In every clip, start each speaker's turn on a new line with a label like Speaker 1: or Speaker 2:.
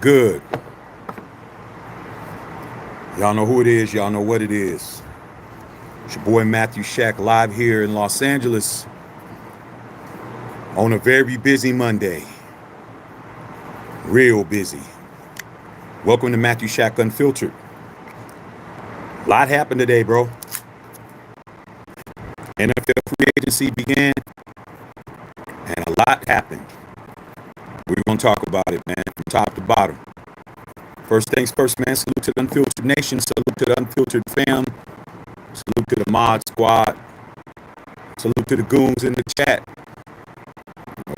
Speaker 1: Good. Y'all know who it is. Y'all know what it is. It's your boy Matthew Shack live here in Los Angeles on a very busy Monday. Real busy. Welcome to Matthew Shack Unfiltered. A lot happened today, bro. NFL free agency began and a lot happened. We're going to talk about it, man, from top to bottom. First things first, man, salute to the Unfiltered Nation, salute to the Unfiltered fam, salute to the Mod Squad, salute to the goons in the chat.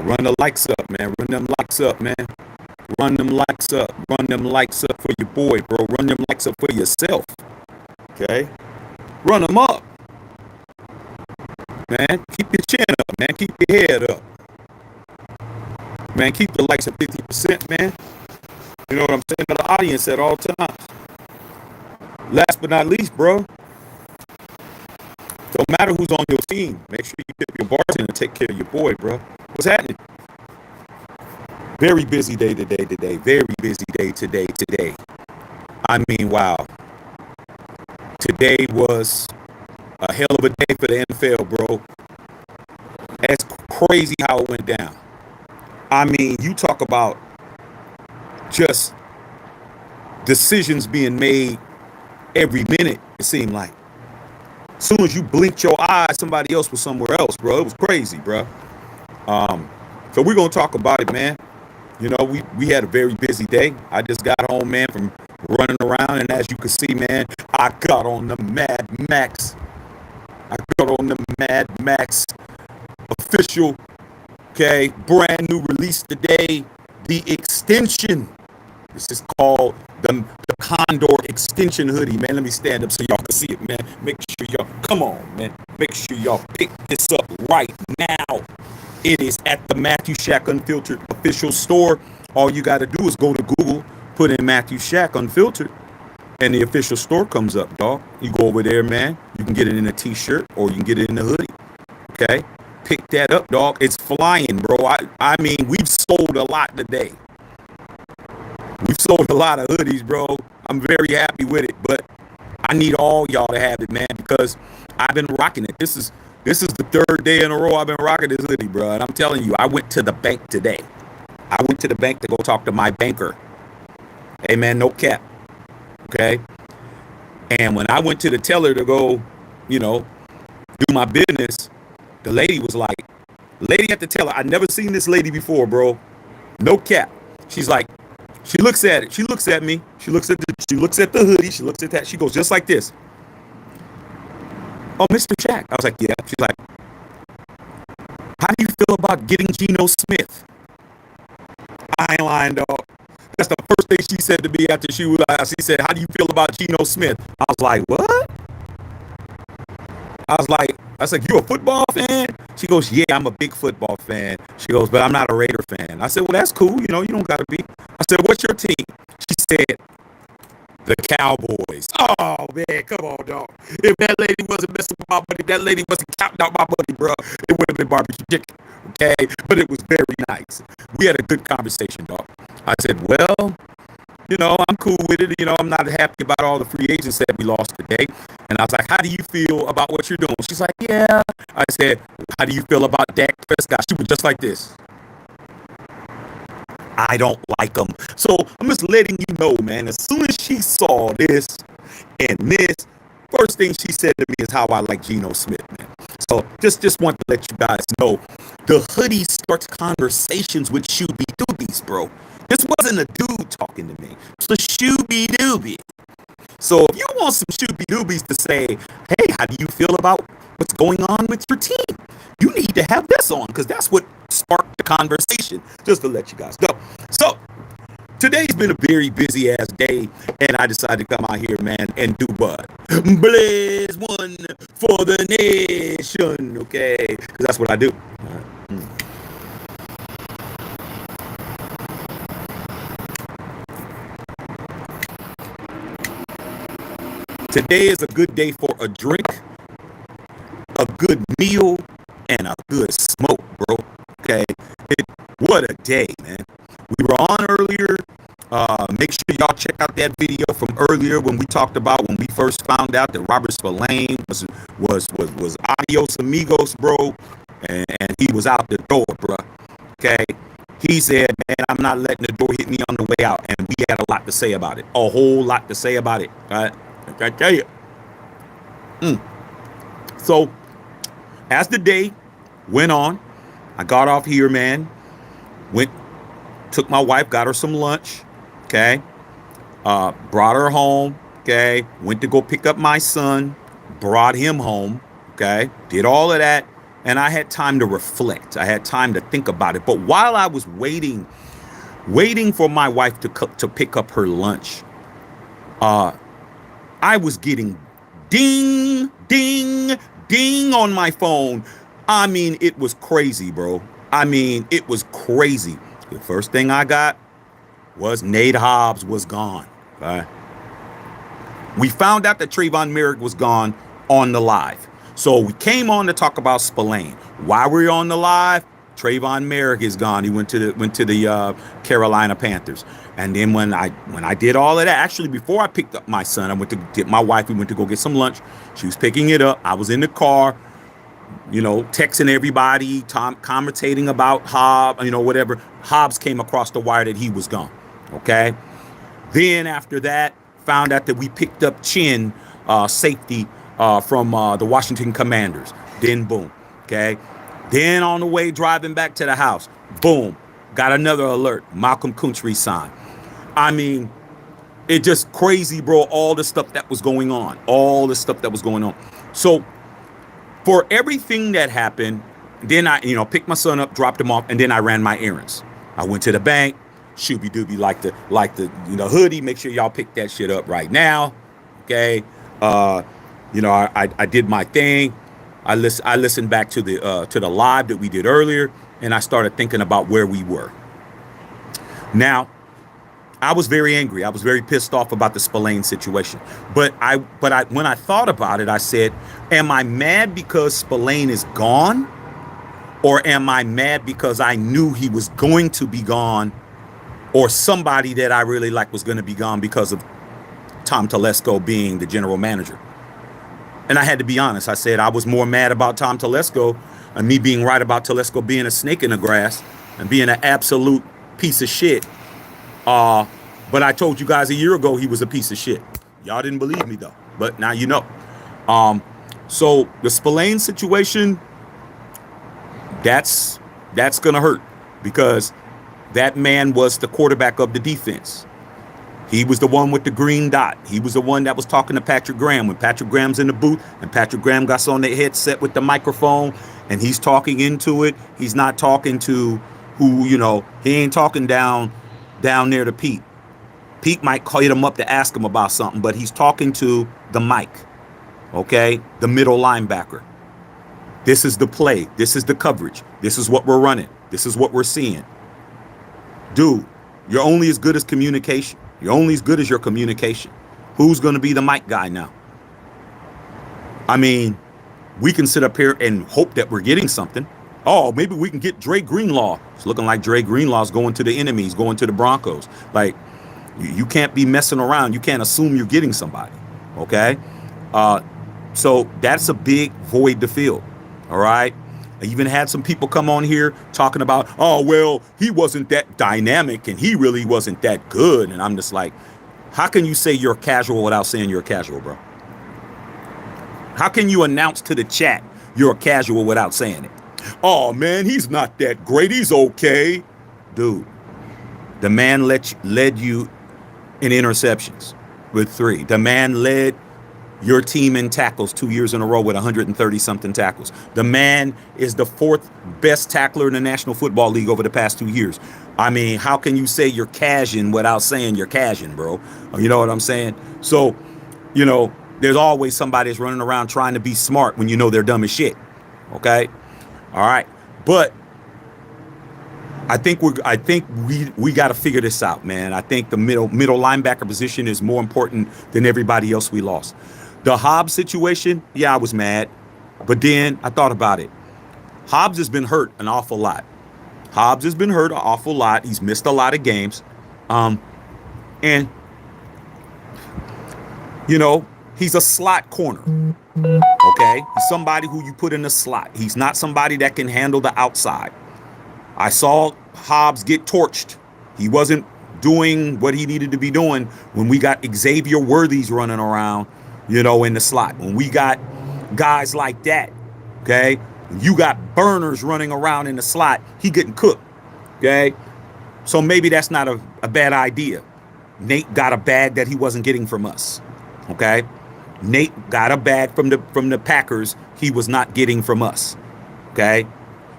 Speaker 1: Run the likes up, man, run them likes up, man. Run them likes up, run them likes up for your boy, bro. Run them likes up for yourself, okay? Run them up, man. Keep your chin up, man. Keep your head up. Man, keep the likes at 50%, man. You know what I'm saying to the audience at all times. Last but not least, bro, don't matter who's on your team. Make sure you tip your bartender and take care of your boy, bro. What's happening? Very busy day today. Very busy day today. I mean, wow. Today was a hell of a day for the NFL, bro. That's crazy how it went down. I mean, you talk about just decisions being made every minute, it seemed like. As soon as you blinked your eyes, somebody else was somewhere else, bro. It was crazy, bro. So we're going to talk about it, man. You know, we had a very busy day. I just got home, man, from running around. And as you can see, man, I got on the Mad Max. Official, okay, brand new release today. The extension. This is called the Condor extension hoodie, man. Let me stand up so y'all can see it, man. Make sure y'all, come on, man. Make sure y'all pick this up right now. It is at the Matthew Shack Unfiltered official store. All you got to do is go to Google, put in Matthew Shack Unfiltered, and the official store comes up, dog. You go over there, man. You can get it in a t-shirt or you can get it in a hoodie, okay? Pick that up, dog. It's flying, bro. I mean, we've sold a lot today. We've sold a lot of hoodies, bro. I'm very happy with it, but I need all y'all to have it, man, because I've been rocking it. This is the third day in a row I've been rocking this hoodie, bro. And I'm telling you, I went to the bank today. I went to the bank to go talk to my banker. Hey, man, no cap. Okay? And when I went to the teller to go, you know, do my business, the lady was like, lady at the teller, I never seen this lady before, bro. No cap. She's like, she looks at it. She looks at me. She looks at the hoodie. She looks at that. She goes just like this. Oh, Mr. Shack. I was like, yeah. She's like, how do you feel about getting Geno Smith? I ain't lying, dog. That's the first thing she said to me after she said, how do you feel about Geno Smith? I was like, what? I was like, you a football fan? She goes, yeah, I'm a big football fan. She goes, but I'm not a Raider fan. I said, well, that's cool. You know, you don't got to be. I said, what's your team? She said, the Cowboys. Oh, man, come on, dog. If that lady wasn't messing with my buddy, that lady wasn't counting out my buddy, bro, it would have been barbecue chicken, okay? But it was very nice. We had a good conversation, dog. I said, well, you know, I'm cool with it. You know, I'm not happy about all the free agents that we lost today. And I was like, how do you feel about what you're doing? She's like, yeah. I said, how do you feel about Dak Prescott? She was just like this. I don't like him. So I'm just letting you know, man, as soon as she saw this and this, first thing she said to me is how I like Geno Smith, man. So just want to let you guys know, the hoodie starts conversations with Shooby Doobies, bro. This wasn't a dude talking to me. It's a Shooby Doobie. So if you want some Shooby Doobies to say, hey, how do you feel about what's going on with your team? You need to have this on, because that's what sparked the conversation, just to let you guys know. So today's been a very busy ass day, and I decided to come out here, man, and do what? Blaze one for the nation, okay? Because that's what I do. All right. Today is a good day for a drink, a good meal, and a good smoke, bro. Okay, what a day, man. We were on earlier. Make sure y'all check out that video from earlier when we talked about when we first found out that Robert Spillane was adios amigos, bro, and he was out the door, bro. Okay, he said, man, I'm not letting the door hit me on the way out, and we had a lot to say about it, a whole lot to say about it. All right, I tell you. So, as the day went on, I got off here, man. Took my wife, got her some lunch. Okay. Brought her home. Okay. Went to go pick up my son. Brought him home. Okay. Did all of that. And I had time to reflect. I had time to think about it. But while I was waiting for my wife to pick up her lunch, I was getting ding, ding, ding on my phone. I mean, it was crazy, bro. I mean, it was crazy. The first thing I got was Nate Hobbs was gone. Okay? We found out that Trayvon Moehrig was gone on the live. So we came on to talk about Spillane. While we were on the live, Trayvon Moehrig is gone. He went to the Carolina Panthers. And then when I did all of that, actually before I picked up my son, I went to get my wife. We went to go get some lunch. She was picking it up. I was in the car, texting everybody, commentating about Hobbs, whatever. Hobbs came across the wire that he was gone. Okay. Then after that, found out that we picked up Chin, safety from the Washington Commanders. Then boom. Okay. Then on the way driving back to the house, boom, got another alert. Malcolm Koonce resigned. I mean, it just crazy, bro. All the stuff that was going on. So for everything that happened, then I, picked my son up, dropped him off, and then I ran my errands. I went to the bank, shooby-dooby, like the hoodie. Make sure y'all pick that shit up right now. Okay. I did my thing. I listened back to the live that we did earlier, and I started thinking about where we were. Now, I was very angry. I was very pissed off about the Spillane situation. But when I thought about it, I said, am I mad because Spillane is gone? Or am I mad because I knew he was going to be gone, or somebody that I really like was going to be gone because of Tom Telesco being the general manager? And I had to be honest. I said I was more mad about Tom Telesco and me being right about Telesco being a snake in the grass and being an absolute piece of shit. But I told you guys a year ago he was a piece of shit. Y'all didn't believe me though. But now you know. So the Spillane situation, that's gonna hurt because that man was the quarterback of the defense. He was the one with the green dot. He was the one that was talking to Patrick Graham when Patrick Graham's in the booth and Patrick Graham got on the headset with the microphone and he's talking into it. He's not talking to who, he ain't talking down there to Pete. Pete might hit him up to ask him about something, but he's talking to the mic, okay? The middle linebacker. This is the play. This is the coverage. This is what we're running. This is what we're seeing. Dude, you're only as good as communication. You're only as good as your communication. Who's going to be the mic guy now? I mean, we can sit up here and hope that we're getting something. Oh, maybe we can get Dre Greenlaw. It's looking like Dre Greenlaw's going to the enemies, going to the Broncos. Like, you can't be messing around. You can't assume you're getting somebody. Okay? So that's a big void to fill. All right? I even had some people come on here talking about, oh, well, he wasn't that dynamic and he really wasn't that good. And I'm just like, how can you say you're casual without saying you're casual, bro? How can you announce to the chat you're casual without saying it? Oh, man, he's not that great. He's okay. Dude, the man led you in interceptions with 3. The man led your team in tackles 2 years in a row with 130-something tackles. The man is the 4th best tackler in the National Football League over the past 2 years. I mean, how can you say you're cashing without saying you're cashing, bro? You know what I'm saying? So, there's always somebody that's running around trying to be smart when you know they're dumb as shit. Okay? All right. But I think we got to figure this out, man. I think the middle linebacker position is more important than everybody else we lost. The Hobbs situation, yeah, I was mad. But then I thought about it. Hobbs has been hurt an awful lot. He's missed a lot of games. And, you know, he's a slot corner. Okay? He's somebody who you put in the slot. He's not somebody that can handle the outside. I saw Hobbs get torched. He wasn't doing what he needed to be doing when we got Xavier Worthy's running around, you know, in the slot. When we got guys like that, okay? You got burners running around in the slot, he getting cooked, okay? So maybe that's not a bad idea. Nate got a bag that he wasn't getting from us, okay? Nate got a bag from the Packers he was not getting from us, okay?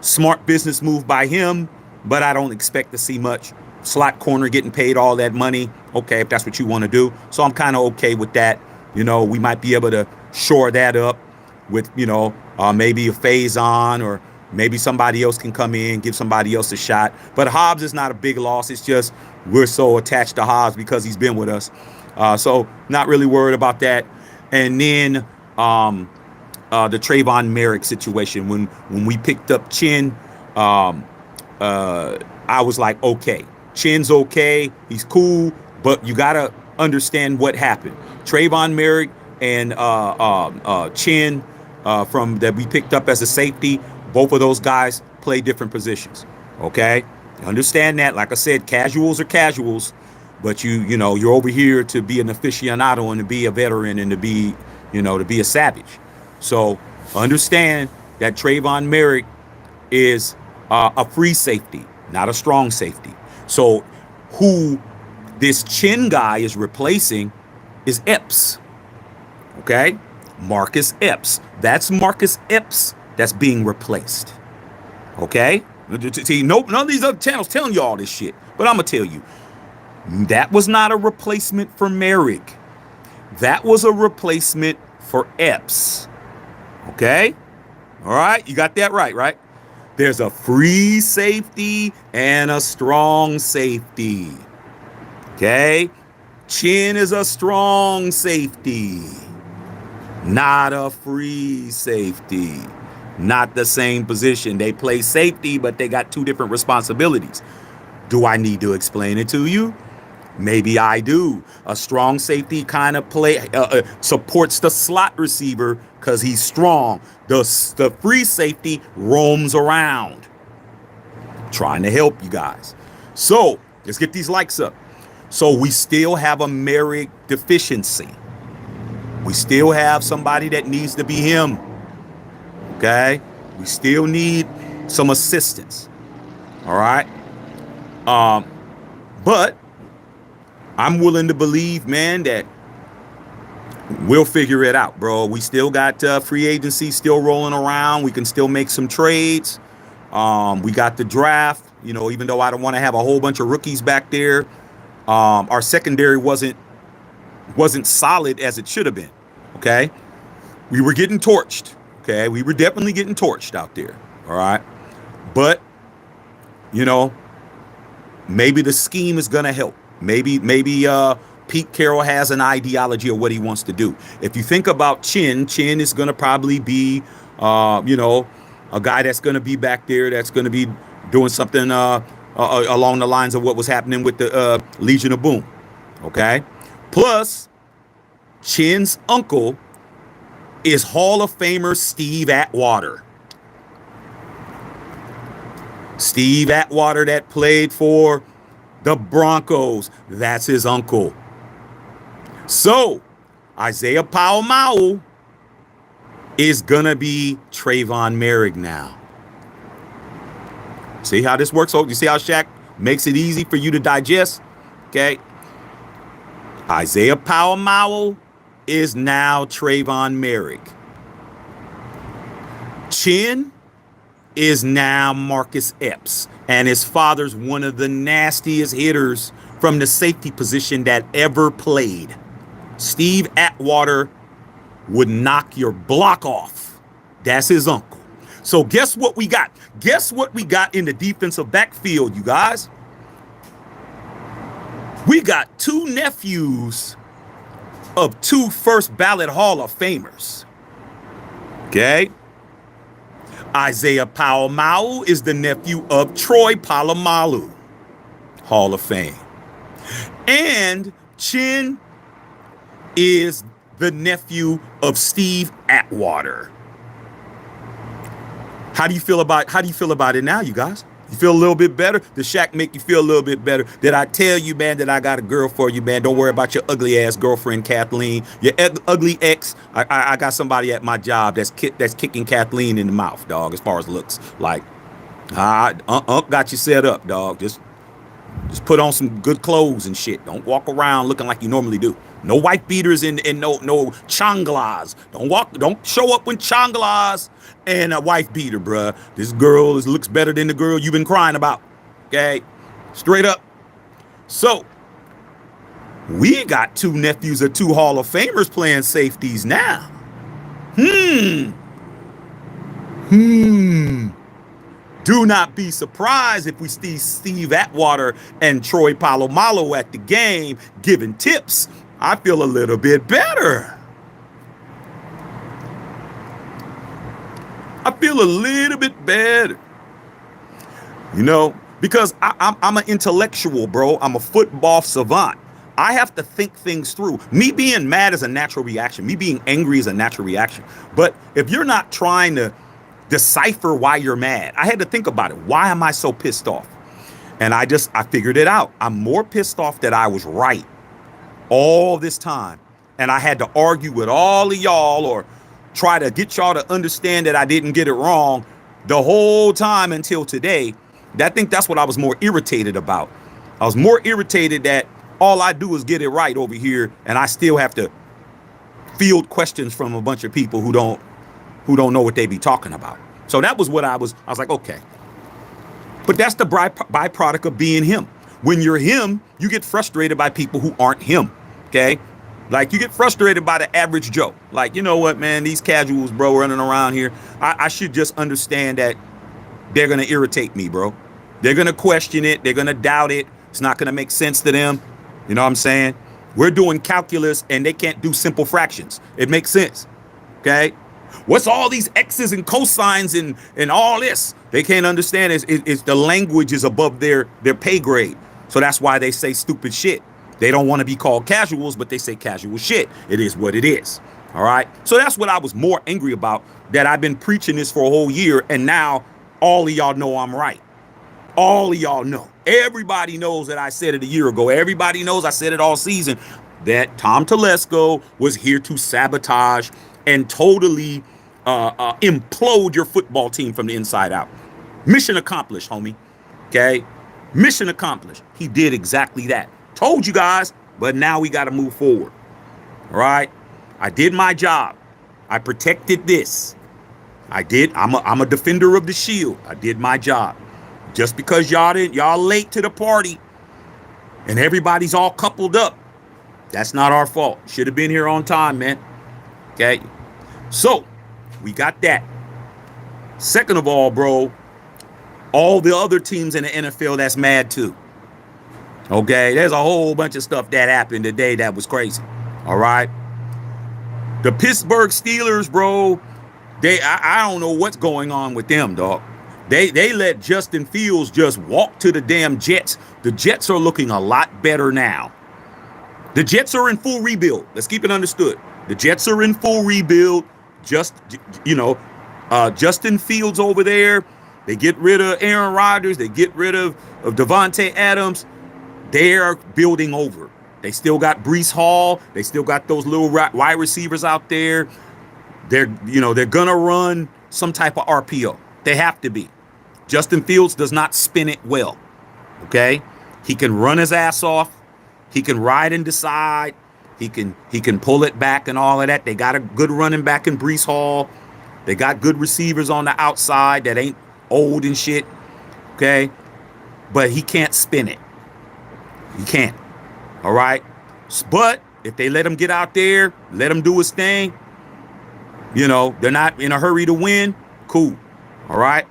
Speaker 1: Smart business move by him, but I don't expect to see much. Slot corner getting paid all that money, okay, if that's what you want to do. So I'm kind of okay with that. You know, we might be able to shore that up with, you know, maybe a phase on, or maybe somebody else can come in, give somebody else a shot. But Hobbs is not a big loss. It's just we're so attached to Hobbs because he's been with us. So not really worried about that. And then the Trayvon Moehrig situation. When we picked up Chin, I was like, okay, Chin's okay. He's cool. But you got to understand what happened. Trayvon Moehrig and Chin from that we picked up as a safety, both of those guys play different positions. Okay? Understand that. Like I said, casuals are casuals, but you know, you're over here to be an aficionado and to be a veteran and to be, you know, to be a savage. So understand that Trayvon Moehrig is a free safety, not a strong safety. So who this Chin guy is replacing is Epps. Okay? Marcus Epps. That's Marcus Epps that's being replaced. Okay? See, none of these other channels telling you all this shit, but I'm going to tell you. That was not a replacement for Moehrig. That was a replacement for Epps. Okay? All right? You got that right? There's a free safety and a strong safety. Okay? Chin is a strong safety, not a free safety. Not the same position. They play safety, but they got two different responsibilities. Do I need to explain it to you? Maybe I do. A strong safety kind of supports the slot receiver because he's strong. The free safety roams around. Trying to help you guys. So let's get these likes up. So we still have a Moehrig deficiency. We still have somebody that needs to be him. Okay? We still need some assistance. All right? But I'm willing to believe, man, that we'll figure it out, bro. We still got free agency still rolling around. We can still make some trades. We got the draft. You know, even though I don't want to have a whole bunch of rookies back there, our secondary wasn't solid as it should have been. Okay? We were getting torched. Okay? We were definitely getting torched out there. All right? But, you know, maybe the scheme is going to help. Maybe Pete Carroll has an ideology of what he wants to do. If you think about Chin is going to probably be, you know, a guy that's going to be back there that's going to be doing something along the lines of what was happening with the Legion of Boom. Okay? Plus, Chin's uncle is Hall of Famer Steve Atwater. Steve Atwater that played for the Broncos. That's his uncle. So, Isaiah Powell is going to be Trayvon Moehrig now. See how this works? Oh, you see how Shaq makes it easy for you to digest? Okay. Isaiah Powell is now Trayvon Moehrig. Chin is now Marcus Epps. And his father's one of the nastiest hitters from the safety position that ever played. Steve Atwater would knock your block off. That's his uncle. So guess what we got? Guess what we got in the defensive backfield, you guys? We got two nephews of two first ballot Hall of Famers. Okay? Isaiah Powell is the nephew of Troy Polamalu, Hall of Fame. And Chin is the nephew of Steve Atwater. How do you feel about it now, you guys? You feel a little bit better? Does Shaq make you feel a little bit better? Did I tell you, man, that I got a girl for you, man? Don't worry about your ugly ass girlfriend, Kathleen. Your ugly ex. I got somebody at my job that's kicking Kathleen in the mouth, dog. As far as looks, like, got you set up, dog. Just put on some good clothes and shit. Don't walk around looking like you normally do. No white beaters and no changlas. Don't show up with changlas and a wife beater, bruh. This girl looks better than the girl you've been crying about. Okay? Straight up. So, we got two nephews of two Hall of Famers playing safeties now. Do not be surprised if we see Steve Atwater and Troy Polamalu at the game giving tips. I feel a little bit better. I feel a little bit better. You know, because I'm an intellectual, bro. I'm a football savant. I have to think things through. Me being mad is a natural reaction. Me being angry is a natural reaction. But if you're not trying to decipher why you're mad, I had to think about it. Why am I so pissed off? And I figured it out. I'm more pissed off that I was right all this time. And I had to argue with all of y'all or try to get y'all to understand that I didn't get it wrong the whole time until today. I think that's what I was more irritated about. I was more irritated that all I do is get it right over here, and I still have to field questions from a bunch of people who don't know what they be talking about. So that was what I was like, okay. But that's the byproduct of being him. When you're him, you get frustrated by people who aren't him, okay? Like, you get frustrated by the average Joe. Like, you know what, man, these casuals, bro, running around here, I should just understand that they're going to irritate me, bro. They're going to question it. They're going to doubt it. It's not going to make sense to them. You know what I'm saying? We're doing calculus, and they can't do simple fractions. It makes sense, okay? What's all these X's and cosines and all this? They can't understand. It's the language is above their pay grade. So that's why they say stupid shit. They don't want to be called casuals, but they say casual shit. It is what it is. All right. So that's what I was more angry about, that I've been preaching this for a whole year. And now all of y'all know I'm right. All of y'all know. Everybody knows that I said it a year ago. Everybody knows I said it all season, that Tom Telesco was here to sabotage and totally implode your football team from the inside out. Mission accomplished, homie. Okay? Mission accomplished. He did exactly that. Told you guys, but now we got to move forward. All right? I did my job. I protected this. I did. I'm a defender of the shield. I did my job. Just because y'all late to the party and everybody's all coupled up, that's not our fault. Should have been here on time, man. Okay? So, we got that. Second of all, bro, all the other teams in the NFL that's mad too. Okay? There's a whole bunch of stuff that happened today that was crazy. All right? The Pittsburgh Steelers, bro, I don't know what's going on with them, dog. They let Justin Fields just walk to the damn Jets. The Jets are looking a lot better now. The Jets are in full rebuild. Let's keep it understood. The Jets are in full rebuild. Justin Fields over there. They get rid of Aaron Rodgers. They get rid of Devontae Adams. They're building over. They still got Breece Hall. They still got those little wide receivers out there. They're gonna run some type of RPO. They have to be. Justin Fields does not spin it well. Okay? He can run his ass off. He can ride and decide. He can pull it back and all of that. They got a good running back in Breece Hall. They got good receivers on the outside that ain't old and shit. Okay? But he can't spin it. He can't. All right? But if they let him get out there, let him do his thing, they're not in a hurry to win, cool. All right?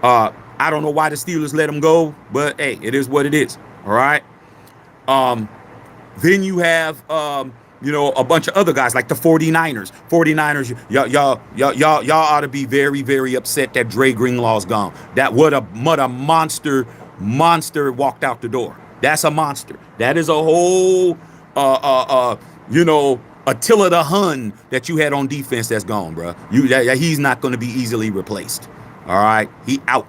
Speaker 1: I don't know why the Steelers let him go, but hey, it is what it is. All right? Then you have a bunch of other guys like the 49ers. 49ers, y'all ought to be very, very upset that Dre Greenlaw's gone. That what a monster walked out the door. That's a monster. That is a whole, you know, Attila the Hun that you had on defense that's gone, bro. He's not going to be easily replaced. All right, he out.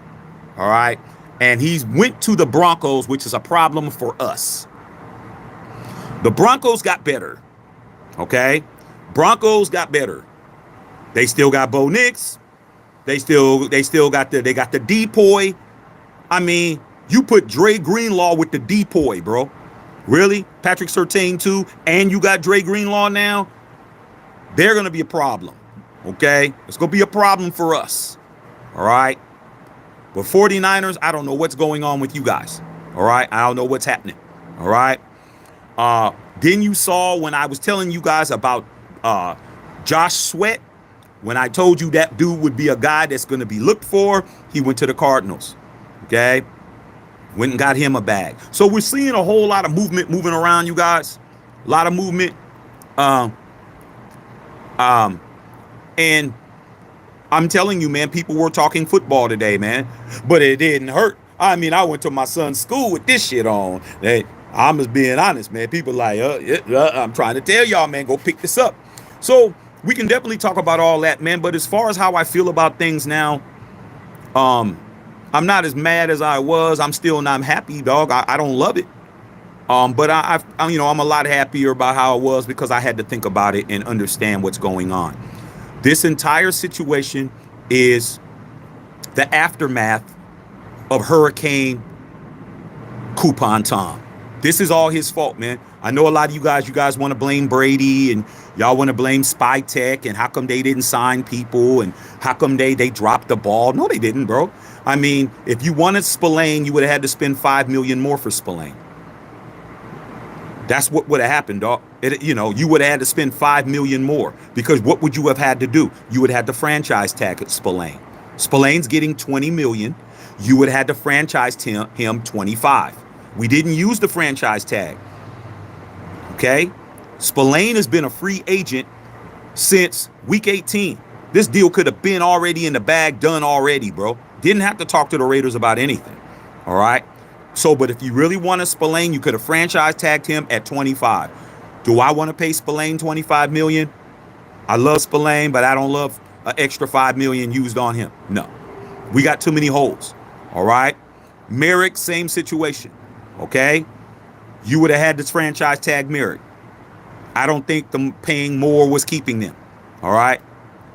Speaker 1: All right, and he's went to the Broncos, which is a problem for us. The Broncos got better. Okay, Broncos got better. They still got Bo Nix. They still got the depoy. I mean, you put Dre Greenlaw with the depoy, bro. Really? Patrick Surtain too, and you got Dre Greenlaw now? They're going to be a problem, okay? It's going to be a problem for us, all right? But 49ers, I don't know what's going on with you guys, all right? I don't know what's happening, all right? Then you saw when I was telling you guys about Josh Sweat, when I told you that dude would be a guy that's going to be looked for, he went to the Cardinals, okay? Went and got him a bag. So we're seeing a whole lot of moving around, you guys. A lot of movement. And I'm telling you, man, people were talking football today, man. But it didn't hurt. I mean, I went to my son's school with this shit on. I'm just being honest, man. People like, I'm trying to tell y'all, man, go pick this up. So we can definitely talk about all that, man. But as far as how I feel about things now, I'm not as mad as I was. I'm still not happy, dog. I don't love it. But I'm a lot happier about how it was because I had to think about it and understand what's going on. This entire situation is the aftermath of Hurricane Coupon Tom. This is all his fault, man. I know a lot of you guys want to blame Brady and y'all want to blame Spy Tech and how come they didn't sign people and how come they dropped the ball. No, they didn't, bro. I mean, if you wanted Spillane, you would have had to spend $5 million more for Spillane. That's what would have happened, dog. You would have had to spend $5 million more because what would you have had to do? You would have had to franchise tag Spillane. Spillane's getting $20 million. You would have had to franchise him 25. We didn't use the franchise tag. Okay? Spillane has been a free agent since week 18. This deal could have been already in the bag, done already, bro. Didn't have to talk to the Raiders about anything. All right? So, but if you really wanted Spillane, you could have franchise tagged him at 25. Do I want to pay Spillane $25 million? I love Spillane, but I don't love an extra $5 million used on him. No. We got too many holes. All right? Moehrig, same situation. Okay? You would have had this franchise tag Moehrig. I don't think them paying more was keeping them. All right?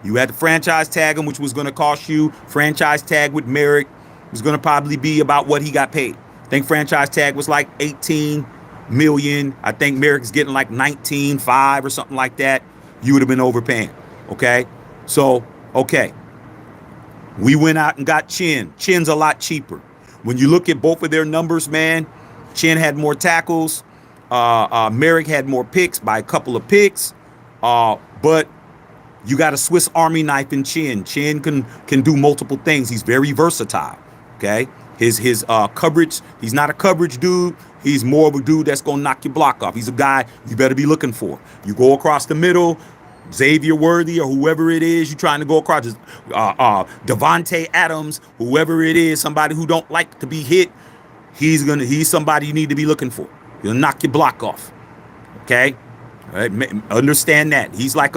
Speaker 1: You had to franchise tag him, which was going to cost you. Franchise tag with Moehrig was going to probably be about what he got paid. I think franchise tag was like $18 million. I think Moehrig's getting like $19.5 or something like that. You would have been overpaying. Okay? So, okay. We went out and got Chin. Chin's a lot cheaper. When you look at both of their numbers, man, Chin had more tackles. Moehrig had more picks by a couple of picks. But you got a Swiss Army knife in Chin. Chin can do multiple things. He's very versatile. Okay? His coverage, he's not a coverage dude. He's more of a dude that's going to knock your block off. He's a guy you better be looking for. You go across the middle, Xavier Worthy or whoever it is you're trying to go across, Devontae Adams, whoever it is, somebody who don't like to be hit, he's somebody you need to be looking for. He'll knock your block off. Okay? All right? Understand that. He's like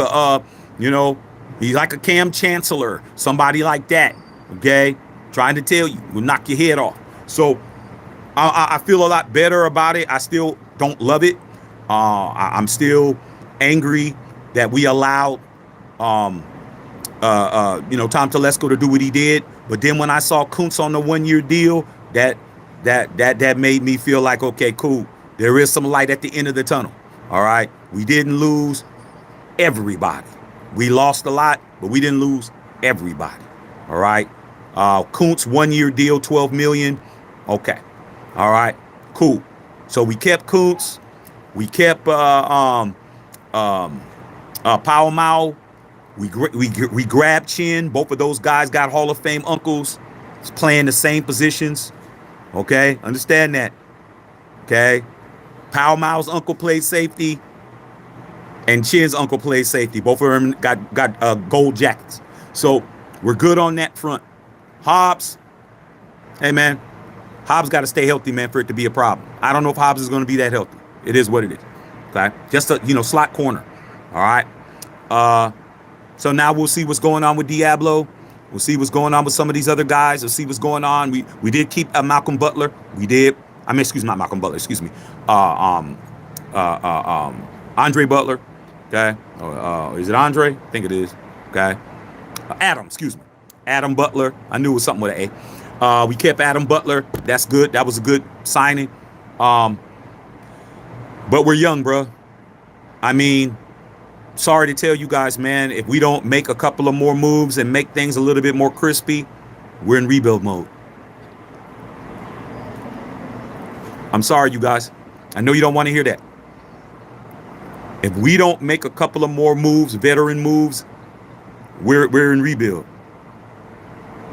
Speaker 1: he's like a Cam Chancellor, somebody like that. Okay? Trying to tell you, will knock your head off. So I feel a lot better about it. I still don't love it. I'm still angry that we allowed Tom Telesco to do what he did. But then when I saw Koonce on the 1-year deal, that made me feel like, okay, cool. There is some light at the end of the tunnel. All right. We didn't lose everybody. We lost a lot, but we didn't lose everybody. All right. Koonce 1-year deal, $12 million. Okay. All right. Cool. So we kept Koonce. We kept Pao Mao. We grabbed Chin. Both of those guys got Hall of Fame uncles. It's playing the same positions. Okay. Understand that. Okay. Pao Mao's uncle played safety. And Chin's uncle played safety. Both of them got gold jackets. So we're good on that front. Hobbs, hey man, Hobbs got to stay healthy, man, for it to be a problem. I don't know if Hobbs is going to be that healthy. It is what it is. Okay, just a slot corner. All right. So now we'll see what's going on with Diablo. We'll see what's going on with some of these other guys. We'll see what's going on. We did keep Malcolm Butler. We did. I mean, excuse me, not Malcolm Butler. Excuse me. Andre Butler. Okay. Is it Andre? I think it is. Okay. Adam. Excuse me. Adam Butler. I knew it was something with an A. We kept Adam Butler. That's good. That was a good signing. But we're young, bro. I mean, sorry to tell you guys, man, if we don't make a couple of more moves and make things a little bit more crispy, we're in rebuild mode. I'm sorry, you guys. I know you don't want to hear that. If we don't make a couple of more moves, veteran moves, we're in rebuild.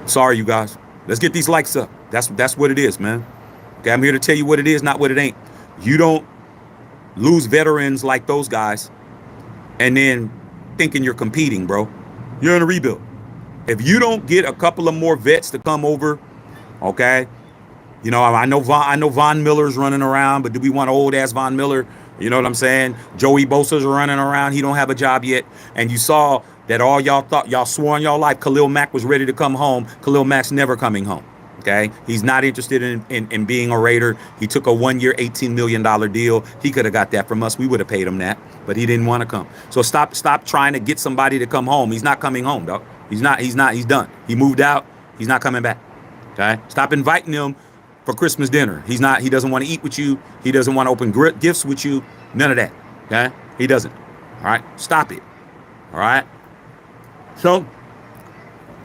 Speaker 1: Sorry, you guys. Let's get these likes up. That's what it is, man. Okay, I'm here to tell you what it is, not what it ain't. You don't lose veterans like those guys and then thinking you're competing, bro. You're in a rebuild. If you don't get a couple of more vets to come over, okay, I know Von Miller's running around, but do we want old ass Von Miller? You know what I'm saying? Joey Bosa's running around. He don't have a job yet. And you saw that all y'all swore in y'all life Khalil Mack was ready to come home. Khalil Mack's never coming home. Okay, he's not interested in being a Raider. He took a 1-year, $18 million deal. He could have got that from us. We would have paid him that, but he didn't want to come. So stop trying to get somebody to come home. He's not coming home, dog. He's done. He moved out. He's not coming back. Okay, stop inviting him for Christmas dinner. He doesn't want to eat with you. He doesn't want to open gifts with you. None of that. Okay, he doesn't. All right, stop it. All right. So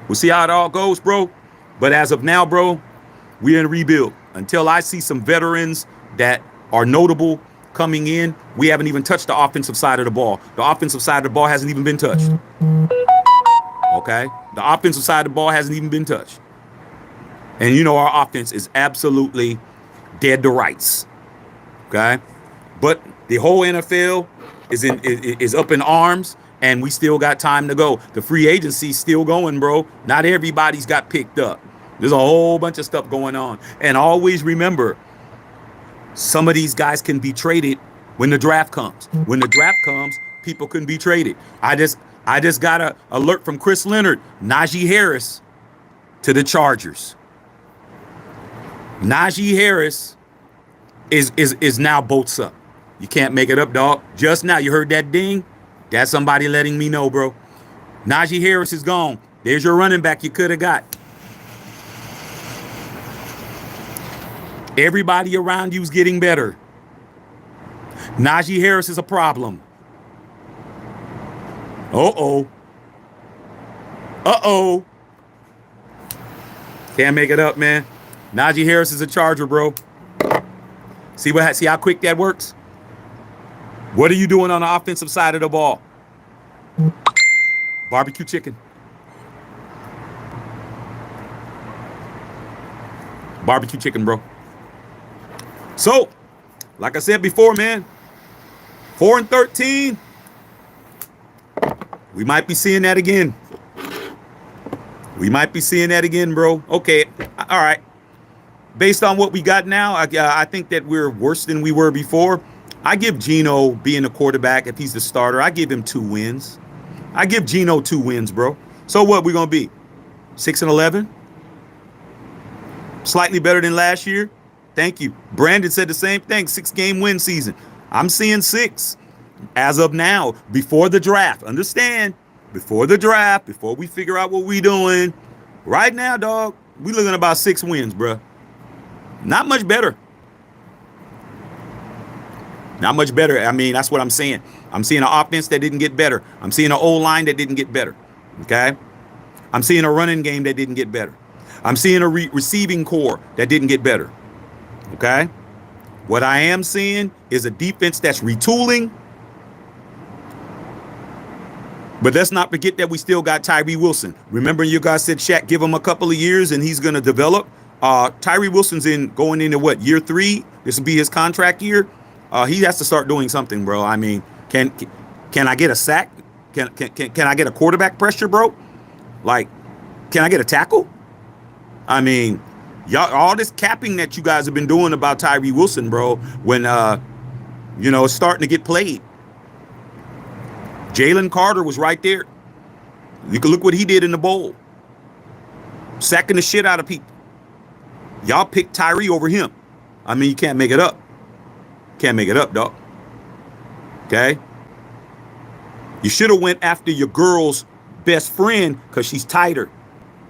Speaker 1: we'll see how it all goes, bro. But as of now, bro, we're in rebuild. Until I see some veterans that are notable coming in, we haven't even touched the offensive side of the ball. The offensive side of the ball hasn't even been touched. Okay? The offensive side of the ball hasn't even been touched. And our offense is absolutely dead to rights. Okay? But the whole NFL is up in arms. And we still got time to go. The free agency's still going, bro. Not everybody's got picked up. There's a whole bunch of stuff going on. And always remember, some of these guys can be traded when the draft comes. When the draft comes, people can be traded. I just got an alert from Chris Leonard. Najee Harris to the Chargers. Najee Harris is now bolts up. You can't make it up, dog. Just now, you heard that ding? That's somebody letting me know, bro. Najee Harris is gone. There's your running back you could have got. Everybody around you's getting better. Najee Harris is a problem. Uh-oh. Can't make it up, man. Najee Harris is a Charger, bro. See how quick that works? What are you doing on the offensive side of the ball? Barbecue chicken. Barbecue chicken, bro. So, like I said before, man, 4-13. We might be seeing that again. Bro. Okay, all right. Based on what we got now, I think that we're worse than we were before. I give Geno being a quarterback, if he's the starter, I give him 2 wins. I give Geno 2 wins, bro. So what we going to be? 6-11? Slightly better than last year? Thank you. Brandon said the same thing, 6-game win season. I'm seeing 6 as of now, before the draft. Understand? Before the draft, before we figure out what we doing. Right now, dog, we looking at about 6 wins, bro. Not much better. Not much better. I mean, that's what I'm saying. I'm seeing an offense that didn't get better. I'm seeing an O-line that didn't get better. Okay? I'm seeing a running game that didn't get better. I'm seeing a receiving core that didn't get better. Okay? What I am seeing is a defense that's retooling. But let's not forget that we still got Tyree Wilson. Remember you guys said, Shaq, give him a couple of years and he's going to develop. Tyree Wilson's going into what, year 3? This will be his contract year. He has to start doing something, bro. I mean, can I get a sack? Can I get a quarterback pressure, bro? Like, can I get a tackle? I mean, Y'all, all this capping that you guys have been doing about Tyree Wilson, bro, when, it's starting to get played. Jalen Carter was right there. You can look what he did in the bowl. Sacking the shit out of people. Y'all picked Tyree over him. I mean, you can't make it up. Can't make it up, dog. Okay? You should have went after your girl's best friend because she's tighter.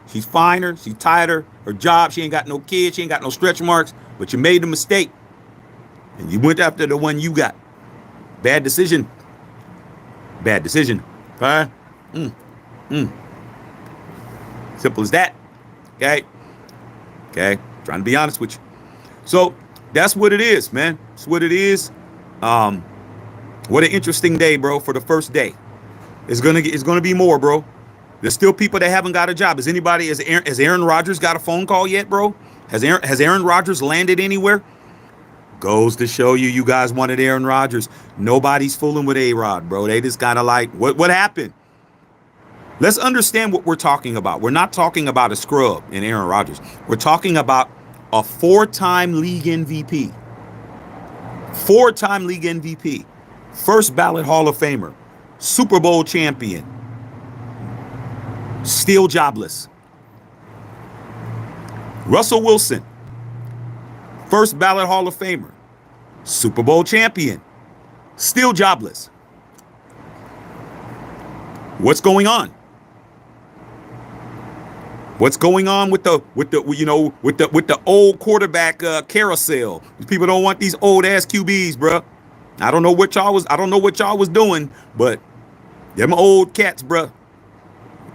Speaker 1: She's finer. She's tighter. Her job, she ain't got no kids. She ain't got no stretch marks. But you made a mistake. And you went after the one you got. Bad decision. Bad decision. Okay? Simple as that. Okay? Okay? Trying to be honest with you. So, that's what it is, man. That's what it is. What an interesting day, bro, for the first day. It's gonna be more, bro. There's still people that haven't got a job. Has Aaron Rodgers got a phone call yet, bro? Has Aaron Rodgers landed anywhere? Goes to show you guys wanted Aaron Rodgers. Nobody's fooling with A-Rod, bro. They just kind of like, what happened? Let's understand what we're talking about. We're not talking about a scrub in Aaron Rodgers. We're talking about a 4-time league MVP. 4-time league MVP. First ballot Hall of Famer. Super Bowl champion. Still jobless. Russell Wilson. First ballot Hall of Famer. Super Bowl champion. Still jobless. What's going on? What's going on with the old quarterback carousel? People don't want these old ass QBs, bro. I don't know what y'all was doing, but them old cats, bro.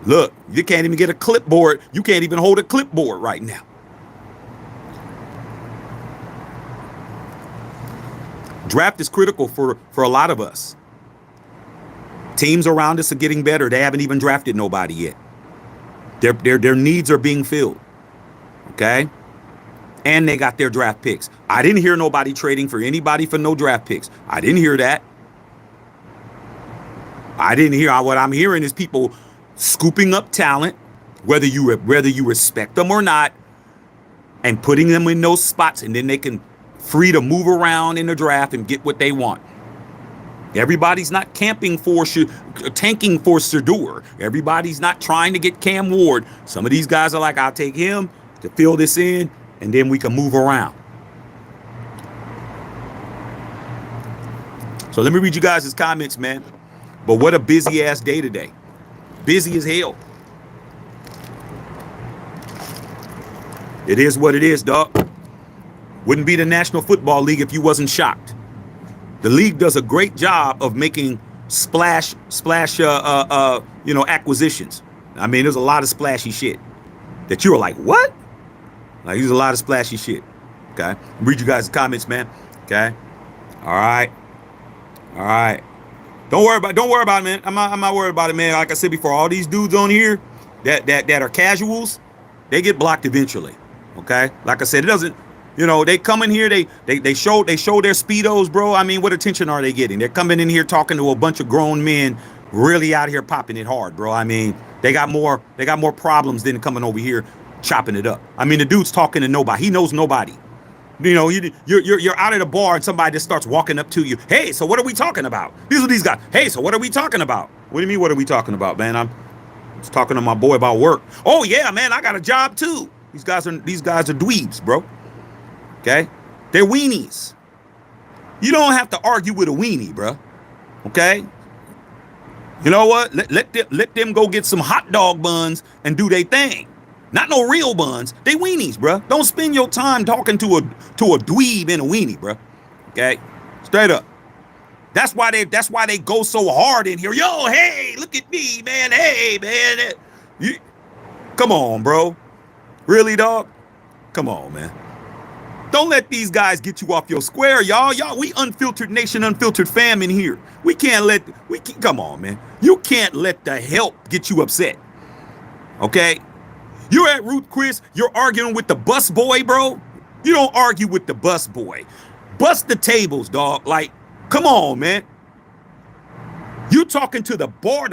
Speaker 1: Look, you can't even get a clipboard. You can't even hold a clipboard right now. Draft is critical for a lot of us. Teams around us are getting better. They haven't even drafted nobody yet. Their needs are being filled. Okay? And they got their draft picks. I didn't hear nobody trading for anybody for no draft picks. I didn't hear that. I didn't hear. What I'm hearing is people scooping up talent, whether you respect them or not, and putting them in those spots, and then they can free to move around in the draft and get what they want. Everybody's not tanking for Shedeur. Everybody's not trying to get Cam Ward. Some of these guys are like, I'll take him to fill this in, and then we can move around. So let me read you guys' comments, man. But what a busy ass day today. Busy as hell. It is what it is, dog. Wouldn't be the National Football League if you wasn't shocked. The league does a great job of making splash acquisitions. I mean, there's a lot of splashy shit that you were like, what? Like, there's a lot of splashy shit. Okay, read you guys' comments, man. Okay, all right. Don't worry about it, man. I'm not worried about it, man. Like I said before, all these dudes on here that are casuals, they get blocked eventually. Okay, like I said, it doesn't. They come in here, they show their Speedos, bro. I mean, what attention are they getting? They're coming in here talking to a bunch of grown men really out here popping it hard, bro. I mean, they got more problems than coming over here chopping it up. I mean, the dude's talking to nobody. He knows nobody. You're out at a bar and somebody just starts walking up to you. Hey, so what are we talking about? These are these guys. Hey, so what are we talking about? What do you mean, what are we talking about, man? I'm just talking to my boy about work. Oh yeah, man, I got a job too. These guys are dweebs, bro. Okay? They're weenies. You don't have to argue with a weenie, bro. Okay? You know what? Let them go get some hot dog buns and do their thing. Not no real buns. They weenies, bro. Don't spend your time talking to a dweeb and a weenie, bro. Okay? Straight up. That's why they go so hard in here. Yo, hey, look at me, man. Hey, man. Come on, bro. Really, dog? Come on, man. Don't let these guys get you off your square, y'all. We unfiltered nation, unfiltered fam in here. Come on, man. You can't let the help get you upset. Okay? You're at Root Chris, you're arguing with the bus boy, bro. You don't argue with the bus boy. Bust the tables, dog. Like, come on, man. You talking to the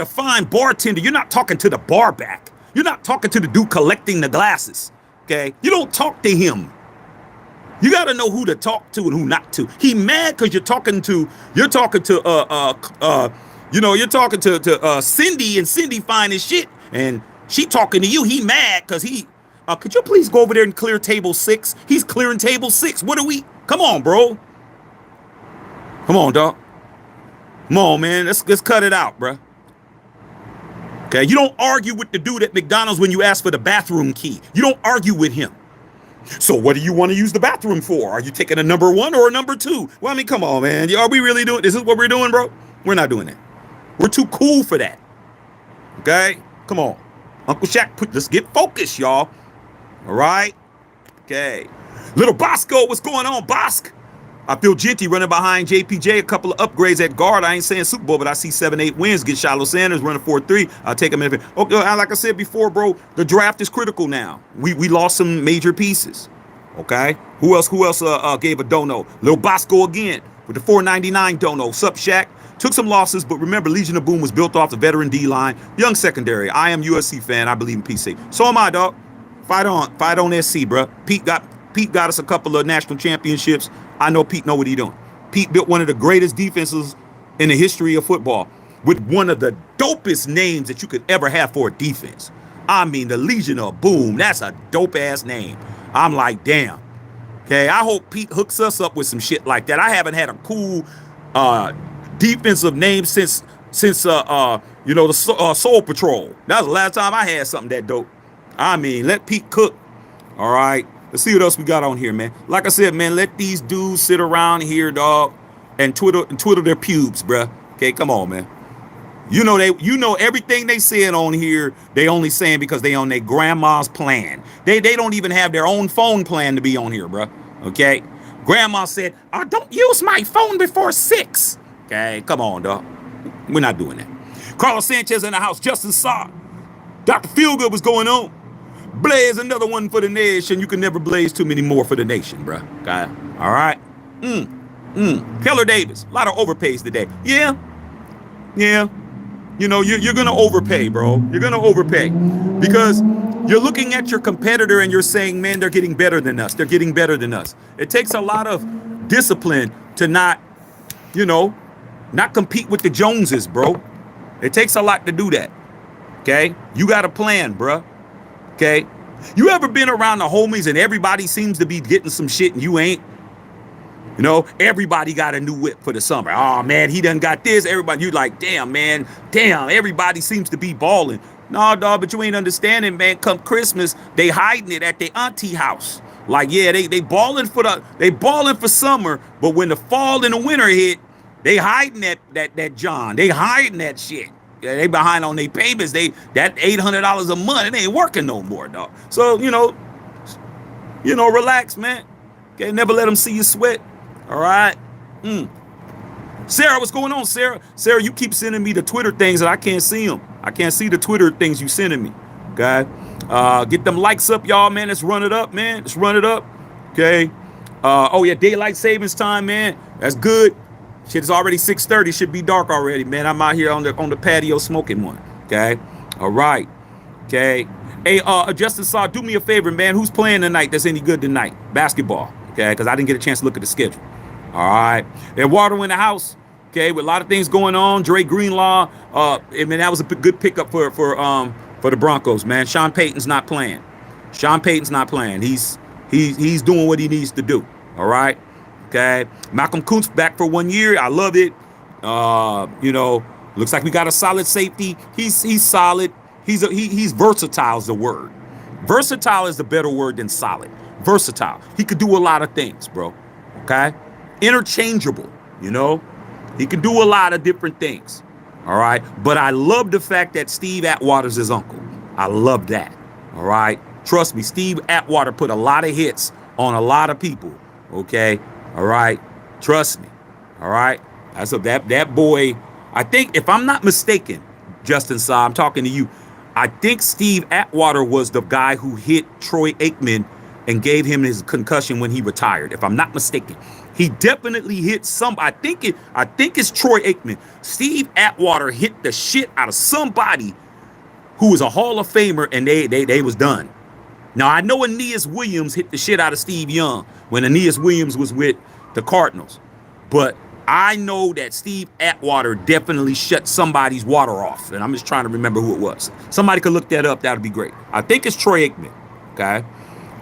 Speaker 1: fine bartender. You're not talking to the bar back. You're not talking to the dude collecting the glasses. Okay? You don't talk to him. You got to know who to talk to and who not to. He mad because you're talking to Cindy, and Cindy fine as shit, and she talking to you. He mad because could you please go over there and clear table 6? He's clearing table 6. Come on, bro. Come on, dog. Come on, man. Let's cut it out, bro. Okay, you don't argue with the dude at McDonald's when you ask for the bathroom key. You don't argue with him. So what do you want to use the bathroom for? Are you taking a number 1 or a number 2? Well, I mean, come on, man. Are we really doing this? Is what we're doing, bro? We're not doing that. We're too cool for that. Okay? Come on. Uncle Shaq, let's get focused, y'all. All right? Okay. Little Bosco, what's going on, Bosk? I feel Genty running behind JPJ, a couple of upgrades at guard. I ain't saying Super Bowl, but I see 7-8 wins. Get Shiloh Sanders running 4-3. I'll take him in. Okay, like I said before, bro, the draft is critical now. We lost some major pieces. Okay? Who else gave a dono? Lil Bosco again with the 499 dono. Sup, Shaq? Took some losses, but remember, Legion of Boom was built off the veteran D-line. Young secondary. I am USC fan. I believe in PC. So am I, dog. Fight on SC, bro. Pete got us a couple of national championships. I know Pete know what he's doing. Pete built one of the greatest defenses in the history of football with one of the dopest names that you could ever have for a defense. I mean, the Legion of Boom. That's a dope-ass name. I'm like, damn. Okay, I hope Pete hooks us up with some shit like that. I haven't had a cool defensive name since the Soul Patrol. That was the last time I had something that dope. I mean, let Pete cook. All right. Let's see what else we got on here, man. Like I said, man, let these dudes sit around here, dog, and twiddle their pubes, bruh. Okay, come on, man. You know everything they said on here, they only saying because they on their grandma's plan. They don't even have their own phone plan to be on here, bruh. Okay? Grandma said, don't use my phone before 6. Okay, come on, dog. We're not doing that. Carlos Sanchez in the house. Justin Saw. Dr. Feelgood, what's going on? Blaze another one for the nation. You can never blaze too many more for the nation, bro. Okay. All right. Keller Davis. A lot of overpays today. Yeah. You know, you're going to overpay, bro. You're going to overpay because you're looking at your competitor and you're saying, man, they're getting better than us. They're getting better than us. It takes a lot of discipline to not compete with the Joneses, bro. It takes a lot to do that. Okay. You got a plan, bro. Okay, you ever been around the homies and everybody seems to be getting some shit and you ain't? You know, everybody got a new whip for the summer. Oh, man, he done got this. Everybody, you like, damn, man. Damn, everybody seems to be balling. No, dog, but you ain't understanding, man. Come Christmas, they hiding it at their auntie house. Like, yeah, they balling for summer, but when the fall and the winter hit, they hiding that John. They hiding that shit. Yeah, they behind on their payments. That $800 a month, it ain't working no more, dog. So, relax, man. Okay, never let them see you sweat. All right. Sarah, what's going on, Sarah? Sarah, you keep sending me the Twitter things and I can't see them. I can't see the Twitter things you sending me. Okay. Get them likes up, y'all, man. Let's run it up, man. Let's run it up. Okay. Oh yeah, daylight savings time, man. That's good. Shit, it's already 6:30. Should be dark already, man. I'm out here on the patio smoking one. Okay. All right. Okay. Hey, Justin Saw, do me a favor, man. Who's playing tonight that's any good tonight? Basketball. Okay, because I didn't get a chance to look at the schedule. All right. And Water in the house. Okay, with a lot of things going on. Dre Greenlaw. I mean, that was a good pickup for the Broncos, man. Sean Payton's not playing. He's doing what he needs to do. All right. Okay. Malcolm Koonce back for 1 year. I love it. Looks like we got a solid safety. He's solid. He's versatile is the word. Versatile is the better word than solid. Versatile. He could do a lot of things, bro. Okay. Interchangeable. He could do a lot of different things. All right. But I love the fact that Steve Atwater's his uncle. I love that. All right. Trust me, Steve Atwater put a lot of hits on a lot of people. Okay. All right. Trust me. All right. That's that boy. I think, if I'm not mistaken, Justin Saw, I'm talking to you. I think Steve Atwater was the guy who hit Troy Aikman and gave him his concussion when he retired. If I'm not mistaken, he definitely hit I think it's Troy Aikman. Steve Atwater hit the shit out of somebody who was a Hall of Famer, and they was done. Now, I know Aeneas Williams hit the shit out of Steve Young when Aeneas Williams was with the Cardinals. But I know that Steve Atwater definitely shut somebody's water off. And I'm just trying to remember who it was. Somebody could look that up. That would be great. I think it's Troy Aikman. Okay.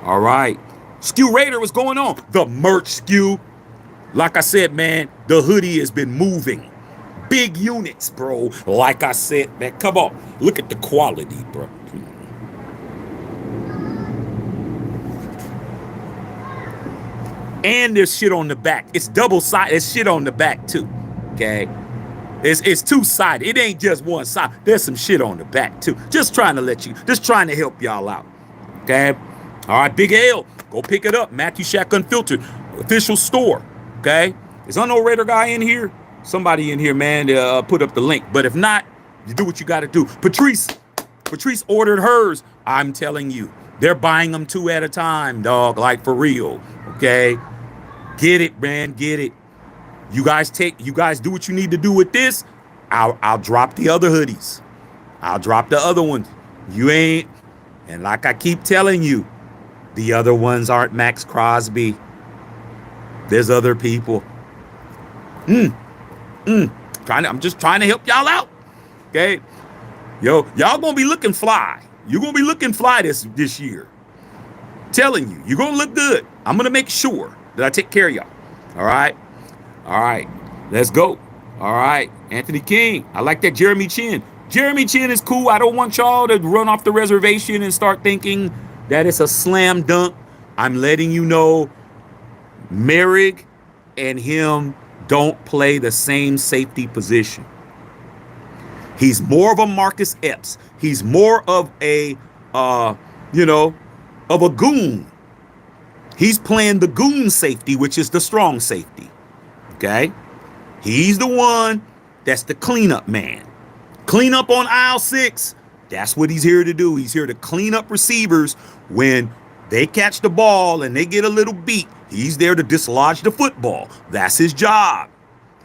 Speaker 1: All right. Skew Raider, what's going on? The merch, Skew. Like I said, man, the hoodie has been moving. Big units, bro. Like I said, man, come on. Look at the quality, bro. And there's shit on the back. It's double-sided. There's shit on the back, too. Okay? It's two-sided. It ain't just one side. There's some shit on the back, too. Just trying to help y'all out. Okay? All right, Big L. Go pick it up. Matthew Shack Unfiltered. Official store. Okay? Is Unknown Raider guy in here? Somebody in here, man, put up the link. But if not, you do what you got to do. Patrice ordered hers. I'm telling you. They're buying them 2 at a time, dog. Like, for real. Okay? Get it, man. Get it. You guys do what you need to do with this. I'll drop the other hoodies. I'll drop the other ones. You ain't. And like I keep telling you, the other ones aren't Max Crosby. There's other people. I'm just trying to help y'all out. Okay? Yo, y'all gonna be looking fly. You're gonna be looking fly this year. Telling you, you're gonna look good. I'm gonna make sure that I take care of y'all. All right? All right. Let's go. All right. Anthony King. I like that Jeremy Chin. Jeremy Chin is cool. I don't want y'all to run off the reservation and start thinking that it's a slam dunk. I'm letting you know Moehrig and him don't play the same safety position. He's more of a Marcus Epps. He's more of a, of a goon. He's playing the goon safety, which is the strong safety. Okay? He's the one that's the cleanup man. Clean up on aisle 6. That's what he's here to do. He's here to clean up receivers when they catch the ball and they get a little beat. He's there to dislodge the football. That's his job.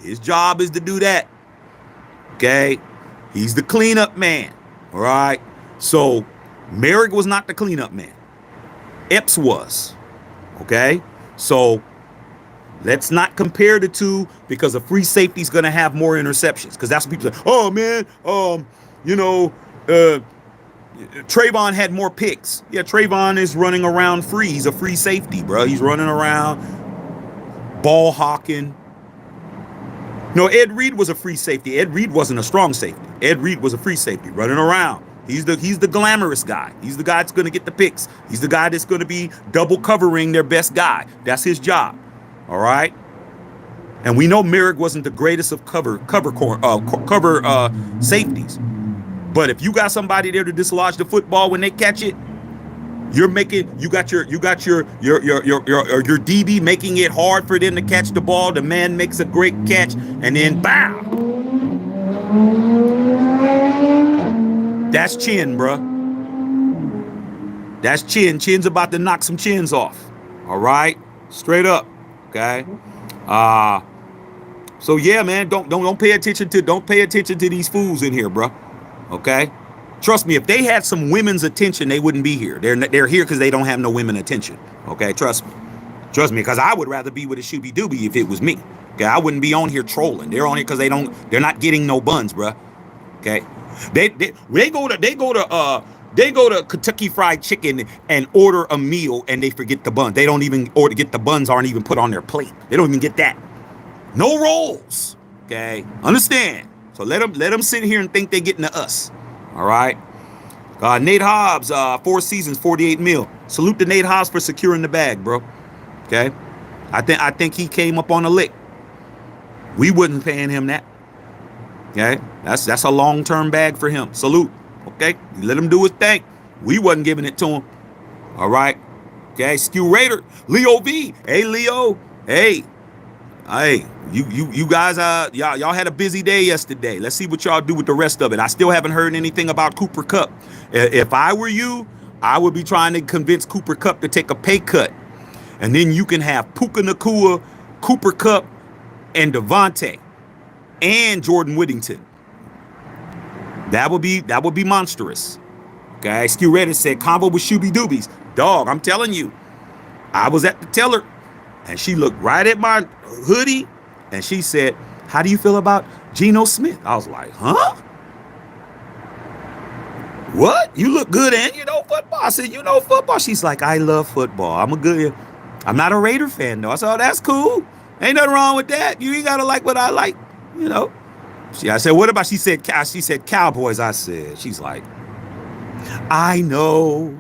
Speaker 1: His job is to do that. Okay? He's the cleanup man. All right? So, Moehrig was not the cleanup man. Epps was. Okay? So, let's not compare the two because a free safety is going to have more interceptions. Because that's what people say. Oh, man, Trayvon had more picks. Yeah, Trayvon is running around free. He's a free safety, bro. He's running around, ball hawking. No, Ed Reed was a free safety. Ed Reed wasn't a strong safety. Ed Reed was a free safety, running around. He's the glamorous guy. He's the guy that's going to get the picks. He's the guy that's going to be double covering their best guy. That's his job. All right. And we know Moehrig wasn't the greatest of cover safeties. But if you got somebody there to dislodge the football when they catch it, you got your DB making it hard for them to catch the ball. The man makes a great catch, and then bow. That's Chin, bruh. That's Chin. Chin's about to knock some chins off. All right, straight up. Okay. So yeah, man, don't pay attention to these fools in here, bruh. Okay. Trust me, if they had some women's attention, they wouldn't be here. They're here because they don't have no women attention. Okay, trust me, because I would rather be with a Shooby Dooby if it was me. Okay, I wouldn't be on here trolling. They're on here because they're not getting no buns, bruh. Okay, they go to Kentucky Fried Chicken and order a meal and they forget the buns. They don't even get the buns aren't even put on their plate. They don't even get that. No rolls. Okay, understand? So let them sit here and think they're getting to us. All right. Nate Hobbs, 4 seasons, 48 mil. Salute to Nate Hobbs for securing the bag, bro. Okay. I think he came up on a lick. We wasn't paying him that. Okay. That's a long-term bag for him. Salute. Okay. Let him do his thing. We wasn't giving it to him. All right. Okay. Skew Raider. Leo V. Hey, Leo. Hey, you guys, y'all had a busy day yesterday. Let's see what y'all do with the rest of it. I still haven't heard anything about Cooper Kupp. If I were you, I would be trying to convince Cooper Kupp to take a pay cut. And then you can have Puka Nacua, Cooper Kupp, and Devontae, and Jordan Whittington. That would be monstrous. Okay, Skew Reddit said combo with Shooby Doobies. Dog, I'm telling you, I was at the teller, and she looked right at my hoodie, and she said, "How do you feel about Geno Smith?" I was like, "Huh? What? You look good and you know football?" I said, "You know football?" She's like, "I love football. I'm not a Raider fan though." I said, "Oh, that's cool. Ain't nothing wrong with that. You ain't gotta like what I like, you know." I said, "What about?" She said Cowboys. I said, she's like, I know.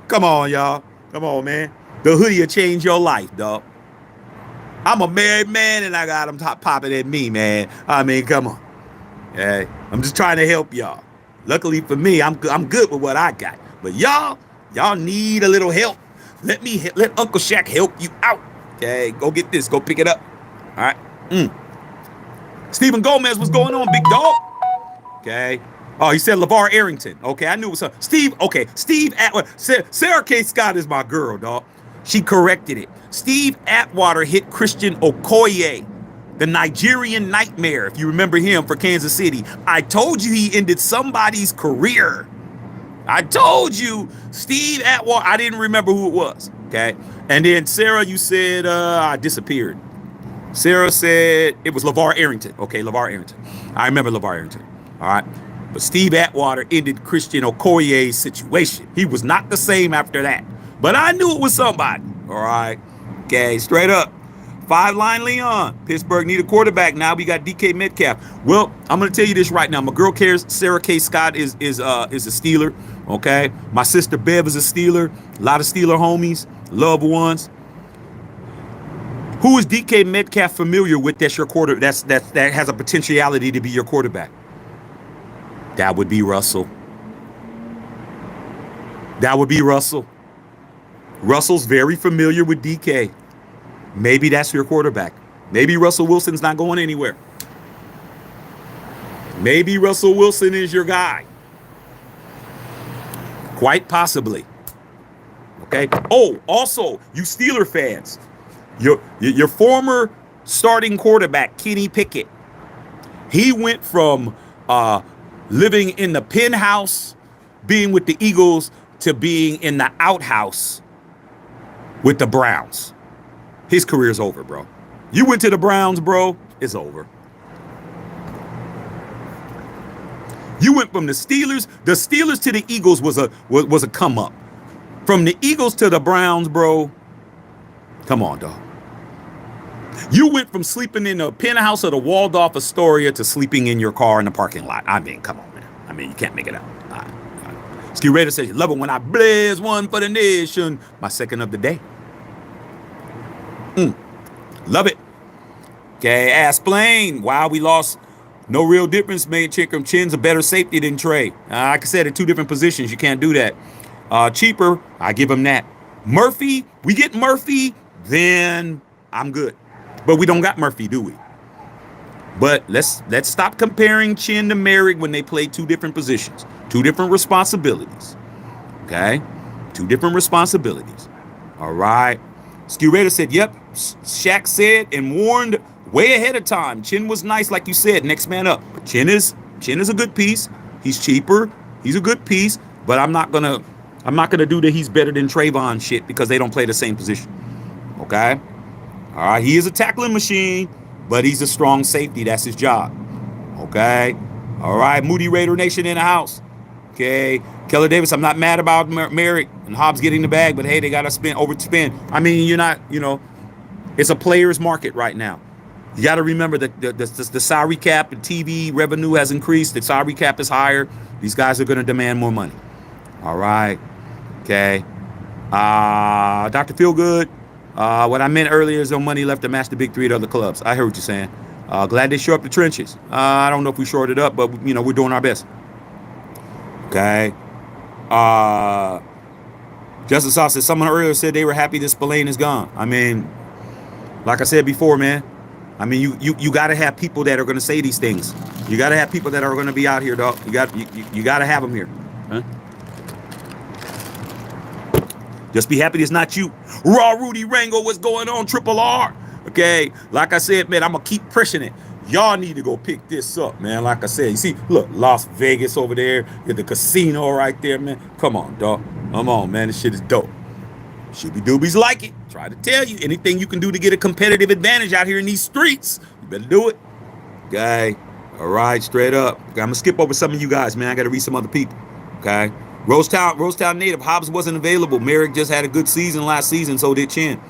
Speaker 1: Come on, y'all. Come on, man. The hoodie will change your life, dog. I'm a married man and I got them popping at me, man. I mean, come on. Hey, I'm just trying to help y'all. Luckily for me, I'm good with what I got. But y'all need a little help. Let Uncle Shaq help you out. Okay, go get this. Go pick it up. All right. Stephen Gomez, what's going on, big dog? Okay. Oh, he said LeVar Arrington. Okay, I knew it was her. Steve Atwater. Sarah K. Scott is my girl, dog. She corrected it. Steve Atwater hit Christian Okoye, the Nigerian Nightmare, if you remember him, for Kansas City. I told you he ended somebody's career. I told you, Steve Atwater. I didn't remember who it was, okay? And then Sarah, you said I disappeared. Sarah said it was LeVar Arrington. Okay, LeVar Arrington. I remember LeVar Arrington. All right. But Steve Atwater ended Christian Okoye's situation. He was not the same after that. But I knew it was somebody. All right. Okay, straight up. 5-line Leon. Pittsburgh need a quarterback. Now we got DK Metcalf. Well, I'm going to tell you this right now. My girl cares. Sarah K. Scott is a Steeler. Okay. My sister Bev is a Steeler. A lot of Steeler homies, loved ones. Who is DK Metcalf familiar with? That's your quarter. That has a potentiality to be your quarterback. That would be Russell. Russell's very familiar with DK. Maybe that's your quarterback. Maybe Russell Wilson's not going anywhere. Maybe Russell Wilson is your guy. Quite possibly. Okay. Oh, also, you Steeler fans, your former starting quarterback, Kenny Pickett, he went from living in the penthouse, being with the Eagles, to being in the outhouse with the Browns. His career's over, bro. You went to the Browns, bro. It's over. You went from the Steelers to the Eagles was a come up. From the Eagles to the Browns, bro. Come on, dog. You went from sleeping in the penthouse of the Waldorf Astoria to sleeping in your car in the parking lot. I mean, come on, man. I mean, you can't make it out. All right. Ski Raider says, love it when I blaze one for the nation. My second of the day. Love it. Okay, ask Spillane. Wow, we lost. No real difference made. Chin's a better safety than Trey. Like I said, at two different positions, you can't do that. Cheaper, I give him that. Murphy, we get Murphy, then I'm good. But we don't got Murphy, do we? But let's stop comparing Chin to Moehrig when they play two different positions, two different responsibilities. Okay? Two different responsibilities. All right. Ski Raider said, yep. Shaq said and warned way ahead of time. Chin was nice, like you said, next man up. But Chin is a good piece. He's cheaper. He's a good piece. But I'm not gonna do that he's better than Trayvon shit because they don't play the same position. Okay? All right, he is a tackling machine, but he's a strong safety. That's his job. Okay? All right, Moody Raider Nation in the house. Okay? Keller Davis, I'm not mad about Moehrig and Hobbs getting the bag, but hey, they got to overspend. I mean, you're not, it's a player's market right now. You got to remember that the salary cap, the TV revenue has increased. The salary cap is higher. These guys are going to demand more money. All right? Okay? Dr. Feelgood. What I meant earlier is no money left to match the big three at other clubs. I heard what you're saying. Glad they shore up the trenches. I don't know if we shored it up, but, we're doing our best. Okay. Justin Sauce said someone earlier said they were happy that Spillane is gone. I mean, like I said before, man, I mean, you got to have people that are going to say these things. You got to have people that are going to be out here, dog. You got to have them here. Huh? Just be happy it's not you. Raw Rudy Rango, what's going on? Triple R. Okay. Like I said, man, I'm going to keep pushing it. Y'all need to go pick this up, man. Like I said, you see, look, Las Vegas over there. You got the casino right there, man. Come on, dog. Come on, man. This shit is dope. Shooby doobies like it. Try to tell you. Anything you can do to get a competitive advantage out here in these streets, you better do it. Okay. All right, straight up. Okay, I'm gonna skip over some of you guys, man. I gotta read some other people. Okay. Rosetown native. Hobbs wasn't available. Moehrig just had a good season last season, so did Chin.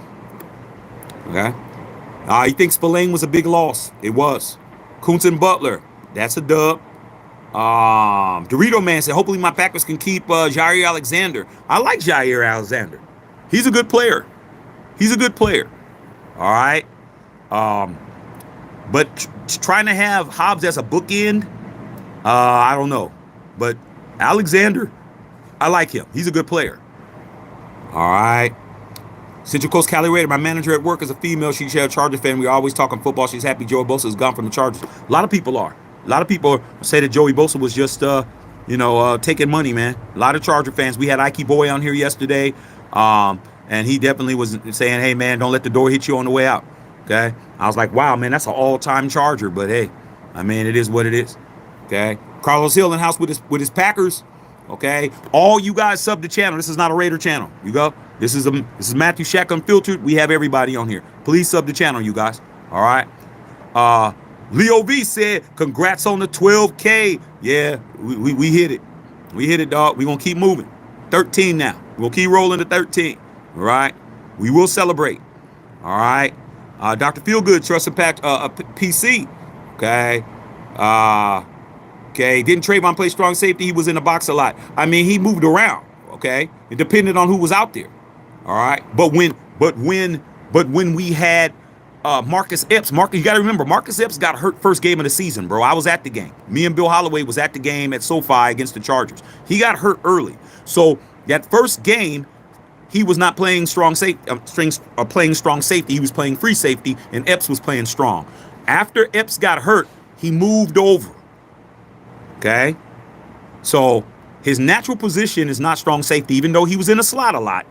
Speaker 1: Okay. You think Spillane was a big loss? It was. Koonce and Butler. That's a dub. Dorito Man said, hopefully my Packers can keep Jair Alexander. I like Jair Alexander. He's a good player. He's a good player. All right. But trying to have Hobbs as a bookend, I don't know. But Alexander, I like him. He's a good player. All right. Central Coast Cali Raider, my manager at work is a female. She's a Chargers fan. We always talking football. She's happy Joey Bosa is gone from the Chargers. A lot of people are. A lot of people say that Joey Bosa was just, taking money, man. A lot of Charger fans. We had Ike Boy on here yesterday, and he definitely was saying, hey, man, don't let the door hit you on the way out. Okay? I was like, wow, man, that's an all-time Charger. But, hey, I mean, it is what it is. Okay? Carlos Hill in house with his Packers. Okay? All you guys sub the channel. This is not a Raider channel. You go. This is Matthew Shack Unfiltered. We have everybody on here. Please sub the channel, you guys. All right? Leo V said, congrats on the 12K. Yeah, we hit it. We hit it, dog. We're going to keep moving. 13 now. We'll keep rolling to 13. All right? We will celebrate. All right? Dr. Feelgood, Trust Impact PC. Okay? Okay. Didn't Trayvon play strong safety? He was in the box a lot. I mean, he moved around. Okay? It depended on who was out there. All right? But when we had Marcus Epps. You got to remember, Marcus Epps got hurt first game of the season, bro. I was at the game. Me and Bill Holloway was at the game at SoFi against the Chargers. He got hurt early. So that first game, he was not playing strong safety. He was playing free safety, and Epps was playing strong. After Epps got hurt, he moved over. Okay? So his natural position is not strong safety, even though he was in the slot a lot.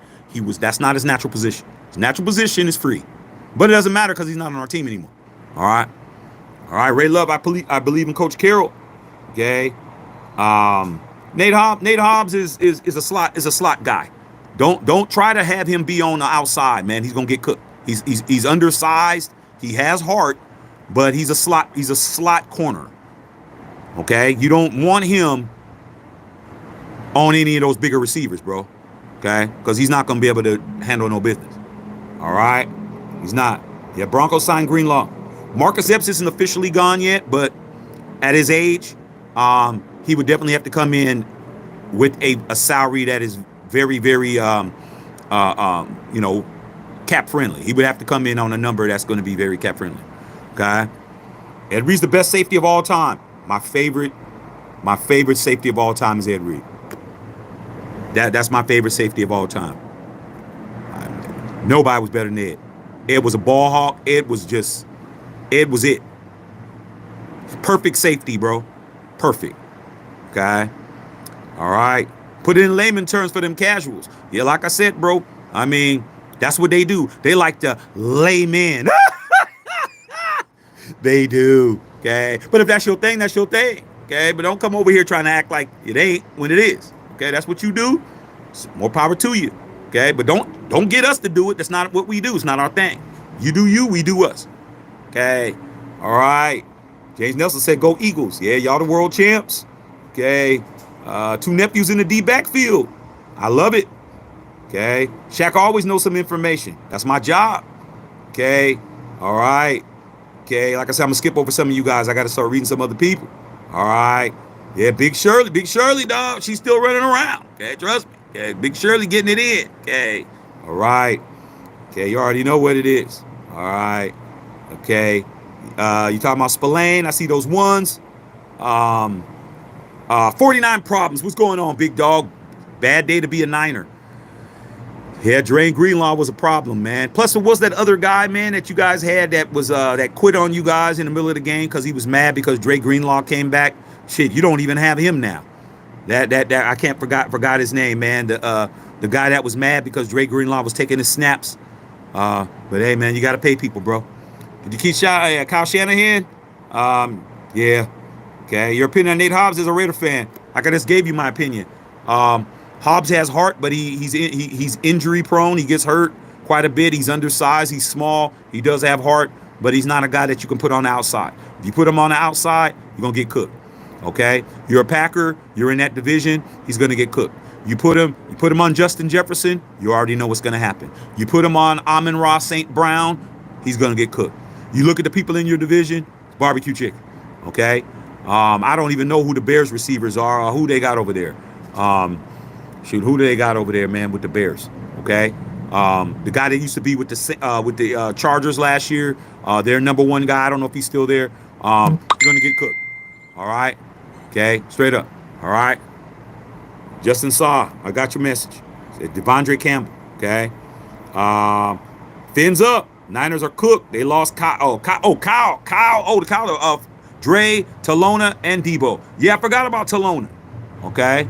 Speaker 1: That's not his natural position. His natural position is free. But it doesn't matter because he's not on our team anymore. All right. All right. Ray Love, I believe in Coach Carroll. Okay. Nate Hobbs is a slot guy. Don't try to have him be on the outside, man. He's gonna get cooked. He's undersized. He has heart, but he's a slot corner. Okay. You don't want him on any of those bigger receivers, bro. Okay. Because he's not gonna be able to handle no business. All right. He's not. Yeah, Broncos signed Greenlaw. Marcus Epps isn't officially gone yet, but at his age, he would definitely have to come in with a salary that is very, very, cap friendly. He would have to come in on a number that's going to be very cap friendly. Okay. Ed Reed's the best safety of all time. My favorite safety of all time is Ed Reed. That's my favorite safety of all time. Nobody was better than Ed. Ed was a ball hawk. Ed was it. Perfect safety, bro. Perfect. Okay. All right. Put it in layman terms for them casuals. Yeah, like I said, bro. I mean, that's what they do. They like to lay men. They do. Okay. But if that's your thing, that's your thing. Okay. But don't come over here trying to act like it ain't when it is. Okay. That's what you do. More power to you. Okay, but don't get us to do it. That's not what we do. It's not our thing. You do you, we do us. Okay, all right. James Nelson said, "Go Eagles." Yeah, y'all the world champs. Okay, 2 nephews in the D backfield. I love it. Okay, Shaq always knows some information. That's my job. Okay, all right. Okay, like I said, I'm gonna skip over some of you guys. I got to start reading some other people. All right. Yeah, Big Shirley, dog. She's still running around. Okay, trust me. Okay, Big Shirley getting it in. Okay. All right. Okay, you already know what it is. All right. Okay. You talking about Spillane? I see those ones. 49 problems. What's going on, big dog? Bad day to be a Niner. Yeah, Drain Greenlaw was a problem, man. Plus, there was that other guy, man, that you guys had that was that quit on you guys in the middle of the game because he was mad because Dre Greenlaw came back. Shit, you don't even have him now. That I can't forgot his name, man. The guy that was mad because Dre Greenlaw was taking his snaps. But hey, man, you got to pay people, bro. Did you keep Kyle Shanahan? Yeah. Okay. Your opinion on Nate Hobbs as a Raider fan? Like I just gave you my opinion. Hobbs has heart, but he's injury prone. He gets hurt quite a bit. He's undersized. He's small. He does have heart, but he's not a guy that you can put on the outside. If you put him on the outside, you're gonna get cooked. Okay, you're a Packer. You're in that division. He's gonna get cooked. You put him on Justin Jefferson. You already know what's gonna happen. You put him on Amon-Ra St. Brown. He's gonna get cooked. You look at the people in your division. Barbecue chicken. Okay. I don't even know who the Bears receivers are or who they got over there. Who do they got over there, man, with the Bears? Okay. The guy that used to be with the Chargers last year, their number one guy. I don't know if he's still there. You're gonna get cooked. All right. Okay. Straight up. All right. Justin Saw, I got your message. Devondre Campbell. Okay. Fins up. Niners are cooked. They lost Kyle. Dre, Talona, and Debo. Yeah, I forgot about Talona. Okay.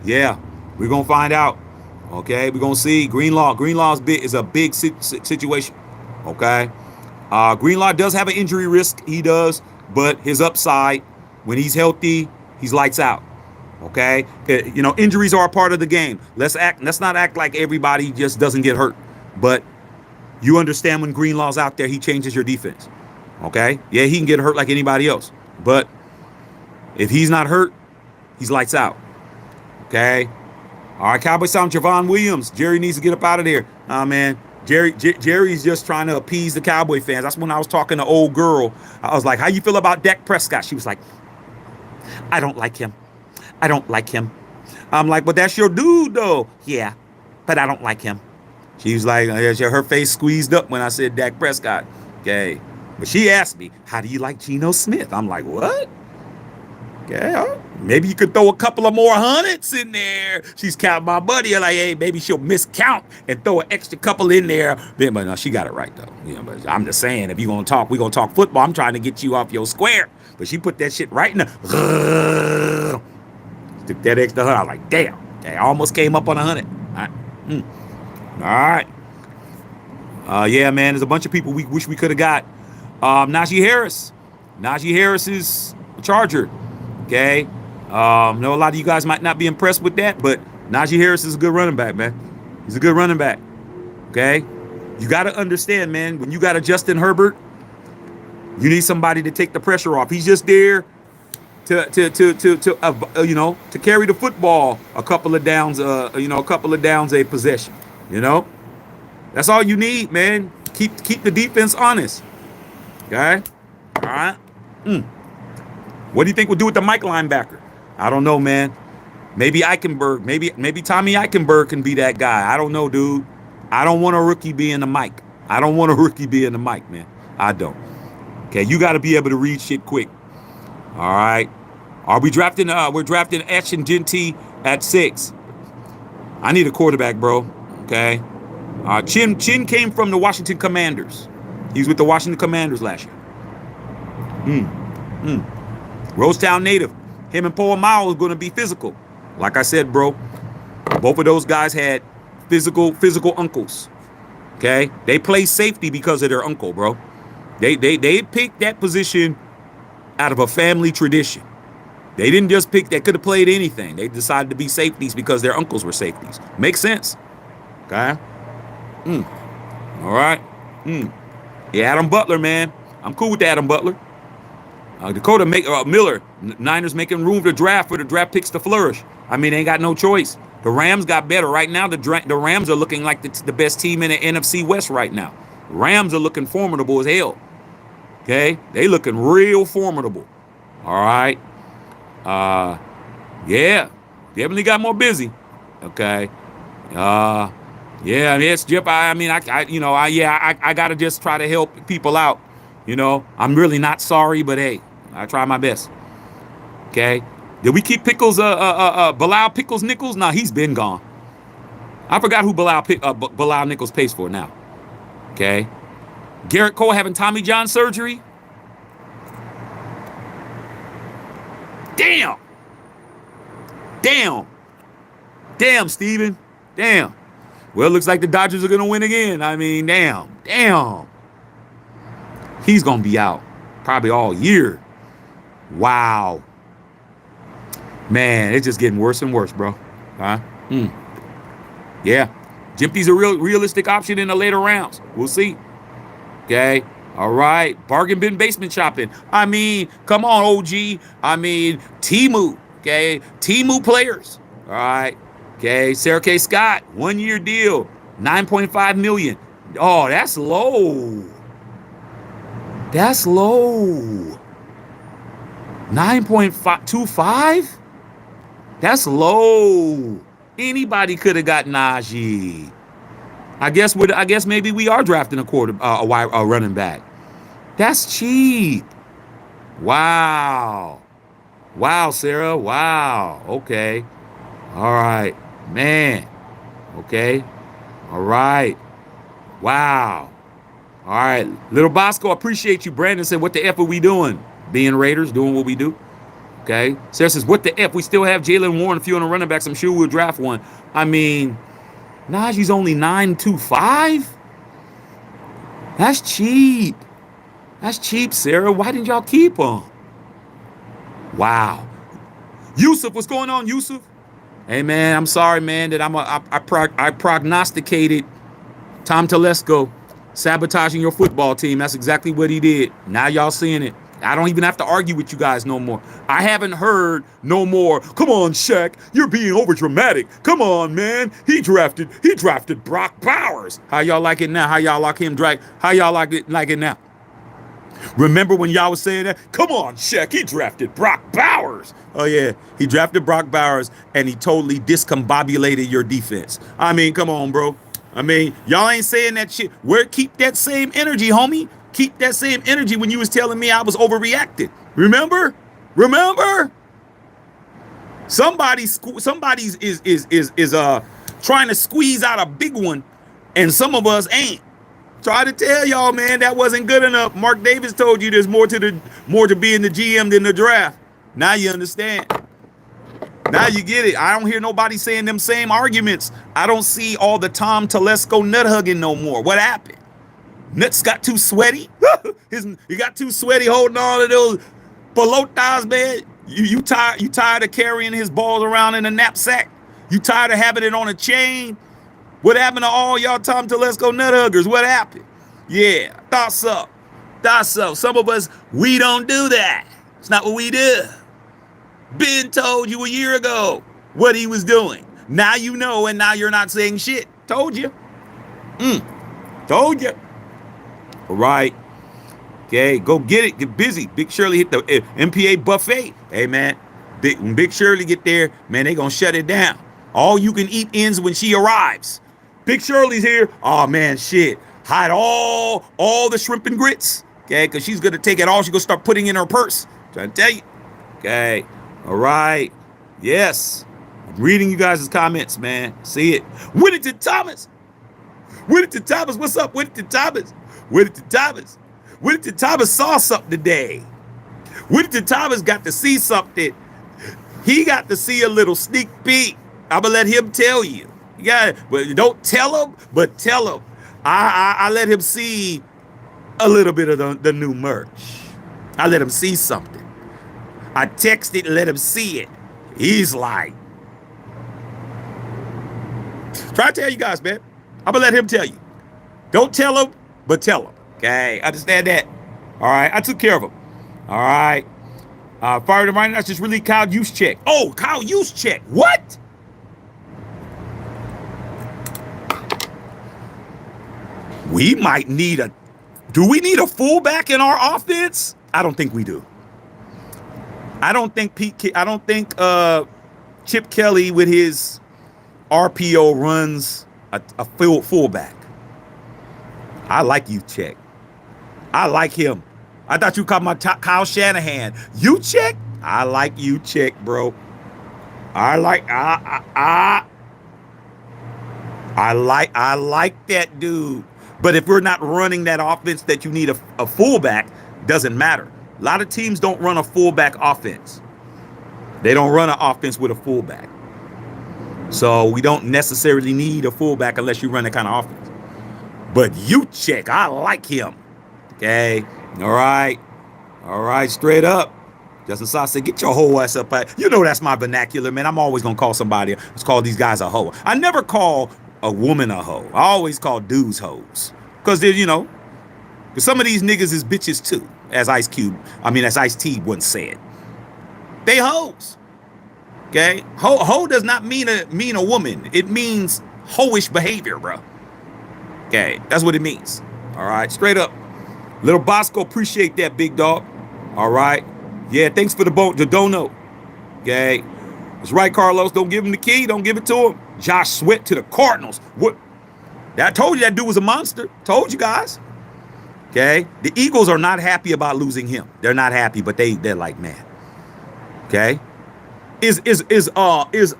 Speaker 1: Yeah, we're gonna find out. Okay, we're gonna see. Greenlaw's is a big situation. Okay. Greenlaw does have an injury risk. He does, but his upside, when he's healthy, he's lights out. Okay. Injuries are a part of the game. Let's not act like everybody just doesn't get hurt. But you understand when Greenlaw's out there, he changes your defense. Okay? Yeah, he can get hurt like anybody else. But if he's not hurt, he's lights out. Okay? All right, Cowboys sound Javon Williams. Jerry needs to get up out of there. Man. Jerry's just trying to appease the Cowboy fans. That's when I was talking to old girl. I was like, how you feel about Dak Prescott? She was like, I don't like him. I don't like him. I'm like, but that's your dude, though. Yeah, but I don't like him. She was like, her face squeezed up when I said Dak Prescott. Okay. But she asked me, how do you like Geno Smith? I'm like, what? Okay. Maybe you could throw a couple of more hundreds in there. She's counting my buddy. Like, hey, maybe she'll miscount and throw an extra couple in there. But no, she got it right, though. But I'm just saying, if you're going to talk, we're going to talk football. I'm trying to get you off your square. But she put that shit right in the... Took that extra 100. I was like, damn. I almost came up on 100. All right. Yeah, man, there's a bunch of people we wish we could have got. Najee Harris. Najee Harris is a Charger. Okay. Know a lot of you guys might not be impressed with that, but Najee Harris is a good running back, man. He's a good running back. Okay. You got to understand, man, when you got a Justin Herbert, you need somebody to take the pressure off. He's just there to carry the football a couple of downs, a possession. That's all you need, man. Keep the defense honest. Okay? All right? What do you think we'll do with the Mike linebacker? I don't know, man. Maybe Eichenberg. Maybe Tommy Eichenberg can be that guy. I don't know, dude. I don't want a rookie being the Mike. I don't want a rookie being the Mike, man. I don't. Okay, you got to be able to read shit quick. All right? Are we drafting? We're drafting Etch and Genty at 6. I need a quarterback, bro. Okay? Chin came from the Washington Commanders. He was with the Washington Commanders last year. Rosetown native. Him and Paul Mile is going to be physical. Like I said, bro, both of those guys had physical uncles. Okay? They play safety because of their uncle, bro. They picked that position out of a family tradition. They didn't just pick that could have played anything. They decided to be safeties because their uncles were safeties. Makes sense. Okay? All right. Yeah, Adam Butler, man. I'm cool with Adam Butler. Dakota Miller. Niners making room to draft for the draft picks to flourish. I mean, they ain't got no choice. The Rams got better. Right now, the Rams are looking like the best team in the NFC West right now. Rams are looking formidable as hell. Okay? They looking real formidable. All right? Yeah. Definitely got more busy. Okay? Yeah, it's Jeff. I gotta just try to help people out. I'm really not sorry, but hey, I try my best. Okay. Did we keep Pickles? Bilal Pickles Nichols? Nah, he's been gone. I forgot who Bilal Nichols pays for now. Okay. Garrett Cole having Tommy John surgery. Damn, Steven. Damn. Well, it looks like the Dodgers are going to win again. I mean, damn. He's going to be out probably all year. Wow. Man, it's just getting worse and worse, bro. Huh? Yeah. Jimpy's a realistic option in the later rounds. We'll see. Okay. All right. Bargain bin basement shopping. I mean, come on, OG. I mean, Timu. Okay. Timu players. All right. Okay. Sarah K. Scott, 1 year deal, 9.5 million. Oh, that's low. That's low. 9.25? That's low. Anybody could have got Najee. I guess maybe we are drafting a running back. That's cheap. Wow. Wow, Sarah. Wow. Okay. All right. Man. Okay. All right. Wow. All right. Little Bosco, appreciate you. Brandon said, what the F are we doing? Being Raiders, doing what we do. Okay. Sarah says, what the F? We still have Jalen Warren, a few on the running backs. I'm sure we'll draft one. I mean, Najee's only 9.25? That's cheap. That's cheap, Sarah. Why didn't y'all keep him? Wow. Yusuf, what's going on, Yusuf? Hey, man, I'm sorry, man, that I prognosticated Tom Telesco sabotaging your football team. That's exactly what he did. Now y'all seeing it. I don't even have to argue with you guys no more. I haven't heard no more. Come on, Shaq, you're being over dramatic. Come on, man. He drafted Brock Bowers. How y'all like it now? How y'all like him drag? How y'all like it now? Remember when y'all was saying that? Come on, Shaq, he drafted Brock Bowers. Oh, yeah, he drafted Brock Bowers, and he totally discombobulated your defense. I mean, come on, bro. I mean, y'all ain't saying that shit. Keep that same energy, homie. Keep that same energy when you was telling me I was overreacting. Remember? Somebody's trying to squeeze out a big one, and some of us ain't. Try to tell y'all, man, that wasn't good enough. Mark Davis told you there's more to being the GM than the draft. Now you understand. Now you get it. I don't hear nobody saying them same arguments. I don't see all the Tom Telesco nut hugging no more. What happened? Nuts got too sweaty. He got too sweaty holding on to those pelotas, man. You tired of carrying his balls around in a knapsack? You tired of having it on a chain? What happened to all y'all Tom Telesco nut huggers? What happened? Yeah, thought so. Some of us, we don't do that. It's not what we do. Ben told you a year ago what he was doing. Now you know, and now you're not saying shit. Told you. Told you. All right. Okay, go get it. Get busy. Big Shirley hit the MPA buffet. Hey, man. When Big Shirley get there, man, they gonna shut it down. All you can eat ends when she arrives. Big Shirley's here. Oh, man, shit. Hide all the shrimp and grits. Okay, because she's going to take it all. She's going to start putting in her purse. Trying to tell you. Okay. All right. Yes. I'm reading you guys' comments, man. See it. Whittington Thomas. What's up, Whittington Thomas? Whittington Thomas saw something today. Whittington Thomas got to see something. He got to see a little sneak peek. I'm going to let him tell you. Yeah, but don't tell him, but tell him. I let him see a little bit of the new merch. I let him see something. I texted and let him see it. He's like, try to tell you guys, man. I'm going to let him tell you. Don't tell him, but tell him. Okay, understand that? All right, I took care of him. All right. Fire the Rhino, that's just really Kyle Juszczyk. Oh, Kyle Juszczyk. What? We might need do we need a fullback in our offense? I don't think we do. I don't think Chip Kelly with his RPO runs a fullback. I like Juszczyk. I like him. I thought you called my Kyle Shanahan. Juszczyk? I like Juszczyk, bro. I like that dude. But if we're not running that offense that you need a fullback, doesn't matter. A lot of teams don't run a fullback offense. They don't run an offense with a fullback. So we don't necessarily need a fullback unless you run that kind of offense. But Juszczyk, I like him. Okay. All right. Straight up. Justin Sauce said, get your hoe ass up. You know that's my vernacular, man. I'm always going to call somebody, let's call these guys a hoe. I never call a woman a hoe. I always call dudes hoes. Because they're, some of these niggas is bitches too, as as Ice-T once said. They hoes. Okay? Hoe does not mean a woman. It means hoish behavior, bro. Okay? That's what it means. All right? Straight up. Little Bosco, appreciate that, big dog. All right? Yeah, thanks for the dono. Okay? That's right, Carlos. Don't give him the key. Don't give it to him. Josh Sweat to the Cardinals. What? I told you that dude was a monster. Told you guys. Okay? The Eagles are not happy about losing him. They're not happy, but they're like, man. Okay? Is what you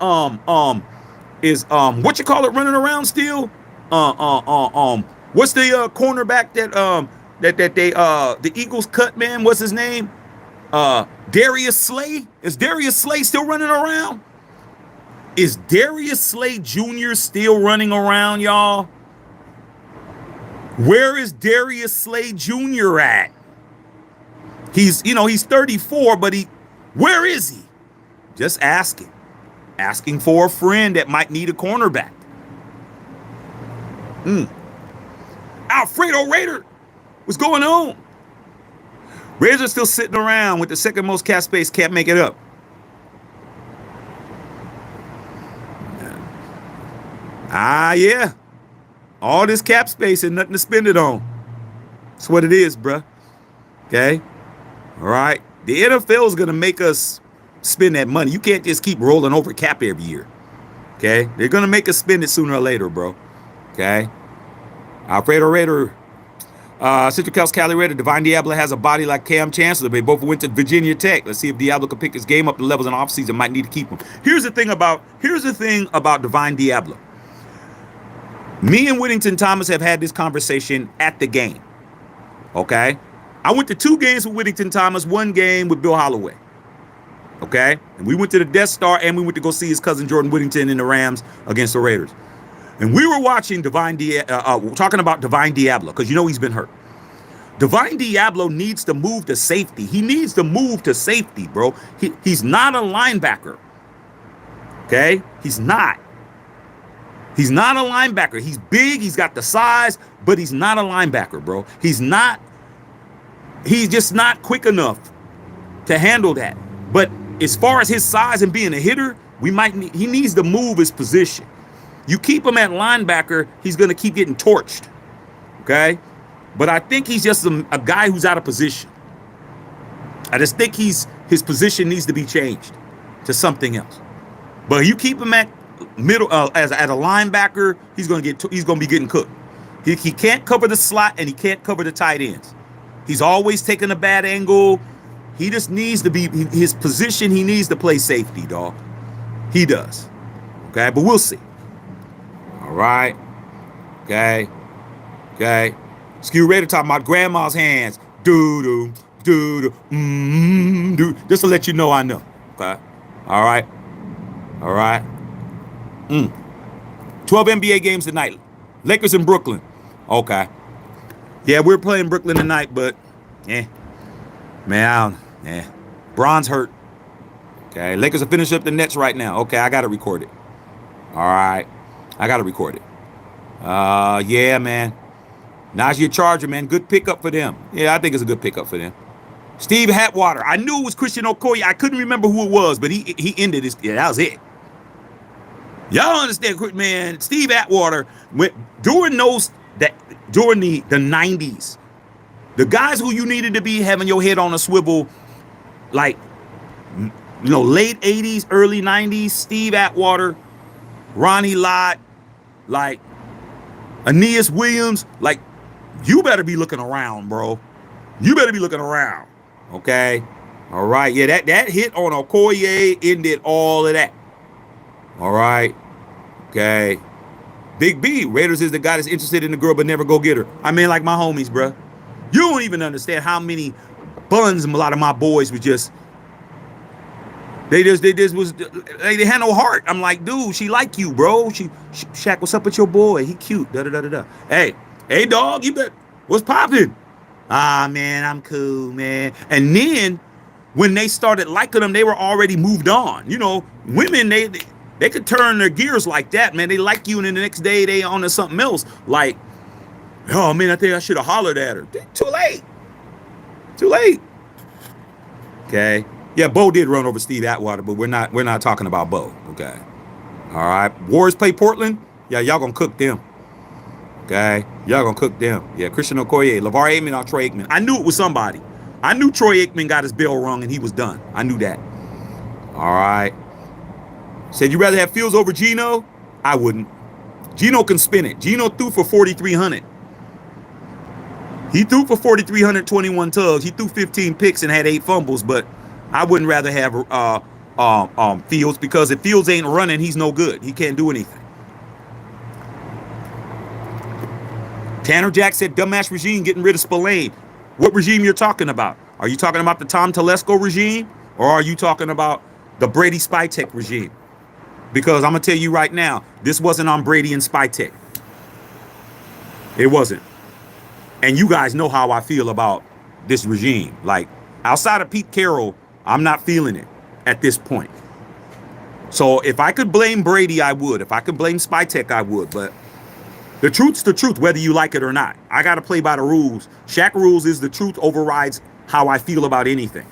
Speaker 1: call it running around still? What's the cornerback that the Eagles cut, man? What's his name? Darius Slay? Is Darius Slay still running around? Is Darius Slay Jr. still running around, y'all? Where is Darius Slay Jr. at? He's 34, but where is he? Just asking for a friend that might need a cornerback. Alfredo Raider, what's going on? Raiders are still sitting around with the second most cap space, can't make it up. Yeah. All this cap space and nothing to spend it on. That's what it is, bruh. Okay? All right? The NFL is going to make us spend that money. You can't just keep rolling over cap every year. Okay? They're going to make us spend it sooner or later, bro. Okay? Alfredo Raider, Central Coast Cali Raider, Divine Diablo has a body like Cam Chancellor. They both went to Virginia Tech. Let's see if Diablo can pick his game up to levels in offseason. Might need to keep him. Here's the thing about Divine Diablo. Me and Whittington Thomas have had this conversation at the game. Okay? I went to 2 games with Whittington Thomas, 1 game with Bill Holloway. Okay? And we went to the Death Star and we went to go see his cousin Jordan Whittington in the Rams against the Raiders. And we were watching talking about Divine Diablo, because he's been hurt. Divine Diablo needs to move to safety. He needs to move to safety, bro. He's not a linebacker. Okay? He's not. He's not a linebacker. He's big. He's got the size, but he's not a linebacker, bro. He's just not quick enough to handle that. But as far as his size and being a hitter, he needs to move his position. You keep him at linebacker, he's going to keep getting torched. Okay? But I think he's just a guy who's out of position. I just think his position needs to be changed to something else. But you keep him at middle at a linebacker, he's going to be getting cooked. He can't cover the slot and he can't cover the tight ends. He's always taking a bad angle. He just needs to be his position. He needs to play safety, dog. He does. Okay, but we'll see. All right. Okay. Skew Raider talking about grandma's hands. Doo-doo. Just to let you know I know. Okay. All right. 12 NBA games tonight. Lakers in Brooklyn. Okay. Yeah, we're playing Brooklyn tonight, but Bron's hurt. Okay. Lakers are finishing up the Nets right now. Okay, I gotta record it. All right. I gotta record it. Yeah, man. Najee Charger, man. Good pickup for them. Yeah, I think it's a good pickup for them. Steve Atwater. I knew it was Christian Okoye. I couldn't remember who it was, but he ended his. Yeah, that was it. Y'all understand, man? Steve Atwater went during the 90s. The guys who you needed to be having your head on a swivel, like late 80s, early 90s. Steve Atwater, Ronnie Lott, like Aeneas Williams. Like, you better be looking around, bro. You better be looking around. Okay. All right. Yeah, that hit on Okoye ended all of that. All right. Okay. Big B, Raiders is the guy that's interested in the girl but never go get her. I mean, like my homies, bro. You don't even understand how many buns a lot of my boys were just. They had no heart. I'm like, dude, she like you, bro. Shaq, what's up with your boy? He cute. Da. Hey, dog, you bet. What's poppin'? Ah, man, I'm cool, man. And then When they started liking them, they were already moved on. You know, women, they could turn their gears like that, man. They like you, and then the next day they on to something else. Like, oh man, I think I should have hollered at her. Too late. Too late. Okay. Yeah, Bo did run over Steve Atwater, but we're not talking about Bo. Okay. All right. Warriors play Portland. Yeah, y'all gonna cook them. Okay. Y'all gonna cook them. Yeah, Christian Okoye, LeVar Aikman or Troy Aikman. I knew it was somebody. I knew Troy Aikman got his bell rung and he was done. I knew that. All right. Said you rather have Fields over Geno? I wouldn't. Geno can spin it. Geno threw for 4,300. He threw for 4,321 tugs. He threw 15 picks and had 8 fumbles, but I wouldn't rather have Fields, because if Fields ain't running, he's no good. He can't do anything. Tanner Jack said dumbass regime getting rid of Spillane. What regime you're talking about? Are you talking about the Tom Telesco regime, or are you talking about the Brady Spytek regime? Because I'm going to tell you right now, this wasn't on Brady and Spytek. It wasn't. And you guys know how I feel about this regime. Like, outside of Pete Carroll, I'm not feeling it at this point. So if I could blame Brady, I would. If I could blame Spytek, I would. But the truth's the truth, whether you like it or not. I got to play by the rules. Shaq rules is the truth overrides how I feel about anything.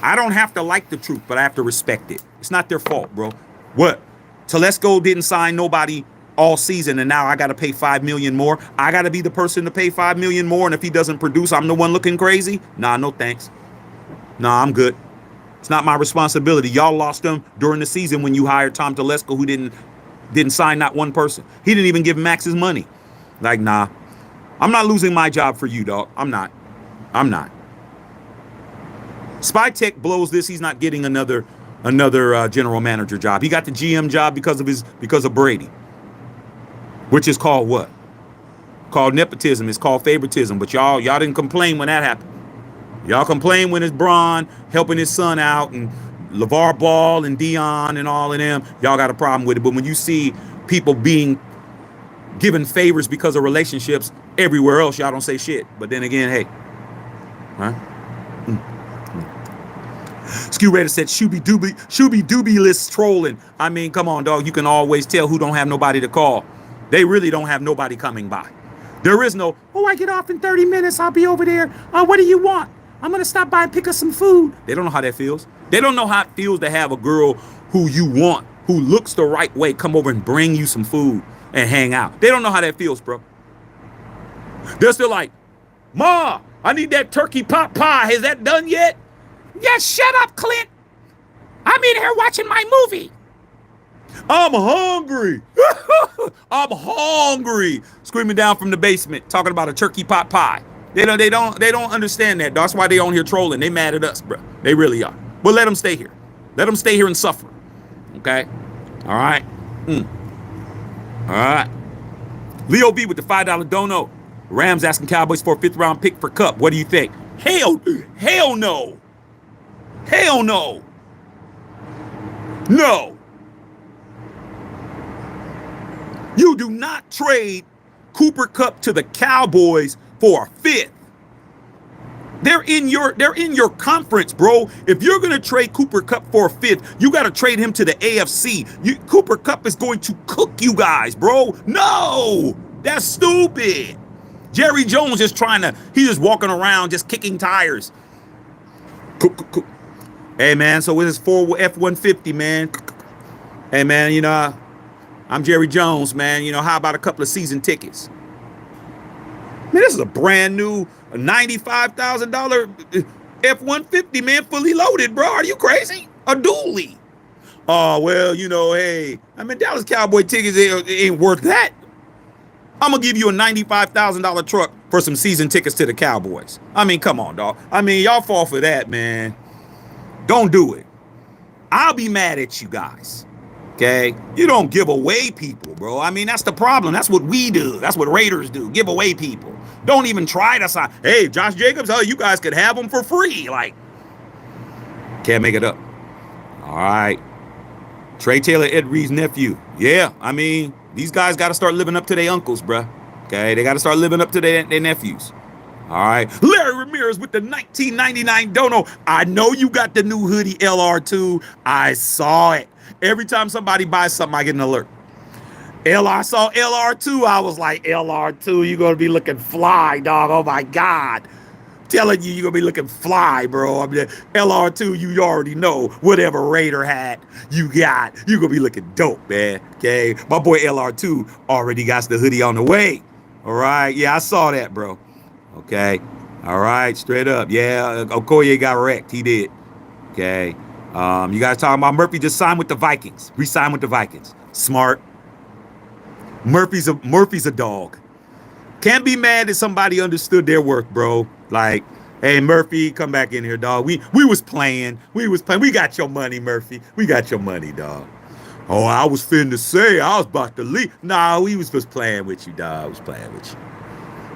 Speaker 1: I don't have to like the truth, but I have to respect it. It's not their fault, bro. What? Telesco didn't sign nobody all season, and now I got to pay $5 million more. I got to be the person to pay $5 million more, and if he doesn't produce, I'm the one looking crazy? Nah, no thanks. Nah, I'm good. It's not my responsibility. Y'all lost him during the season when you hired Tom Telesco, who didn't sign not one person. He didn't even give Max his money. Like, nah. I'm not losing my job for you, dog. I'm not. Spytek blows this. He's not getting another general manager job. He got the GM job because of Brady. Which is called what? Called nepotism. It's called favoritism. But y'all didn't complain when that happened. Y'all complain when it's Braun helping his son out and LeVar Ball and Dion and all of them. Y'all got a problem with it. But when you see people being given favors because of relationships everywhere else, y'all don't say shit. But then again, hey. Huh? Skew Raider said Shooby Dooby list trolling. I mean, come on, dog. You can always tell who don't have nobody to call. They really don't have nobody coming by. There is no, I get off in 30 minutes. I'll be over there. What do you want? I'm going to stop by and pick up some food. They don't know how that feels. They don't know how it feels to have a girl who you want, who looks the right way, come over and bring you some food and hang out. They don't know how that feels, bro. They're still like, Ma, I need that turkey pot pie. Is that done yet? Yeah, shut up, Clint. I'm in here watching my movie. I'm hungry. I'm hungry. Screaming down from the basement, talking about a turkey pot pie. They don't understand that. That's why they on here trolling. They mad at us, bro. They really are. But let them stay here. Let them stay here and suffer. Okay? All right? All right. Leo B with the $5 dono. Rams asking Cowboys for a 5th round pick for Kupp. What do you think? Hell no. Hell no. No. You do not trade Cooper Kupp to the Cowboys for a 5th. They're in your conference, bro. If you're gonna trade Cooper Kupp for a 5th, you gotta trade him to the AFC. Cooper Kupp is going to cook you guys, bro. No, that's stupid. Jerry Jones he's just walking around just kicking tires. Cook. Hey man, so with his Ford F-150, man. Hey man, you know, I'm Jerry Jones, man. You know, how about a couple of season tickets? Man, this is a brand new $95,000 F-150, man, fully loaded, bro. Are you crazy? A dually. Oh, well, you know, hey, I mean, Dallas Cowboy tickets ain't worth that. I'm going to give you a $95,000 truck for some season tickets to the Cowboys. I mean, come on, dog. I mean, y'all fall for that, man. Don't do it. I'll be mad at you guys. Okay? You don't give away people, bro. I mean, that's the problem. That's what we do. That's what Raiders do. Give away people. Don't even try to sign. Hey, Josh Jacobs, you guys could have them for free. Like, can't make it up. All right. Trey Taylor, Ed Reed's nephew. Yeah, I mean, these guys got to start living up to their uncles, bro. Okay? They got to start living up to their nephews. All right. Larry Ramirez with the 1999 dono. I know you got the new hoodie LR2. I saw it. Every time somebody buys something, I get an alert. I saw LR2. I was like, LR2, you're going to be looking fly, dog. Oh, my God. Telling you, you're going to be looking fly, bro. I mean, LR2, you already know. Whatever Raider hat you got, you're going to be looking dope, man. Okay? My boy LR2 already got the hoodie on the way. All right? Yeah, I saw that, bro. Okay? All right? Straight up. Yeah, Okoye got wrecked. He did. Okay? You guys talking about Murphy just signed with the Vikings. Re-signed with the Vikings. Smart. Murphy's a dog. Can't be mad that somebody understood their work, bro. Like, hey, Murphy, come back in here, dog. We was playing. We got your money, Murphy. We got your money, dog. Oh, I was finna say I was about to leave. Nah, we was just playing with you, dog. I was playing with you.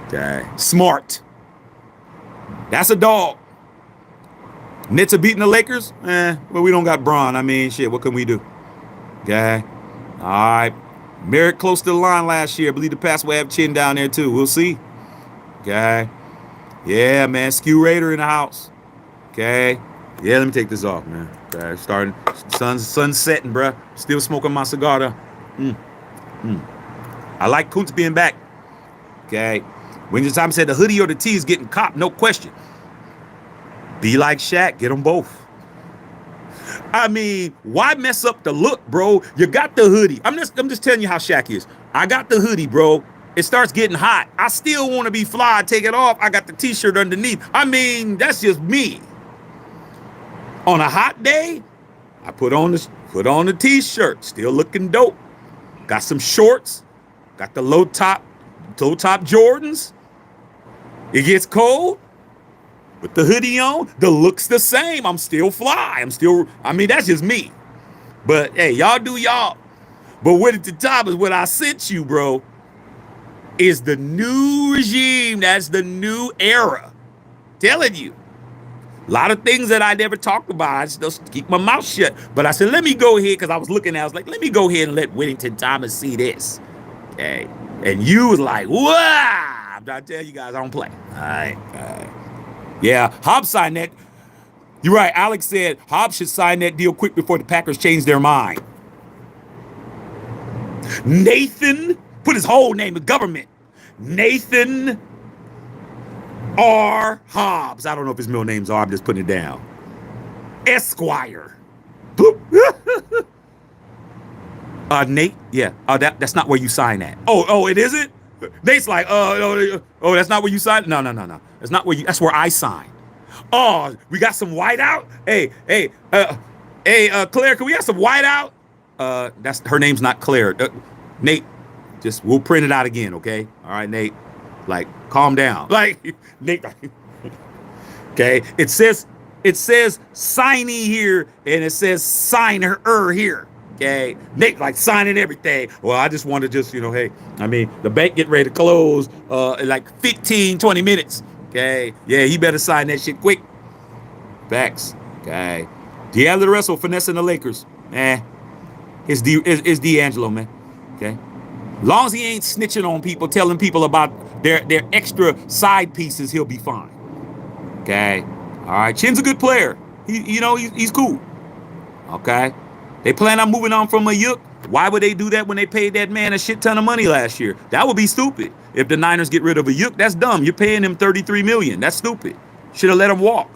Speaker 1: Okay. Smart. That's a dog. Nets are beating the Lakers? Well, we don't got Braun. I mean, shit, what can we do? Okay. All right. Moehrig close to the line last year. I believe the pass will have Chin down there too. We'll see. Okay. Yeah, man. Skew Raider in the house. Okay. Yeah, let me take this off, man. Okay. Starting. Sun's setting, bruh. Still smoking my cigar though. I like Koonce being back. Okay. When time said the hoodie or the tee is getting copped, no question. Be like Shaq. Get them both. I mean, why mess up the look, bro? You got the hoodie. I'm just telling you how Shaq is. I got the hoodie, bro. It starts getting hot. I still want to be fly. Take it off. I got the t-shirt underneath. I mean, that's just me. On a hot day, I put on the t-shirt. Still looking dope. Got some shorts. Got the low top Jordans. It gets cold. With the hoodie on, the look's the same. I'm still fly. I mean, that's just me. But, hey, y'all do y'all. But what at the top is what I sent you, bro, is the new regime. That's the new era. Telling you. A lot of things that I never talked about. I just keep my mouth shut. But I said, let me go ahead, because I was like, let me go ahead and let Whittington Thomas see this. Okay. And you was like, wow. I'm trying to tell you guys, I don't play. All right. Yeah, Hobbs signed that. You're right. Alex said Hobbs should sign that deal quick before the Packers change their mind. Nathan, put his whole name in government. Nathan R. Hobbs. I don't know if his middle name's R. I'm just putting it down. Esquire. Nate? Yeah. That's not where you sign at. Oh, it isn't? Nate's like, that's not where you sign? No. That's where I sign. Oh, we got some whiteout? Hey, Claire, can we have some whiteout? Her name's not Claire. Nate, we'll print it out again, okay? All right, Nate. Like, calm down. Like, Nate. Okay, it says signee here, and it says signer here. Okay, Nate like signing everything. Well, I just want to hey, I mean, the bank getting ready to close in like 15, 20 minutes. Okay, yeah, he better sign that shit quick. Facts. Okay, D'Angelo Russell finessing the Lakers. It's D'Angelo, man. Okay, long as he ain't snitching on people, telling people about their extra side pieces, he'll be fine. Okay, all right. Chin's a good player. He's cool. Okay. They plan on moving on from Ayuk. Why would they do that when they paid that man a shit ton of money last year? That would be stupid. If the Niners get rid of Ayuk, that's dumb. You're paying him $33 million. That's stupid. Should have let him walk.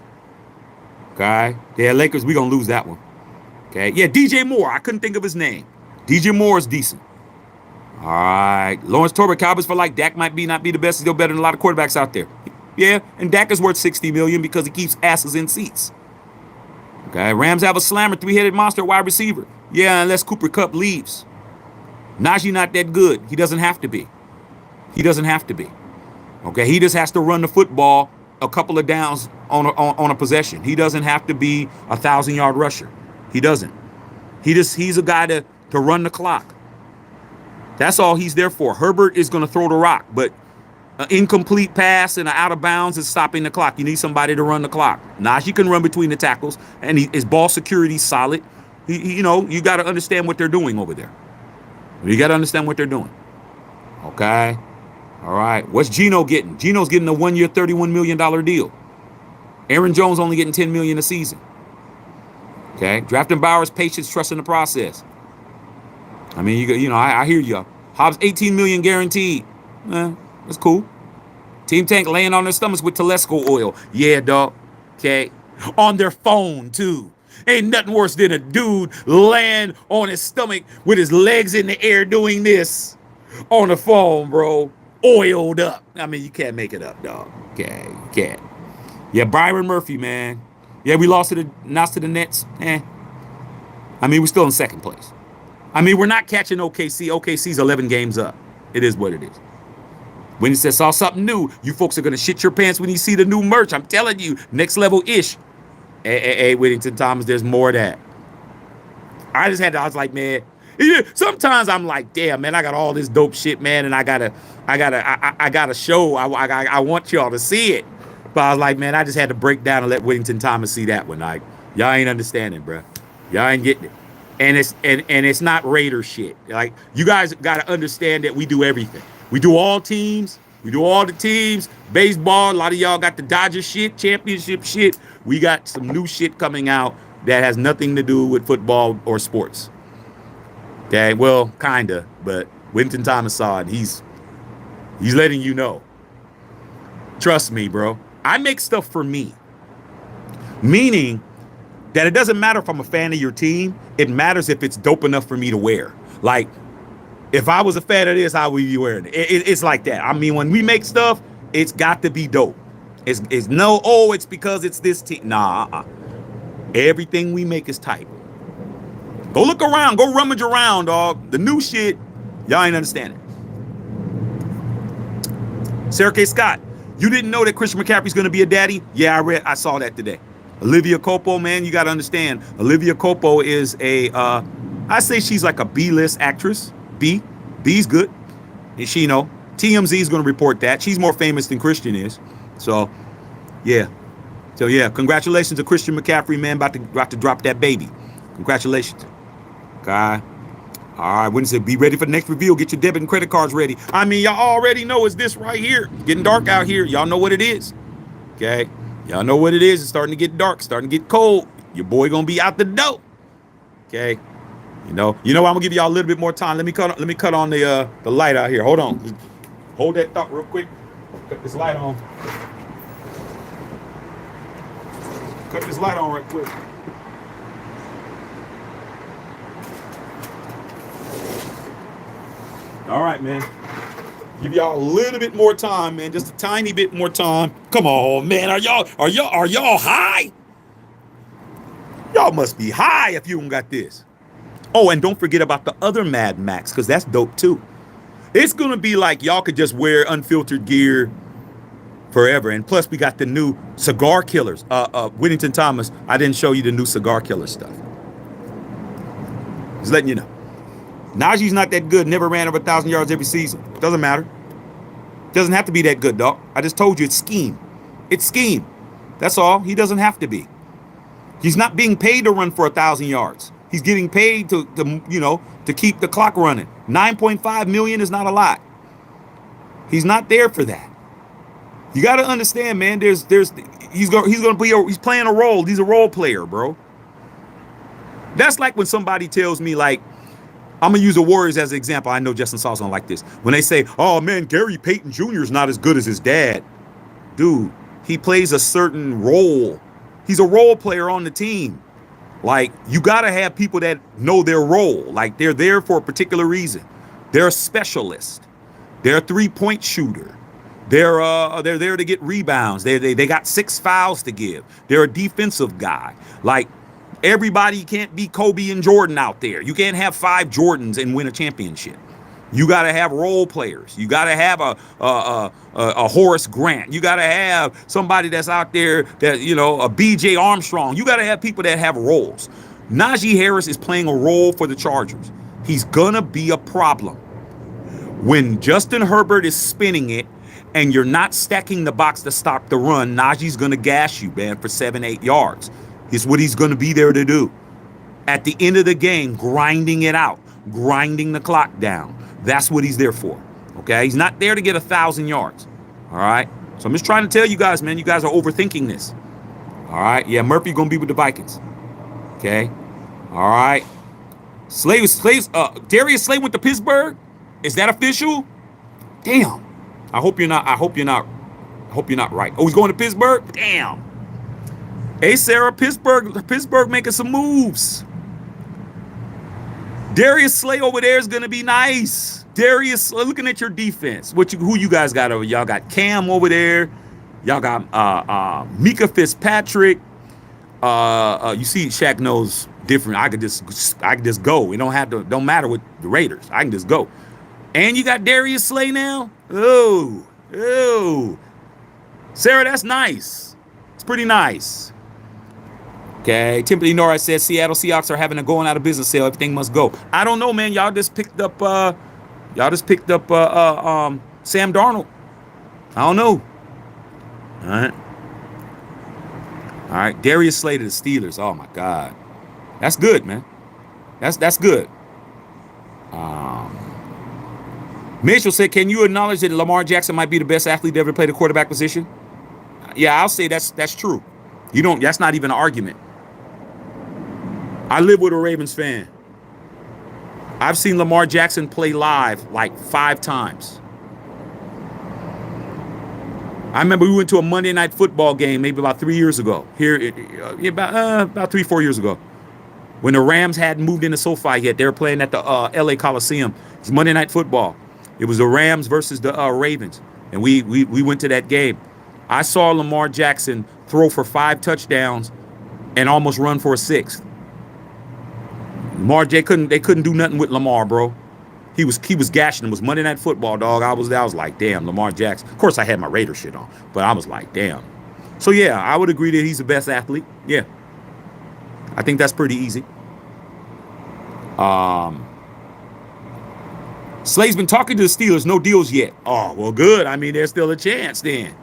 Speaker 1: Okay. Yeah, Lakers, we're going to lose that one. Okay. Yeah, DJ Moore. I couldn't think of his name. DJ Moore is decent. All right. Lawrence Torbert, Cowboys for like Dak might not be the best. He's still better than a lot of quarterbacks out there. Yeah, and Dak is worth $60 million because he keeps asses in seats. Okay, Rams have a slammer, three-headed monster wide receiver. Yeah, unless Cooper Kupp leaves. Najee not that good. He doesn't have to be. Okay, he just has to run the football a couple of downs on a possession. He doesn't have to be a 1,000-yard rusher. He doesn't. He's a guy to run the clock. That's all he's there for. Herbert is going to throw the rock, but an incomplete pass and an out of bounds is stopping the clock. You need somebody to run the clock. Najee can run between the tackles, and his ball security solid. You got to understand what they're doing over there. You got to understand what they're doing. Okay. All right. What's Geno getting? Geno's getting a 1 year, $31 million deal. Aaron Jones only getting $10 million a season. Okay. Drafting Bowers, patience, trust in the process. I mean, I hear you. Hobbs, $18 million guaranteed. That's cool. Team Tank laying on their stomachs with Telesco oil. Yeah, dog. Okay. On their phone, too. Ain't nothing worse than a dude laying on his stomach with his legs in the air doing this on the phone, bro. Oiled up. I mean, you can't make it up, dog. Okay, you can't. Yeah, Byron Murphy, man. Yeah, we lost to the Nets. I mean, we're still in second place. I mean, we're not catching OKC. OKC's 11 games up. It is what it is. When he says saw something new, you folks are going to shit your pants when you see the new merch. I'm telling you, next level-ish. Hey, Whittington Thomas, there's more of that. I was like, man, sometimes I'm like, damn, man, I got all this dope shit, man, and I gotta show. I want y'all to see it. But I was like, man, I just had to break down and let Whittington Thomas see that one. Like, y'all ain't understanding, bro. Y'all ain't getting it. And it's not Raider shit. Like, you guys got to understand that we do everything. We do all teams. We do all the teams. Baseball, a lot of y'all got the Dodgers shit, championship shit. We got some new shit coming out that has nothing to do with football or sports. Okay, well, kinda, but Whittington Thomas saw it. He's letting you know. Trust me, bro. I make stuff for me. Meaning that it doesn't matter if I'm a fan of your team. It matters if it's dope enough for me to wear. Like, if I was a fan of this, how would you wearing it? It's like that. I mean, when we make stuff, it's got to be dope. It's because it's this team. Nah, Everything we make is tight. Go look around. Go rummage around, dog. The new shit, y'all ain't understanding. Sarah K. Scott, you didn't know that Christian McCaffrey's going to be a daddy? Yeah, I saw that today. Olivia Copo, man, you got to understand. Olivia Copo is I say she's like a B-list actress. B's good. And she, TMZ is going to report that. She's more famous than Christian is. So, yeah. Congratulations to Christian McCaffrey, man, about to drop that baby. Congratulations. Okay. All right, Wednesday, be ready for the next reveal. Get your debit and credit cards ready. I mean, y'all already know it's this right here. Getting dark out here. Y'all know what it is. Okay. Y'all know what it is. It's starting to get dark, starting to get cold. Your boy gonna be out the door. Okay. I'm gonna give y'all a little bit more time. Let me cut on the light out here. Hold on. Just hold that thought real quick. Cut this light on. Cut this light on right quick. All right, man. Give y'all a little bit more time, man. Just a tiny bit more time. Come on, man. Are y'all high? Y'all must be high if you don't got this. Oh, and don't forget about the other Mad Max, because that's dope too. It's gonna be like y'all could just wear unfiltered gear forever. And plus, we got the new cigar killers. Whittington Thomas, I didn't show you the new cigar killer stuff. Just letting you know. Najee's not that good. Never ran over 1,000 yards every season. Doesn't matter. Doesn't have to be that good, dog. I just told you it's scheme. It's scheme. That's all. He doesn't have to be. He's not being paid to run for 1,000 yards. He's getting paid to keep the clock running. $9.5 million is not a lot. He's not there for that. You got to understand, man. He's playing a role. He's a role player, bro. That's like when somebody tells me, like, I'm going to use the Warriors as an example. I know Justin Sauce don't like this. When they say, oh, man, Gary Payton Jr. is not as good as his dad. Dude, he plays a certain role. He's a role player on the team. Like, you got to have people that know their role. Like, they're there for a particular reason. They're a specialist. They're a three-point shooter. They're there to get rebounds. They got 6 fouls to give. They're a defensive guy. Like, everybody can't be Kobe and Jordan out there. You can't have 5 Jordans and win a championship. You got to have role players. You got to have a Horace Grant. You got to have somebody that's out there that, a B.J. Armstrong. You got to have people that have roles. Najee Harris is playing a role for the Chargers. He's going to be a problem. When Justin Herbert is spinning it and you're not stacking the box to stop the run, Najee's going to gas you, man, for 7-8 yards. It's what he's going to be there to do. At the end of the game, grinding it out, grinding the clock down. That's what he's there for, Okay, he's not there to get 1,000 yards. All right, so I'm just trying to tell you guys, man, you guys are overthinking this. All right, yeah, Murphy gonna be with the Vikings. Okay, all right. Darius Slay went to Pittsburgh. Is that official? Damn. I hope you're not right. Oh, he's going to Pittsburgh? Damn. Hey, Sarah, Pittsburgh making some moves. Darius Slay over there is gonna be nice. Darius, looking at your defense. Who you guys got over? Y'all got Cam over there. Y'all got Mika Fitzpatrick. You see, Shaq knows different. I could just go. It don't matter with the Raiders. I can just go. And you got Darius Slay now. Oh, Sarah, that's nice. It's pretty nice. Okay, Timothy Norris says Seattle Seahawks are having a going out of business sale. Everything must go. I don't know, man. Y'all just picked up Sam Darnold. I don't know. All right. Darius Slay to the Steelers. Oh my God, that's good, man. That's good. Mitchell said, "Can you acknowledge that Lamar Jackson might be the best athlete to ever play the quarterback position?" Yeah, I'll say that's true. That's not even an argument. I live with a Ravens fan. I've seen Lamar Jackson play live like 5 times. I remember we went to a Monday Night Football game maybe about 3 years ago. About 3-4 years ago, when the Rams hadn't moved into SoFi yet. They were playing at the LA Coliseum. It's Monday Night Football. It was the Rams versus the Ravens, and we went to that game. I saw Lamar Jackson throw for 5 touchdowns and almost run for a 6th. They couldn't do nothing with Lamar, bro. He was gashing him. It was Monday Night Football, dog. I was like, damn, Lamar Jackson. Of course, I had my Raider shit on, but I was like, damn. So yeah, I would agree that he's the best athlete. Yeah, I think that's pretty easy. Slay's been talking to the Steelers. No deals yet. Oh, well, good. I mean, there's still a chance then.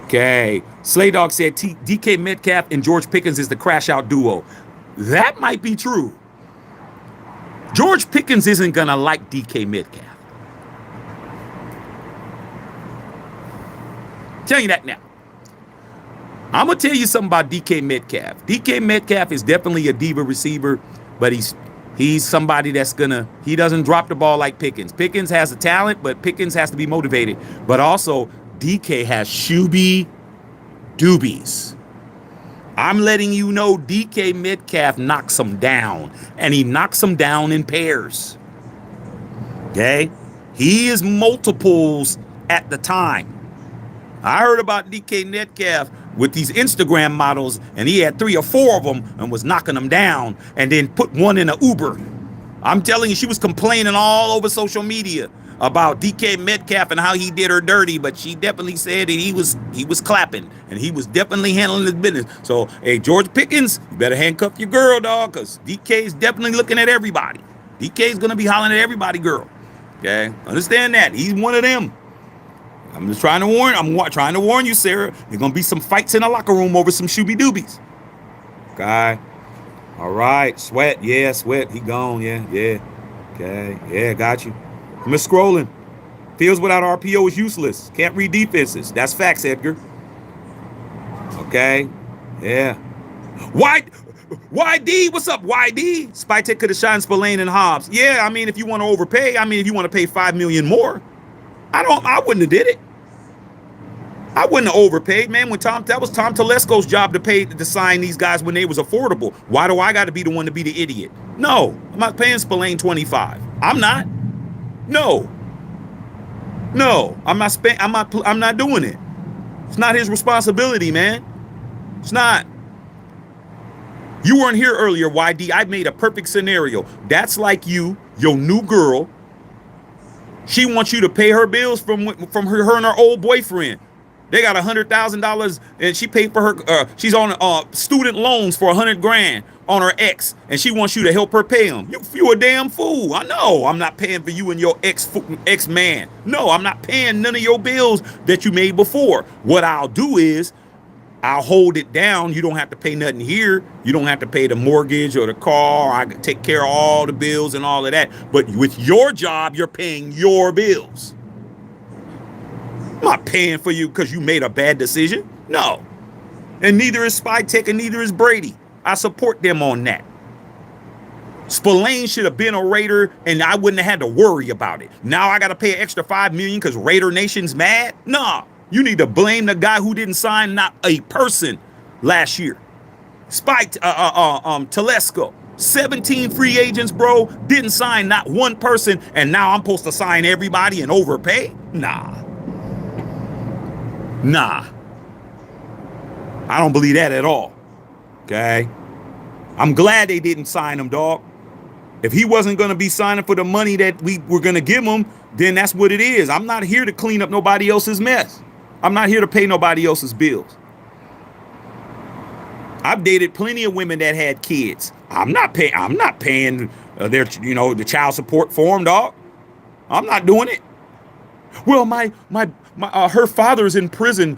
Speaker 1: Okay. Slay Dog said DK Metcalf and George Pickens is the crash out duo. That might be true. George Pickens isn't going to like DK Metcalf. Tell you that now. I'm going to tell you something about DK Metcalf. DK Metcalf is definitely a diva receiver, but he's somebody that's he doesn't drop the ball like Pickens. Pickens has the talent, but Pickens has to be motivated. But also, DK has shooby doobies. I'm letting you know DK Metcalf knocks him down, and he knocks him down in pairs. Okay? He is multiples at the time. I heard about DK Metcalf with these Instagram models, and he had 3 or 4 of them and was knocking them down and then put one in an Uber. I'm telling you, she was complaining all over social media about DK Metcalf and how he did her dirty, but she definitely said that he was clapping and he was definitely handling his business. So, hey, George Pickens, you better handcuff your girl, dog, because DK is definitely looking at everybody. DK is going to be hollering at everybody, girl. Okay? Understand that. He's one of them. I'm just trying to warn you, Sarah. There's going to be some fights in the locker room over some shooby doobies. Okay? All right. Sweat. Yeah, Sweat. He gone. Yeah. Okay. Yeah, got you. I'm just scrolling. Fields without RPO is useless. Can't read defenses. That's facts, Edgar. Okay. Yeah. YD, what's up, YD? Spytek could have shined Spillane and Hobbs. Yeah, I mean, if you want to overpay, if you want to pay $5 million more, I wouldn't have did it. I wouldn't have overpaid, man. That was Tom Telesco's job to sign these guys when they was affordable. Why do I got to be the one to be the idiot? No, I'm not paying Spillane $25. I'm not. No, I'm not doing it. It's not his responsibility, man. It's not. You weren't here earlier, YD. I made a perfect scenario. That's like your new girl. She wants you to pay her bills from her and her old boyfriend. They got $100,000 and she paid for her. She's on student loans for $100,000 on her ex, and she wants you to help her pay them. You a damn fool. I know. I'm not paying for you and your ex man. No, I'm not paying none of your bills that you made before. What I'll do is I'll hold it down. You don't have to pay nothing here. You don't have to pay the mortgage or the car. I take care of all the bills and all of that. But with your job, you're paying your bills. I'm not paying for you because you made a bad decision. No. And neither is Spytech and neither is Brady. I support them on that. Spillane should have been a Raider and I wouldn't have had to worry about it. Now I got to pay an extra $5 million because Raider Nation's mad? Nah. You need to blame the guy who didn't sign not a person last year. Telesco. 17 free agents, bro. Didn't sign not one person, and now I'm supposed to sign everybody and overpay? Nah. I don't believe that at all. Okay? I'm glad they didn't sign him, dog. If he wasn't going to be signing for the money that we were going to give him, then that's what it is. I'm not here to clean up nobody else's mess. I'm not here to pay nobody else's bills. I've dated plenty of women that had kids. I'm not paying their, the child support for them, dog. I'm not doing it. Well, her father's in prison.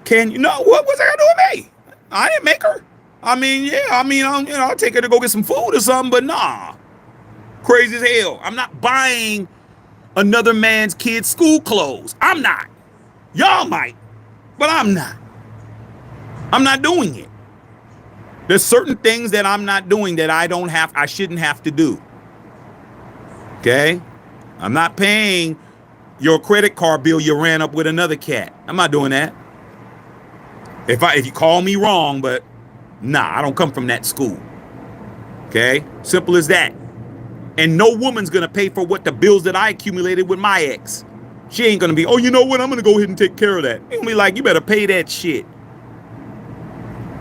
Speaker 1: Can you know what was that gonna do with me? I didn't make her. I'll take her to go get some food or something, but nah. Crazy as hell. I'm not buying another man's kid's school clothes. I'm not. Y'all might, but I'm not. I'm not doing it. There's certain things that I'm not doing that I shouldn't have to do. Okay? I'm not paying your credit card bill you ran up with another cat. I'm not doing that. If you call me wrong, but nah, I don't come from that school. Okay? Simple as that. And no woman's gonna pay for what the bills that I accumulated with my ex. She ain't gonna be, oh, you know what? I'm gonna go ahead and take care of that. It's gonna be like, you better pay that shit.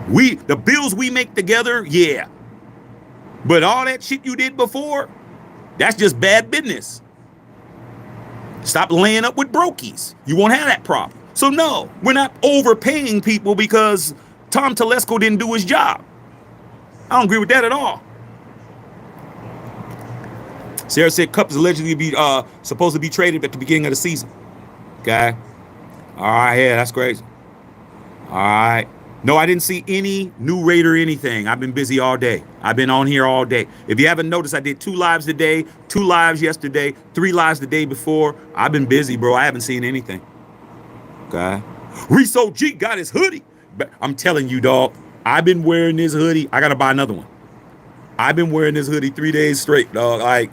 Speaker 1: The bills we make together, yeah. But all that shit you did before, that's just bad business. Stop laying up with brokies. You won't have that problem. So no, we're not overpaying people because Tom Telesco didn't do his job. I don't agree with that at all. Sarah said Cup is allegedly supposed to be traded at the beginning of the season. Okay. All right, yeah, that's crazy. All right. No, I didn't see any new Raider anything. I've been busy all day. I've been on here all day. If you haven't noticed, I did 2 lives today, 2 lives yesterday, 3 lives the day before. I've been busy, bro. I haven't seen anything. Okay. Reese OG got his hoodie. But I'm telling you, dog, I've been wearing this hoodie. I got to buy another one. I've been wearing this hoodie 3 days straight, dog. Like,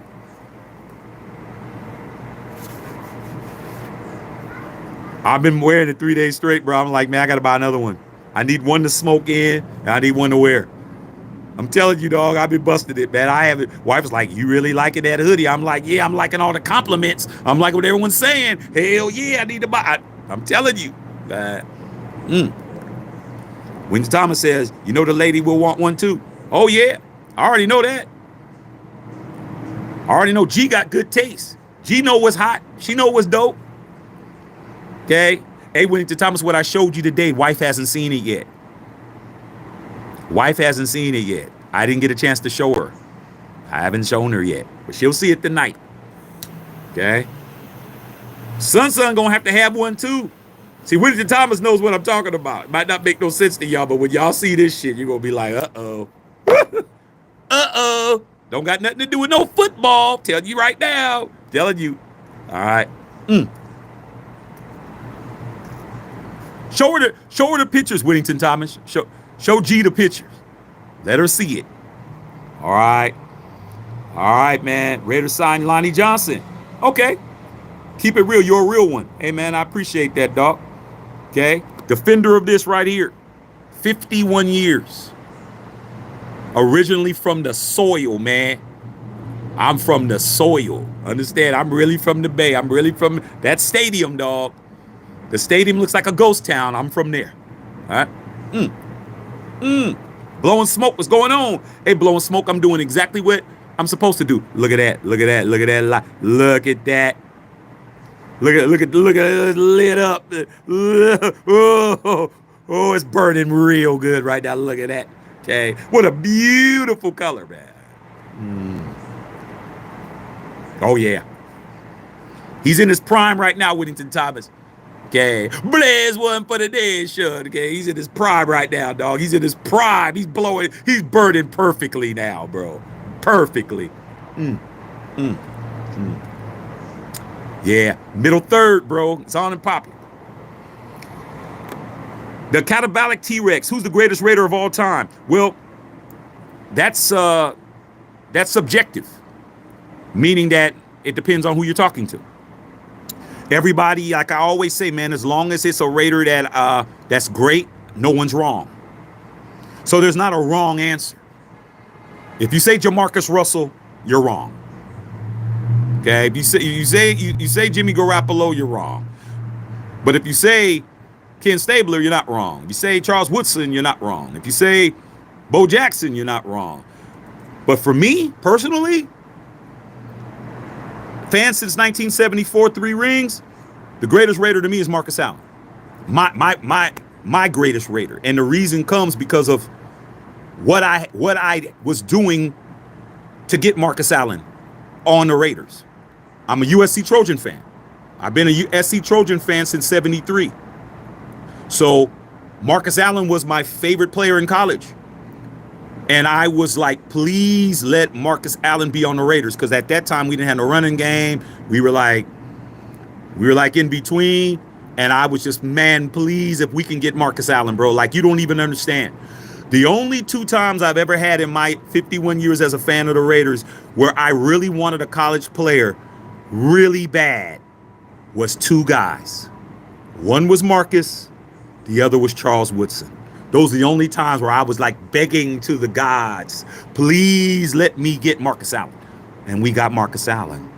Speaker 1: I've been wearing it 3 days straight, bro. I'm like, man, I got to buy another one. I need one to smoke in, and I need one to wear. I'm telling you, dog, I've been busting it, man. I haven't. Wife was like, you really liking that hoodie? I'm like, yeah, I'm liking all the compliments. I'm liking what everyone's saying. Hell yeah, I need to buy. I'm telling you. When Thomas says, you know the lady will want one too. Oh, yeah. I already know that. I already know G got good taste. G know what's hot. She know what's dope. Okay? Hey, Winnington Thomas, what I showed you today, wife hasn't seen it yet. Wife hasn't seen it yet. I didn't get a chance to show her. I haven't shown her yet, but she'll see it tonight. Okay? Son gonna have to have one too. See, Winnington Thomas knows what I'm talking about. It might not make no sense to y'all, but when y'all see this shit, you're gonna be like, uh-oh. Uh-oh. Don't got nothing to do with no football. Tell you right now. Telling you. All right. Show her the pictures, Winnington Thomas. Show G the pictures. Let her see it. All right. All right, man. Ready to sign Lonnie Johnson. Okay. Keep it real. You're a real one. Hey, man, I appreciate that, dog. Okay. Defender of this right here. 51 years. Originally from the soil, man. I'm from the soil. Understand? I'm really from the Bay. I'm really from that stadium, dog. The stadium looks like a ghost town. I'm from there. All right. Blowing smoke. What's going on? Hey, blowing smoke. I'm doing exactly what I'm supposed to do. Look at that. Look at that. Look at that. Look at that. Look at it lit up. Oh, it's burning real good right now. Look at that. Okay. What a beautiful color, man. Oh, yeah. He's in his prime right now, Winnington Thomas. Okay, Blaze one for the dead shot. Okay, he's in his prime right now, dog. He's in his prime. He's blowing. He's burning perfectly now, bro. Perfectly. Yeah, middle third, bro. It's on and popping. The catabolic T-Rex. Who's the greatest Raider of all time? Well, that's subjective, meaning that it depends on who you're talking to. Everybody, like I always say, man, as long as it's a Raider that that's great, no one's wrong. So there's not a wrong answer. If you say Jamarcus Russell, you're wrong. Okay, if you say Jimmy Garoppolo, you're wrong. But if you say Ken Stabler, you're not wrong. If you say Charles Woodson, you're not wrong. If you say Bo Jackson, you're not wrong. But for me, personally, fan since 1974, 3 rings, the greatest Raider to me is Marcus Allen. My greatest Raider. And the reason comes because of what I was doing to get Marcus Allen on the Raiders. I'm a USC Trojan fan. I've been a USC Trojan fan since 73. So Marcus Allen was my favorite player in college. And I was like, please let Marcus Allen be on the Raiders. Because at that time, we didn't have no running game. We were like in between. And I was just, man, please, if we can get Marcus Allen, bro. Like, you don't even understand. The only 2 times I've ever had in my 51 years as a fan of the Raiders where I really wanted a college player really bad was 2 guys. One was Marcus. The other was Charles Woodson. Those are the only times where I was like begging to the gods, please let me get Marcus Allen. And we got Marcus Allen.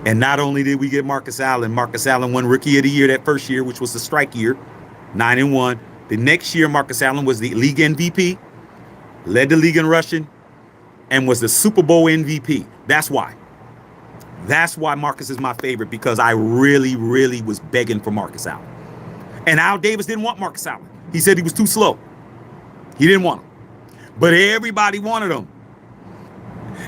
Speaker 1: And not only did we get Marcus Allen won Rookie of the Year that first year, which was the strike year, 9-1. The next year, Marcus Allen was the league MVP, led the league in rushing, and was the Super Bowl MVP. That's why. That's why Marcus is my favorite, because I really, really was begging for Marcus Allen. And Al Davis didn't want Marcus Allen. He said he was too slow. He didn't want him. But everybody wanted him.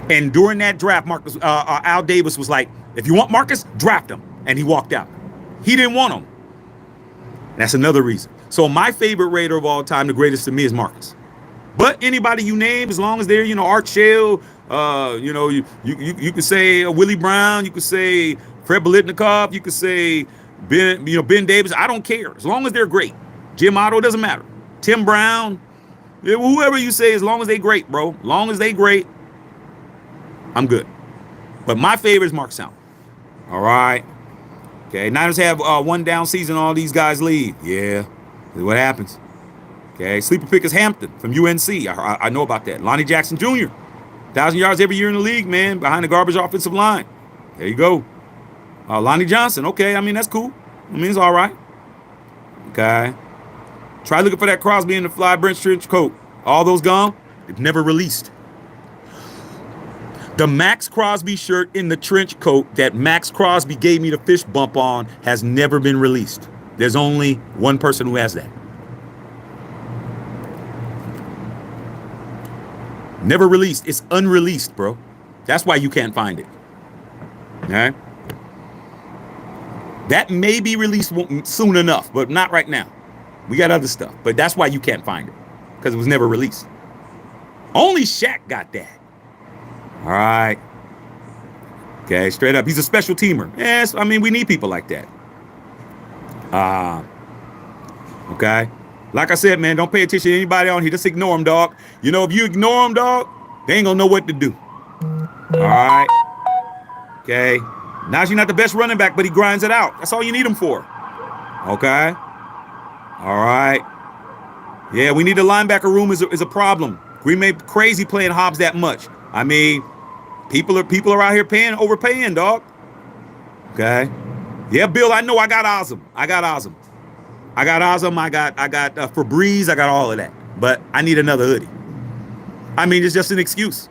Speaker 1: And during that draft, Al Davis was like, if you want Marcus, draft him. And he walked out. He didn't want him. That's another reason. So my favorite Raider of all time, the greatest to me, is Marcus. But anybody you name, as long as they're, Art Shell, you could say Willie Brown, you could say Fred Biletnikoff, you could say Ben Davis. I don't care. As long as they're great. Jim Otto, doesn't matter. Tim Brown, whoever you say, as long as they great, bro. As long as they great, I'm good. But my favorite is Marcus Allen. All right. Okay. Niners have 1 down season. All these guys leave. Yeah. This is what happens. Okay. Sleeper pick is Hampton from UNC. I know about that. Lonnie Jackson Jr. 1,000 yards every year in the league, man. Behind the garbage offensive line. There you go. Lonnie Johnson. Okay. I mean, that's cool. I mean, it's all right. Okay. Try looking for that Crosby in the fly Brent trench coat. All those gone. They've never released. The Max Crosby shirt in the trench coat that Max Crosby gave me the fist bump on has never been released. There's only one person who has that. Never released. It's unreleased, bro. That's why you can't find it. All right? That may be released soon enough, but not right now. We got other stuff, but that's why you can't find it, because it was never released. Only Shaq got that. All right. Okay, straight up. He's a special teamer. Yes, I mean, we need people like that. Okay. Like I said, man, don't pay attention to anybody on here. Just ignore them, dog. If you ignore them, dog, they ain't gonna know what to do. All right. Okay. Najee not the best running back, but he grinds it out. That's all you need him for. Okay. All right. Yeah, we need the linebacker room is a problem. Green Bay crazy playing Hobbs that much. I mean, people are out here overpaying, dog. Okay. Yeah, Bill, I know I got Ozum. I got Ozum. I got Febreze. I got all of that. But I need another hoodie. I mean, it's just an excuse.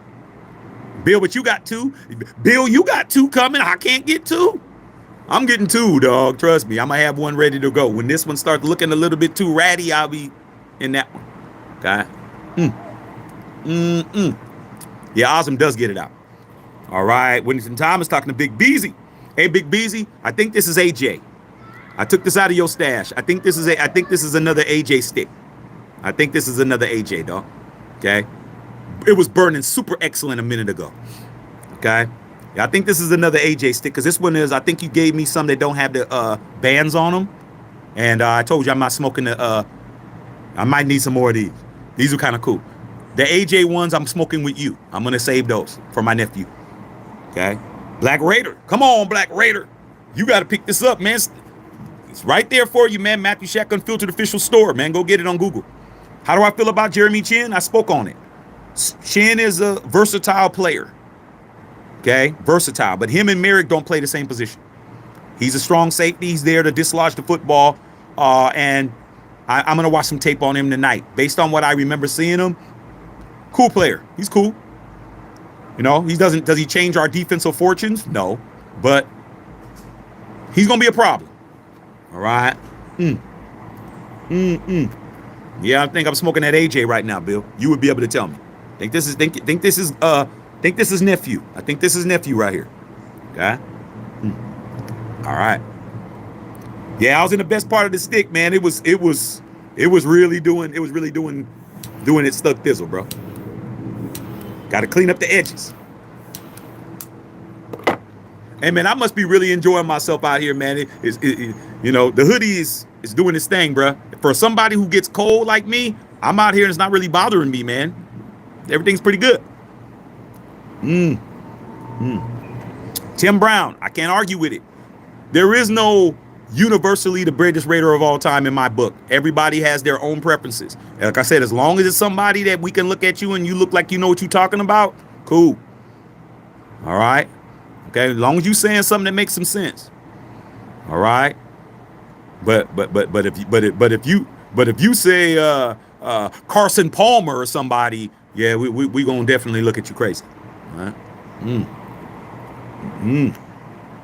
Speaker 1: Bill, but you got 2. Bill, you got 2 coming. I can't get 2. I'm getting 2, dog. Trust me. I'm going to have one ready to go. When this one starts looking a little bit too ratty, I'll be in that one. Okay. Yeah, Ozum does get it out. All right. Winston Thomas talking to Big Beezy. Hey, Big Beezy, I think this is AJ. I took this out of your stash. I think this is another AJ stick. I think this is another AJ, dog. Okay. It was burning super excellent a minute ago. Okay. Yeah, I think this is another AJ stick because this one is, I think you gave me some that don't have the bands on them. And I told you I'm not smoking the, I might need some more of these. These are kind of cool. The AJ ones I'm smoking with you. I'm going to save those for my nephew. Okay. Black Raider. Come on, Black Raider. You got to pick this up, man. It's right there for you, man. Matthew Shack Unfiltered official store, man. Go get it on Google. How do I feel about Jeremy Chin? I spoke on it. Chin is a versatile player. Okay, versatile. But him and Moehrig don't play the same position. He's a strong safety. He's there to dislodge the football. And I'm going to watch some tape on him tonight. Based on what I remember seeing him, cool player. He's cool. You know, does he change our defensive fortunes? No. But he's going to be a problem. All right. Yeah, I think I'm smoking that AJ right now, Bill. You would be able to tell me. Think this is nephew. I think this is nephew right here. Okay. All right. Yeah, I was in the best part of the stick, man. It was really doing its stuck thizzle, bro. Got to clean up the edges. Hey, man, I must be really enjoying myself out here, man. You know, the hoodie is doing its thing, bro. For somebody who gets cold like me, I'm out here and it's not really bothering me, man. Everything's pretty good. Tim Brown, I can't argue with it. There is no universally the greatest Raider of all time in my book. Everybody has their own preferences. Like I said, as long as it's somebody that we can look at you and you look like you know what you're talking about, cool. All right. Okay, as long as you saying something that makes some sense. All right. But if you say Carson Palmer or somebody, yeah, we gonna definitely look at you crazy. All right.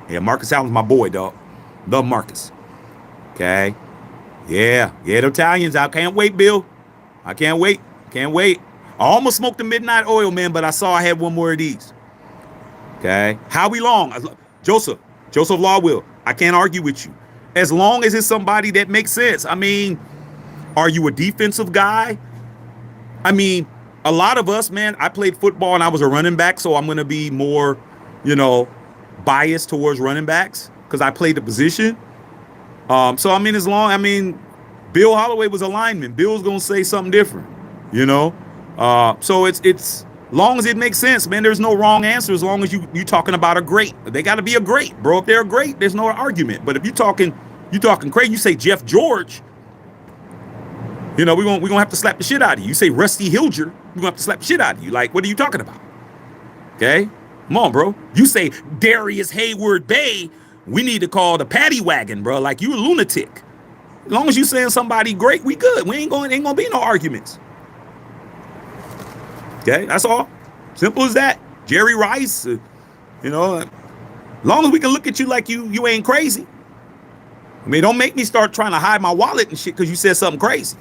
Speaker 1: Yeah, Marcus Allen's my boy, dog. Love Marcus. Okay. Yeah, the Italians. I can't wait, Bill. I can't wait. I almost smoked the midnight oil, man, but I saw I had one more of these. Okay. Howie Long. Joseph Lawwill. I can't argue with you. As long as it's somebody that makes sense. I mean, are you a defensive guy? I mean, a lot of us, man, I played football and I was a running back, so I'm going to be more, biased towards running backs because I played the position. So, I mean, Bill Holloway was a lineman. Bill's going to say something different, So it's long as it makes sense, man, there's no wrong answer as long as you talking about a great. They got to be a great, bro. If they're great, there's no argument. But if you talking crazy, you say Jeff George, we're gonna have to slap the shit out of you. You say Rusty Hilger, we're gonna have to slap the shit out of you. Like, what are you talking about? Okay? Come on, bro. You say Darius Hayward Bay, we need to call the paddy wagon, bro. Like, you a lunatic. As long as you saying somebody great, we good. We ain't gonna be no arguments. Okay, that's all. Simple as that. Jerry Rice, as long as we can look at you like you ain't crazy. I mean, don't make me start trying to hide my wallet and shit because you said something crazy.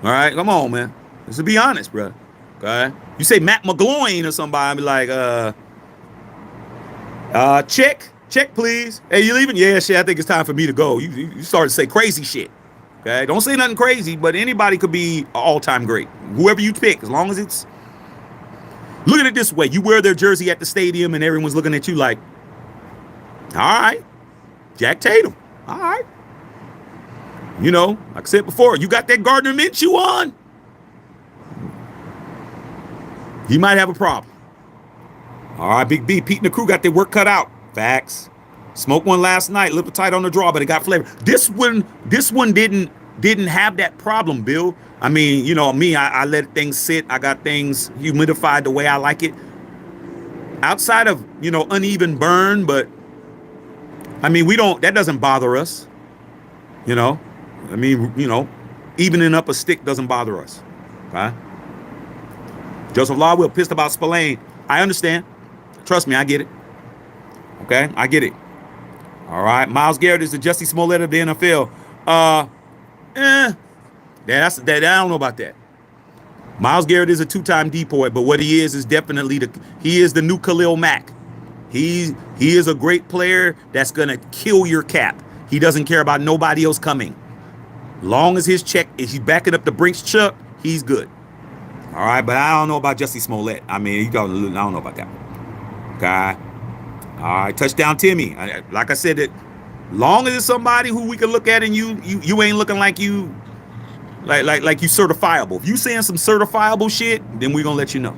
Speaker 1: All right, come on, man. Let's be honest, bro. Okay, you say Matt McGloin or somebody, I'll be like, check, please. Hey, you leaving? Yeah, shit. I think it's time for me to go. You started to say crazy shit. Okay, don't say nothing crazy, but anybody could be an all-time great. Whoever you pick, as long as it's. Look at it this way. You wear their jersey at the stadium and everyone's looking at you like, all right, Jack Tatum. All right. Like I said before, you got that Gardner Minshew on, you might have a problem. All right, Big B, Pete and the crew got their work cut out. Facts. Smoked one last night, a little tight on the draw, but it got flavor. This one didn't have that problem, Bill. I mean, me, I let things sit. I got things humidified the way I like it. Outside of, uneven burn, but I mean, that doesn't bother us. I mean, evening up a stick doesn't bother us. Okay? Joseph Lawwill pissed about Spillane. I understand. Trust me, I get it. Okay? I get it. All right. Myles Garrett is the Jussie Smollett of the NFL. I don't know about that. Myles Garrett is a two-time depoy, but what he is definitely he is the new Khalil Mack. He is a great player that's gonna kill your cap. He doesn't care about nobody else coming. Long as his check is he's backing up the Brinks truck, he's good. All right, but I don't know about Jussie Smollett. I mean, I don't know about that. Okay. All right, touchdown Timmy. Like I said, that long as it's somebody who we can look at and you ain't looking like you like you certifiable. If you saying some certifiable shit, then we're gonna let you know.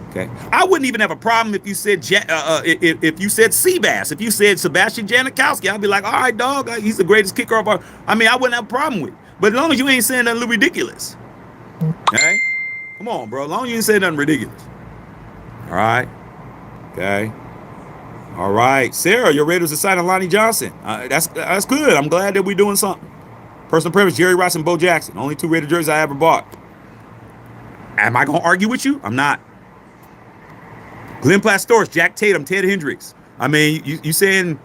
Speaker 1: Okay. I wouldn't even have a problem if you said if you said Seabass. If you said Sebastian Janikowski, I'd be like, all right, dog, he's the greatest kicker of our. I mean, I wouldn't have a problem with it. But as long as you ain't saying nothing ridiculous. Okay? Come on, bro. As long as you ain't saying nothing ridiculous. All right. Okay. All right. Sarah, your Raiders are signing Lonnie Johnson. That's good. I'm glad that we're doing something. Personal preference, Jerry Rice and Bo Jackson. Only 2 Raider jerseys I ever bought. Am I going to argue with you? I'm not. Glenn Plastorus, Jack Tatum, Ted Hendricks. I mean, you saying,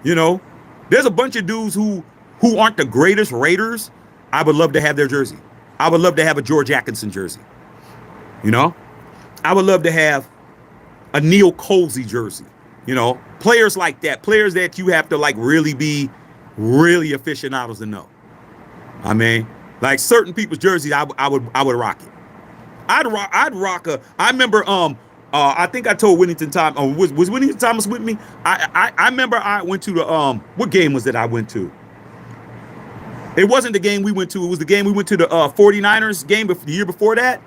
Speaker 1: there's a bunch of dudes who aren't the greatest Raiders. I would love to have their jersey. I would love to have a George Atkinson jersey. I would love to have a Neil Colsey jersey. Players like that, players that you have to like really be really aficionados to know. I mean, like certain people's jerseys, I would rock it. I'd rock a. I remember I think I told Whittington Thomas. Was Whittington Thomas with me? I remember I went to the what game was that I went to? It wasn't the game we went to. It was the game we went to the 49ers game the year before that.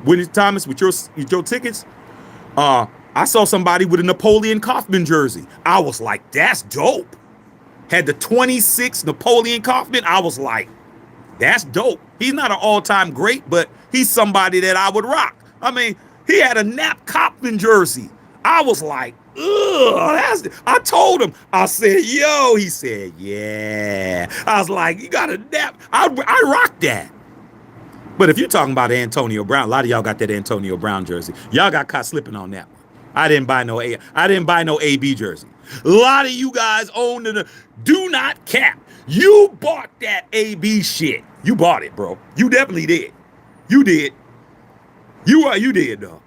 Speaker 1: Whittington Thomas with your tickets. I saw somebody with a Napoleon Kaufman jersey. I was like, that's dope. Had the 26 Napoleon Kaufman. I was like, that's dope. He's not an all-time great, but he's somebody that I would rock. I mean, he had a Nap Kaufman jersey. I was like, ugh. I told him. I said, yo. He said, yeah. I was like, you got a Nap. I rock that. But if you're talking about Antonio Brown, a lot of y'all got that Antonio Brown jersey. Y'all got caught slipping on that one. I didn't buy no AB jersey. A lot of you guys own do not cap. You bought that AB shit. You bought it, bro. You definitely did. You did. You did, though.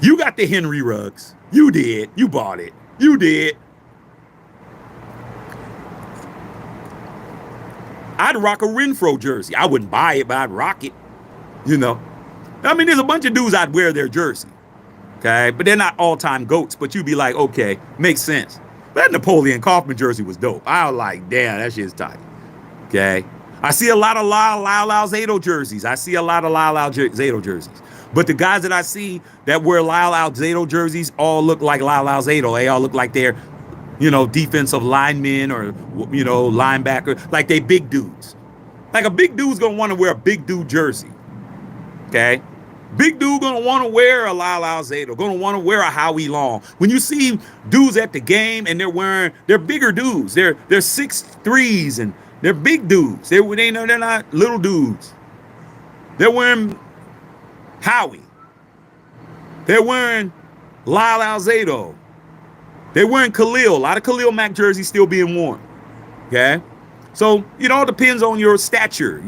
Speaker 1: You got the Henry Ruggs. You did. You bought it. You did. I'd rock a Renfro jersey. I wouldn't buy it, but I'd rock it. I mean, there's a bunch of dudes I'd wear their jersey. Okay, but they're not all-time GOATs, but you'd be like, okay, makes sense. That Napoleon Kaufman jersey was dope. I was like, damn, that shit's tight. Okay. I see a lot of Lyle Alzado jerseys. But the guys that I see that wear Lyle Alzado jerseys all look like Lyle Alzado. They all look like they're, defensive linemen or, linebacker. Like they big dudes. Like a big dude's going to want to wear a big dude jersey. Okay. Big dude going to want to wear a Lyle Alzado. Going to want to wear a Howie Long. When you see dudes at the game and they're bigger dudes. They're 6'3" and they're big dudes. They're not little dudes. They're wearing Howie. They're wearing Lyle Alzado. They're wearing Khalil. A lot of Khalil Mack jerseys still being worn. Okay? So it all depends on your stature,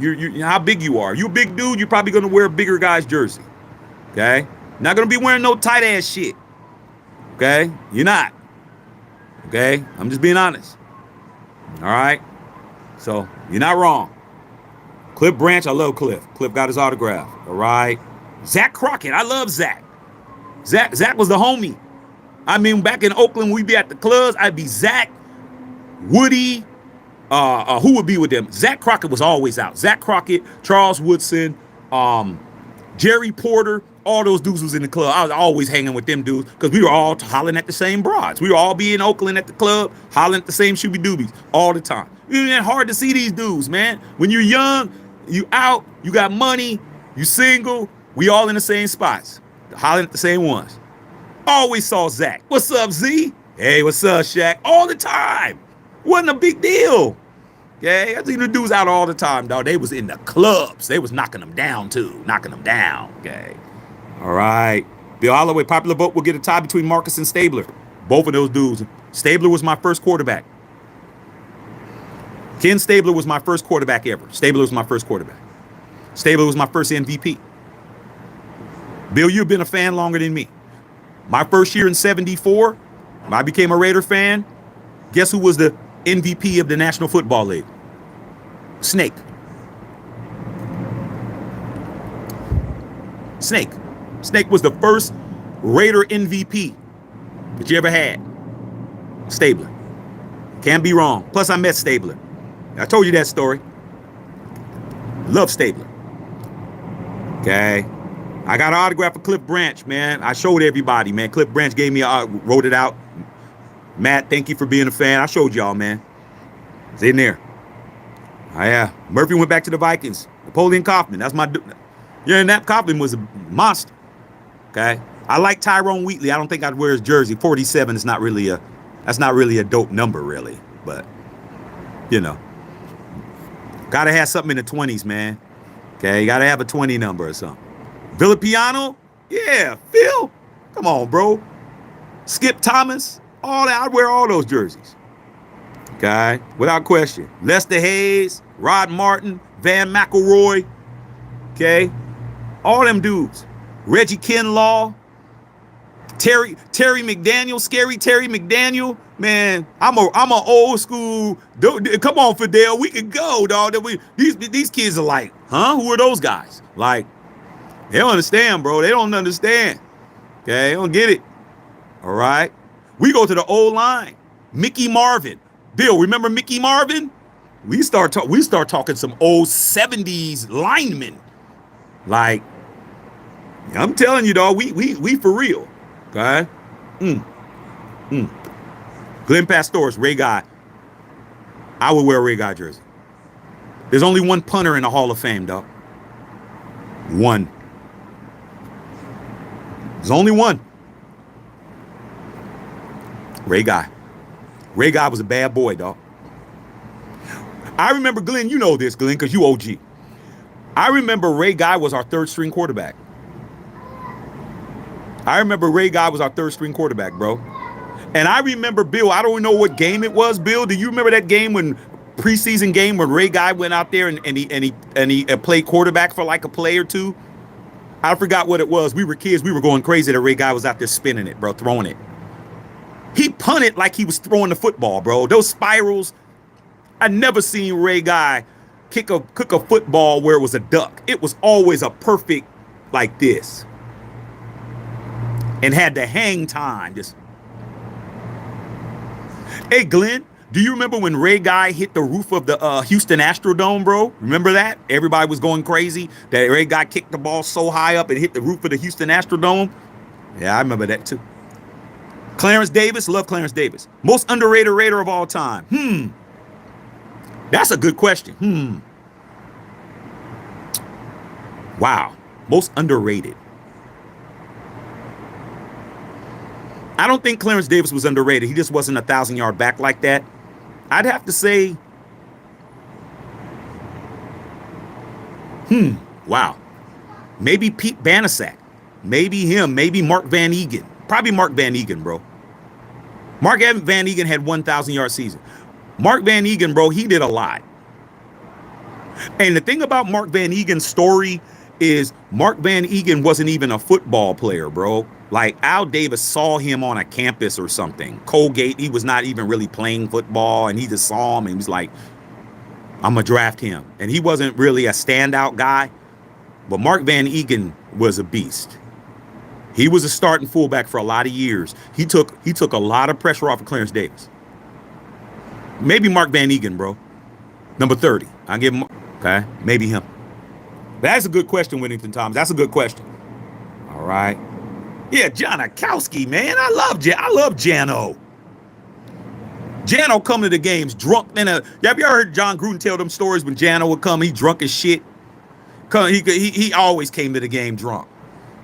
Speaker 1: how big you are. You a big dude, you're probably going to wear a bigger guy's jersey. Okay? Not going to be wearing no tight ass shit. Okay? You're not. Okay? I'm just being honest. All right? So you're not wrong. Cliff Branch, I love Cliff. Cliff got his autograph. All right? Zach Crockett, I love Zach. Zach was the homie. I mean, back in Oakland, we'd be at the clubs. I'd be Zach, Woody, who would be with them? Zach Crockett was always out. Zach Crockett, Charles Woodson, Jerry Porter, all those dudes was in the club. I was always hanging with them dudes because we were all hollering at the same broads. We were all be in Oakland at the club, hollering at the same shooby doobies all the time. It's hard to see these dudes, man. When you're young, you out, you got money, you single, we all in the same spots, hollering at the same ones. Always saw Zach. What's up, Z? Hey, what's up, Shaq? All the time. Wasn't a big deal. Okay, I see the dudes out all the time, dog. They was in the clubs. They was knocking them down, too. Knocking them down, okay. All right. Bill Holloway, popular vote will get a tie between Marcus and Stabler. Both of those dudes. Stabler was my first quarterback. Ken Stabler was my first quarterback ever. Stabler was my first quarterback. Stabler was my first MVP. Bill, you've been a fan longer than me. My first year in 74, I became a Raider fan. Guess who was the MVP of the National Football League? Snake. Snake. Snake was the first Raider MVP that you ever had. Stabler. Can't be wrong. Plus, I met Stabler. I told you that story. Love Stabler. Okay. I got an autograph for Cliff Branch, man. I showed everybody, man. Cliff Branch gave me, wrote it out. Matt, thank you for being a fan. I showed y'all, man. It's in there. Oh, yeah. Murphy went back to the Vikings. Napoleon Kaufman. That's my... Yeah, and that Kaufman was a monster. Okay. I like Tyrone Wheatley. I don't think I'd wear his jersey. 47 is not really a... That's not really a dope number, really. But, you know. Gotta have something in the 20s, man. Okay. You gotta have a 20 number or something. Villapiano? Yeah. Phil? Come on, bro. Skip Thomas? All that. I'd wear all those jerseys. Okay. Without question. Lester Hayes, Rod Martin, Van McElroy. Okay. All them dudes. Reggie Kinlaw. Terry McDaniel, scary Terry McDaniel. Man, I'm a old school. Come on, Fidel, we can go, dog. These kids are like, huh? Who are those guys? Like, they don't understand, bro. They don't understand. Okay, they don't get it. All right. We go to the old line. Mickey Marvin. Bill, remember Mickey Marvin? We start talking some old 70s linemen. Like, I'm telling you, dog, we for real. Okay. Glenn Pastoris, Ray Guy. I would wear a Ray Guy jersey. There's only one punter in the Hall of Fame, dog. One. There's only one. Ray Guy. Ray Guy was a bad boy, dog. I remember, Glenn, you know this, Glenn, because you OG. I remember Ray Guy was our third string quarterback. Bro. And I remember, Bill, I don't know what game it was, Bill. Do you remember that game preseason game when Ray Guy went out there and he played quarterback for like a play or two? I forgot what it was. We were kids. We were going crazy that Ray Guy was out there spinning it, bro, throwing it. He punted like he was throwing the football, bro. Those spirals, I never seen Ray Guy kick a football where it was a duck. It was always a perfect like this. And had the hang time. Just. Hey, Glenn, do you remember when Ray Guy hit the roof of the Houston Astrodome, bro? Remember that? Everybody was going crazy that Ray Guy kicked the ball so high up and hit the roof of the Houston Astrodome. Yeah, I remember that too. Clarence Davis, love Clarence Davis. Most underrated Raider of all time. That's a good question. Wow. Most underrated. I don't think Clarence Davis was underrated. He just wasn't a 1,000-yard back like that. I'd have to say, wow. Maybe Pete Banaszak. Maybe him. Maybe Mark Van Eegen. Probably Mark Van Eegen, bro. Mark Van Eegen had 1,000-yard season. Mark Van Eegen, bro, he did a lot. And the thing about Mark Van Egen's story is Mark Van Eegen wasn't even a football player, bro. Like, Al Davis saw him on a campus or something. Colgate, he was not even really playing football, and he just saw him, and he was like, I'm going to draft him. And he wasn't really a standout guy, but Mark Van Eegen was a beast. He was a starting fullback for a lot of years. He took a lot of pressure off of Clarence Davis. Maybe Mark Van Eegen, bro. Number 30. I'll give him, okay, maybe him. That's a good question, Whittington Thomas. That's a good question. All right. Yeah, Janikowski, man. I love Jano. Jano come to the games drunk. Have you ever heard John Gruden tell them stories when Jano would come? He drunk as shit. He always came to the game drunk.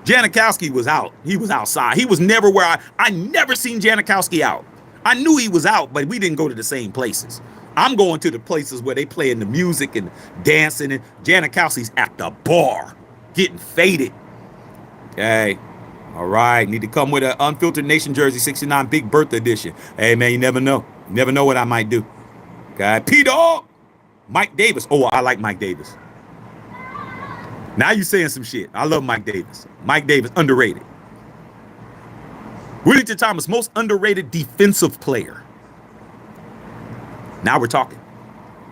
Speaker 1: Janikowski was out. He was outside. He was never where I never seen Janikowski out. I knew he was out, but we didn't go to the same places. I'm going to the places where they playing the music and dancing, and Janikowski's at the bar getting faded. Okay. All right. Need to come with an Unfiltered Nation jersey, 69 Big Bertha edition. Hey, man, you never know. You never know what I might do. Okay. P-Dog. Mike Davis. Oh, I like Mike Davis. Now you saying some shit. I love Mike Davis. Mike Davis, underrated. Whittington Thomas, most underrated defensive player. Now we're talking.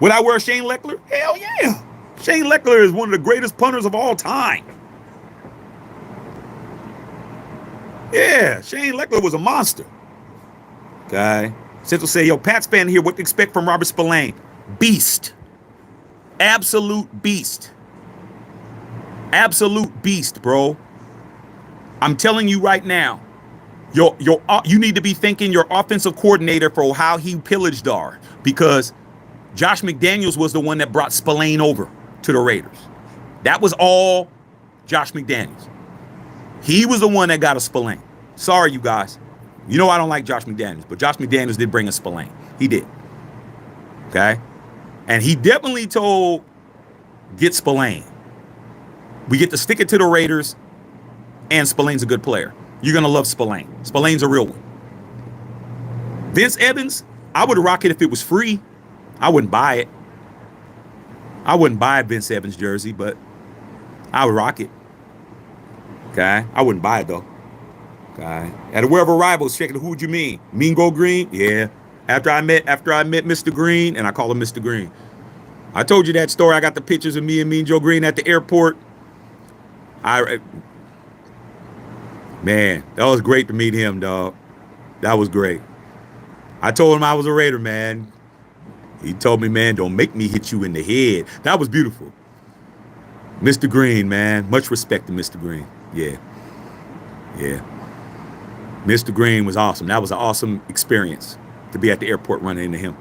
Speaker 1: Would I wear Shane Leckler? Hell yeah. Shane Leckler is one of the greatest punters of all time. Yeah, Shane Leckler was a monster. Okay. Central say, yo, Pat's fan here. What to expect from Robert Spillane? Beast. Absolute beast. Absolute beast, bro. I'm telling you right now, you need to be thanking your offensive coordinator for how he pillaged our, because Josh McDaniels was the one that brought Spillane over to the Raiders. That was all Josh McDaniels. He was the one that got a Spillane. Sorry, you guys. You know I don't like Josh McDaniels, but Josh McDaniels did bring a Spillane. He did. Okay? And he definitely told, get Spillane. We get to stick it to the Raiders, and Spillane's a good player. You're going to love Spillane. Spillane's a real one. Vince Evans, I would rock it if it was free. I wouldn't buy it. I wouldn't buy a Vince Evans jersey, but I would rock it. Okay? I wouldn't buy it, though. Okay? At a wherever rivals, checking who would you mean? Mean Go Green? Yeah. After I met Mr. Green, and I call him Mr. Green. I told you that story. I got the pictures of me and Mean Joe Green at the airport. Man, that was great to meet him, dog. That was great. I told him I was a Raider, man. He told me, man, don't make me hit you in the head. That was beautiful. Mr. Green, man. Much respect to Mr. Green. Yeah. Yeah. Mr. Green was awesome. That was an awesome experience to be at the airport running into him.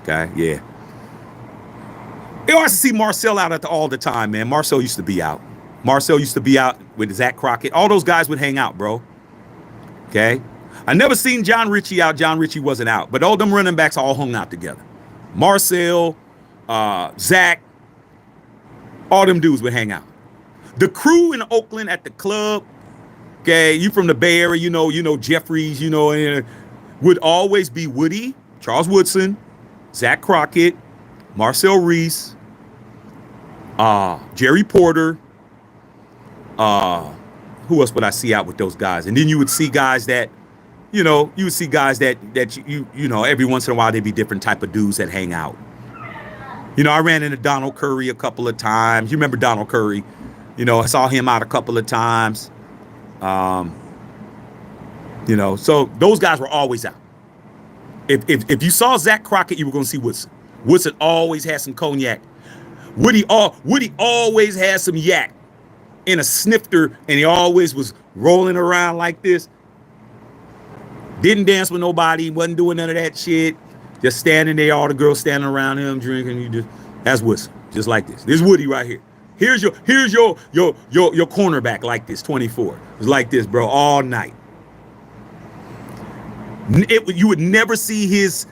Speaker 1: Okay, yeah. You always see Marcel out all the time, man. Marcel used to be out. Marcel used to be out with Zach Crockett. All those guys would hang out, bro. Okay? I never seen John Ritchie out. John Ritchie wasn't out. But all them running backs all hung out together. Marcel, Zach, all them dudes would hang out. The crew in Oakland at the club, okay, you from the Bay Area, you know Jeffries, would always be Woody, Charles Woodson, Zach Crockett, Marcel Reese, Jerry Porter. Who else would I see out with those guys? And then you would see guys that, you would see guys that every once in a while they'd be different type of dudes that hang out. I ran into Donald Curry a couple of times. You remember Donald Curry? I saw him out a couple of times. So those guys were always out. If you saw Zach Crockett, you were going to see Woodson. Woodson always had some cognac. Woody always had some yak in a snifter, and he always was rolling around like this. Didn't dance with nobody, wasn't doing none of that shit. Just standing there, all the girls standing around him drinking. That's Woodson, just like this. This is Woody right here. Here's your cornerback like this, 24. It was like this, bro, all night. You would never see his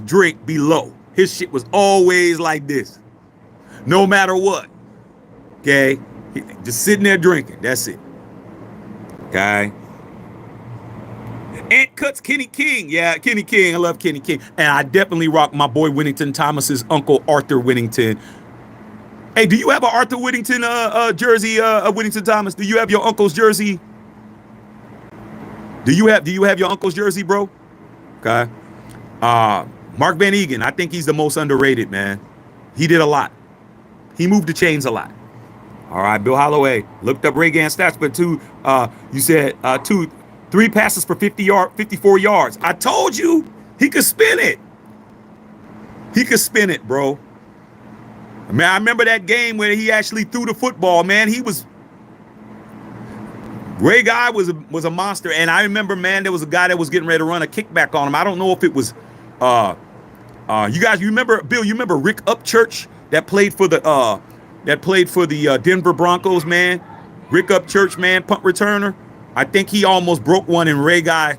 Speaker 1: drink be low. His shit was always like this, no matter what. Okay, just sitting there drinking. That's it. Okay. Ant Cuts, Kenny King. Yeah, Kenny King. I love Kenny King. And I definitely rock my boy Whittington Thomas's uncle, Arthur Whittington. Hey, do you have an Arthur Whittington jersey, Whittington Thomas? Do you have your uncle's jersey? Do you have your uncle's jersey, bro? Okay. Mark Van Egan. I think he's the most underrated, man. He did a lot. He moved the chains a lot. All right, Bill Holloway. Looked up Ray Gann's stats, but you said 3 passes for 54 yards. I told you he could spin it. He could spin it, bro. Man, I remember that game where he actually threw the football, man. Ray Guy was a monster. And I remember, man, there was a guy that was getting ready to run a kickback on him. I don't know if it was you remember, Bill, you remember Rick Upchurch that played for the Denver Broncos, man? Rick Upchurch, man, punt returner. I think he almost broke one, and Ray Guy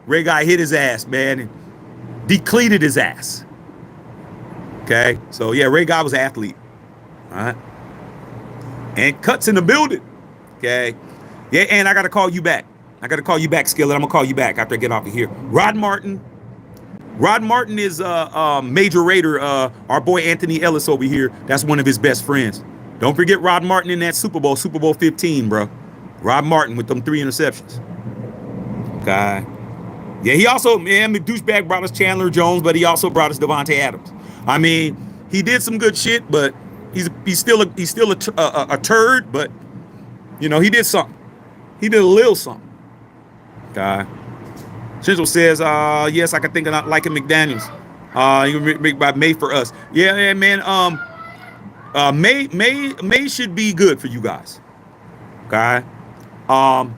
Speaker 1: hit his ass, man, and decleated his ass. Okay, so yeah, Ray Guy was an athlete. All right, and Cuts in the building. Okay, yeah, and I gotta call you back. Skillet. I'm gonna call you back after I get off of here. Rod Martin is a major Raider. Our boy Anthony Ellis over here. That's one of his best friends. Don't forget Rod Martin in that Super Bowl 15, bro. Rod Martin with them 3 interceptions. Okay. Yeah, he also, man, the douchebag brought us Chandler Jones, but he also brought us Devontae Adams. I mean, he did some good shit, but he's still a turd, but you know, he did something. He did a little something. Okay. Central says, yes, I can think of not liking McDaniels. You can make by May for us. Yeah, man. May should be good for you guys. Okay. I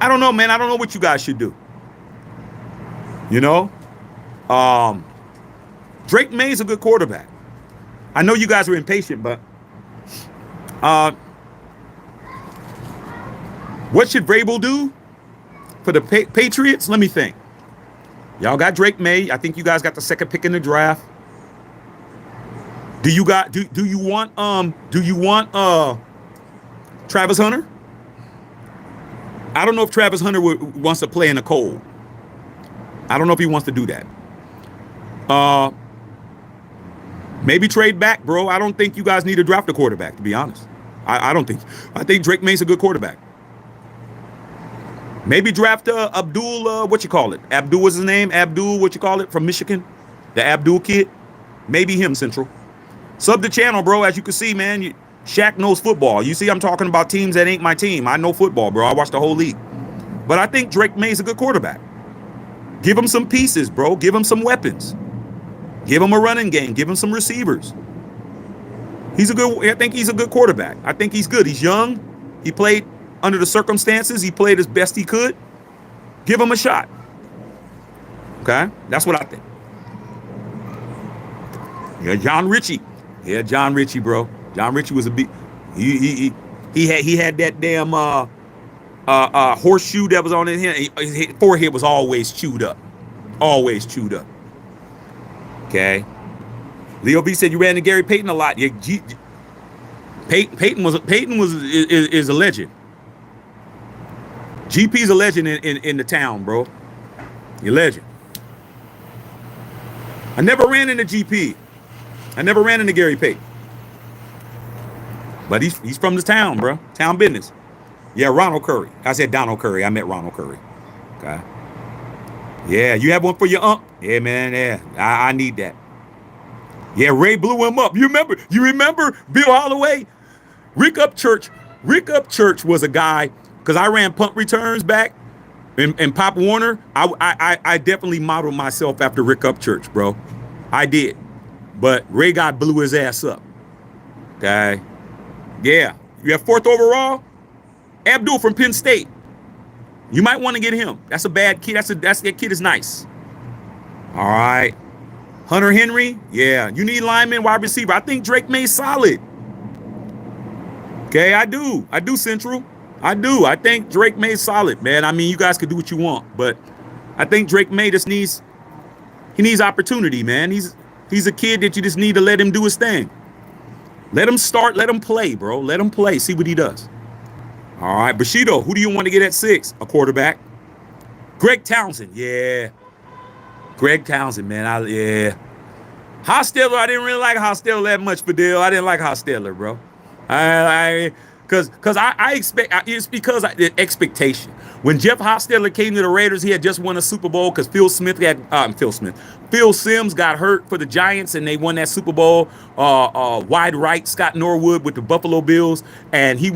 Speaker 1: don't know, man. I don't know what you guys should do. You know, Drake May's a good quarterback. I know you guys are impatient, but what should Vrabel do for the Patriots? Let me think. Y'all got Drake May. I think you guys got the second pick in the draft. Do you want Travis Hunter? I don't know if Travis Hunter wants to play in the cold. I don't know if he wants to do that. Maybe trade back, bro. I don't think you guys need to draft a quarterback, to be honest. I don't think. I think Drake May's a good quarterback. Maybe draft Abdul, what you call it? Abdul was his name? Abdul, what you call it? From Michigan? The Abdul kid? Maybe him, Central. Sub the channel, bro. As you can see, man, Shaq knows football. You see, I'm talking about teams that ain't my team. I know football, bro. I watch the whole league. But I think Drake May's a good quarterback. Give him some pieces, bro. Give him some weapons. Give him a running game. Give him some receivers. I think he's a good quarterback. I think he's good. He's young. He played under the circumstances. He played as best he could. Give him a shot. Okay? That's what I think. Yeah, John Ritchie. Yeah, John Ritchie, bro. John Ritchie was a big. He had that damn horseshoe that was on his hand. His forehead was always chewed up. Always chewed up. Okay. Leo B said you ran into Gary Payton a lot. Yeah, Payton is a legend. GP's a legend in the town, bro. You're a legend. I never ran into GP. I never ran into Gary Payton. But he's from the town, bro. Town business. Yeah, Ronald Curry. I said Donald Curry. I meant Ronald Curry. Okay. Yeah, you have one for your ump? Yeah, man. Yeah, I need that. Yeah, Ray blew him up. You remember Bill Holloway? Rick Upchurch was a guy, because I ran punt returns back in Pop Warner. I definitely modeled myself after Rick Upchurch, bro. I did. But Ray God blew his ass up. Okay. Yeah. You have 4th overall? Abdul from Penn State. You might want to get him. That's a bad kid. That kid is nice. All right. Hunter Henry. Yeah. You need lineman, wide receiver. I think Drake May's solid. Okay, I do, Central. I do. I think Drake May's solid, man. I mean, you guys could do what you want, but I think Drake May just needs opportunity, man. He's a kid that you just need to let him do his thing. Let him start, let him play, bro. Let him play, see what he does. All right, Bushido, who do you want to get at 6? A quarterback. Greg Townsend, yeah. Greg Townsend, man, yeah. Hostetler, I didn't really like Hostetler that much, Fidel. I didn't like Hostetler, bro. Because I expect, it's because the expectation. When Jeff Hostetler came to the Raiders, he had just won a Super Bowl because Phil Sims got hurt for the Giants and they won that Super Bowl. Wide right, Scott Norwood with the Buffalo Bills, and he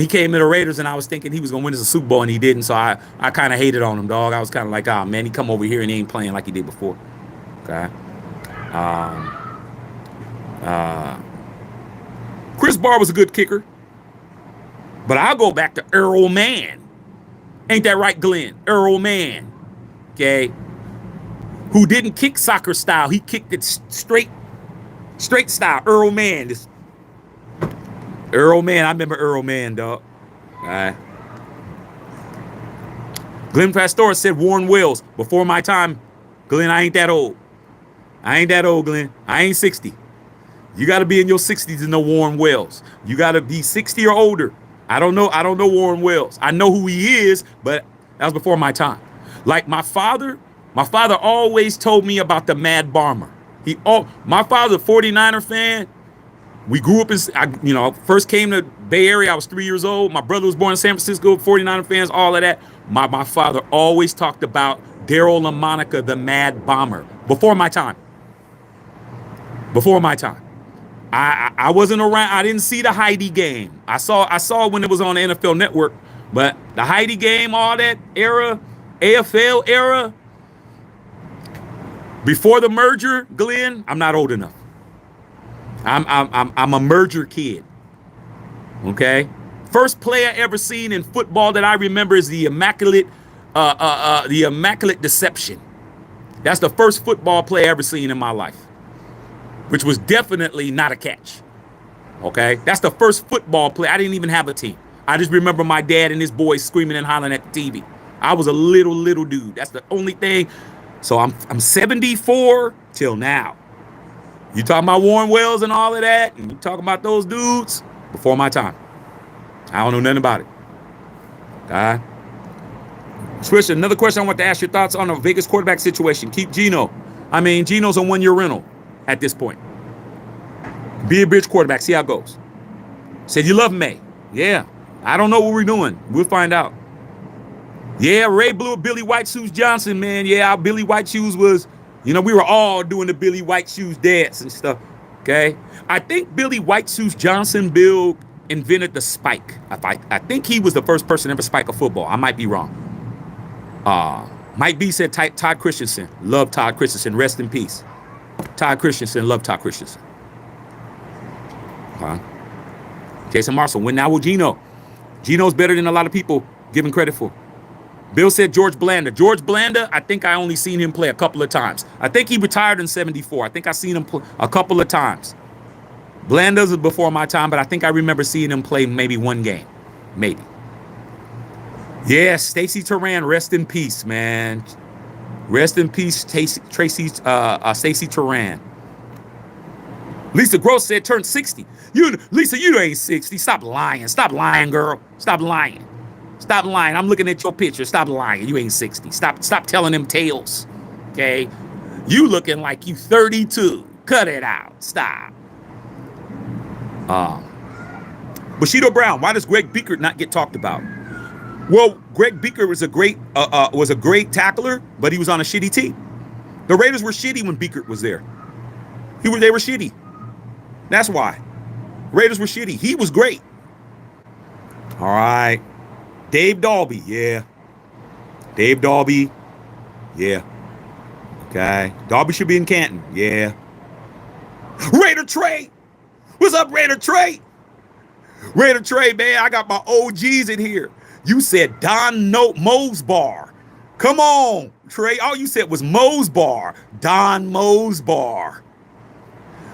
Speaker 1: came to the Raiders, and I was thinking he was gonna win us a Super Bowl, and he didn't. So I kind of hated on him, dog. I was kind of like, oh man, he come over here and he ain't playing like he did before. Okay. Chris Barr was a good kicker, but I'll go back to Earl Mann. Ain't that right, Glenn? Earl Mann, okay, who didn't kick soccer style. He kicked it straight style. Earl Mann. Earl Mann. I remember Earl Mann, dog. All right. Glenn Pastor said Warren Wells. Before my time, Glenn, I ain't that old. Glenn. I ain't 60. You got to be in your 60s to know Warren Wells. You got to be 60 or older. I don't know Warren Wells. I know who he is, but that was before my time. Like my father always told me about the Mad Bomber. My father's a 49er fan. We grew up first came to Bay Area. I was 3 years old. My brother was born in San Francisco, 49er fans, all of that. My father always talked about Daryl LaMonica, the Mad Bomber, before my time. Before my time. I wasn't around. I didn't see the Heidi game. I saw when it was on the NFL Network, but the Heidi game, all that era, AFL era, before the merger, Glenn, I'm not old enough. I'm a merger kid. Okay. First play I ever seen in football that I remember is the Immaculate Deception. That's the first football play I ever seen in my life, which was definitely not a catch. Okay. That's the first football play. I didn't even have a team. I just remember my dad and his boys screaming and hollering at the TV. I was a little dude. That's the only thing. So I'm 74 till now. You talking about Warren Wells and all of that, and you talking about those dudes before my time. I don't know nothing about it. Okay. Swish, another question I want to ask your thoughts on the Vegas quarterback situation. Keep Geno. I mean, Geno's a 1-year rental at this point. Be a bridge quarterback. See how it goes. Said you love May. Yeah. I don't know what we're doing. We'll find out. Yeah, Ray blew a Billy White Shoes Johnson, man. Yeah, our Billy White Shoes was, we were all doing the Billy White Shoes dance and stuff. Okay. I think Billy White Shoes Johnson, Bill, invented the spike. I think he was the first person to ever spike a football. I might be wrong. Mike B said Todd Christensen. Love Todd Christensen. Rest in peace. Todd Christensen. Love Todd Christensen. Jason Marshall. When now will Geno? Geno's better than a lot of people give him credit for. Bill said George Blanda. George Blanda, I think I only seen him play a couple of times. I think he retired in 74. I think I seen him play a couple of times. Blanda's before my time, but I think I remember seeing him play maybe one game. Maybe. Yeah, Stacy Turan, rest in peace, man. Rest in peace, Stacy Turan. Lisa Gross said turned 60. Lisa, you ain't 60. Stop lying. Stop lying, girl. Stop lying. Stop lying. I'm looking at your picture. Stop lying. You ain't 60. Stop telling them tales. Okay? You looking like you 32. Cut it out. Stop. Bushido Brown, why does Greg Biekert not get talked about? Well, Greg Biekert was a great tackler, but he was on a shitty team. The Raiders were shitty when Biekert was there. They were shitty. That's why. Raiders were shitty. He was great. All right. Dave Dalby, yeah. Dave Dalby, yeah. Okay. Dalby should be in Canton, yeah. Raider Trey. What's up, Raider Trey? Raider Trey, man, I got my OGs in here. You said Don Mosbar. Come on, Trey. All you said was Mosbar. Don Mosbar.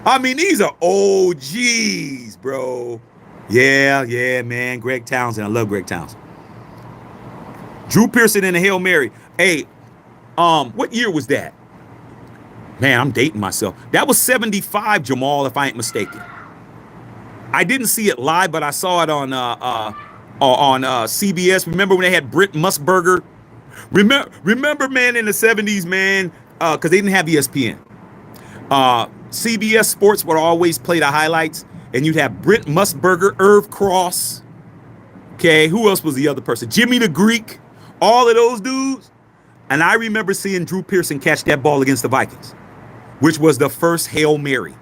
Speaker 1: I mean, these are OGs, bro. Yeah, man. Greg Townsend. I love Greg Townsend. Drew Pearson in a Hail Mary. Hey, what year was that? Man, I'm dating myself. That was 75, Jamal, if I ain't mistaken. I didn't see it live, but I saw it on CBS. Remember when they had Brent Musburger? Remember, man, in the 70s, man, because they didn't have ESPN. CBS Sports would always play the highlights, and you'd have Brent Musburger, Irv Cross. Okay, who else was the other person? Jimmy the Greek. All of those dudes. And I remember seeing Drew Pearson catch that ball against the Vikings, which was the first Hail Mary,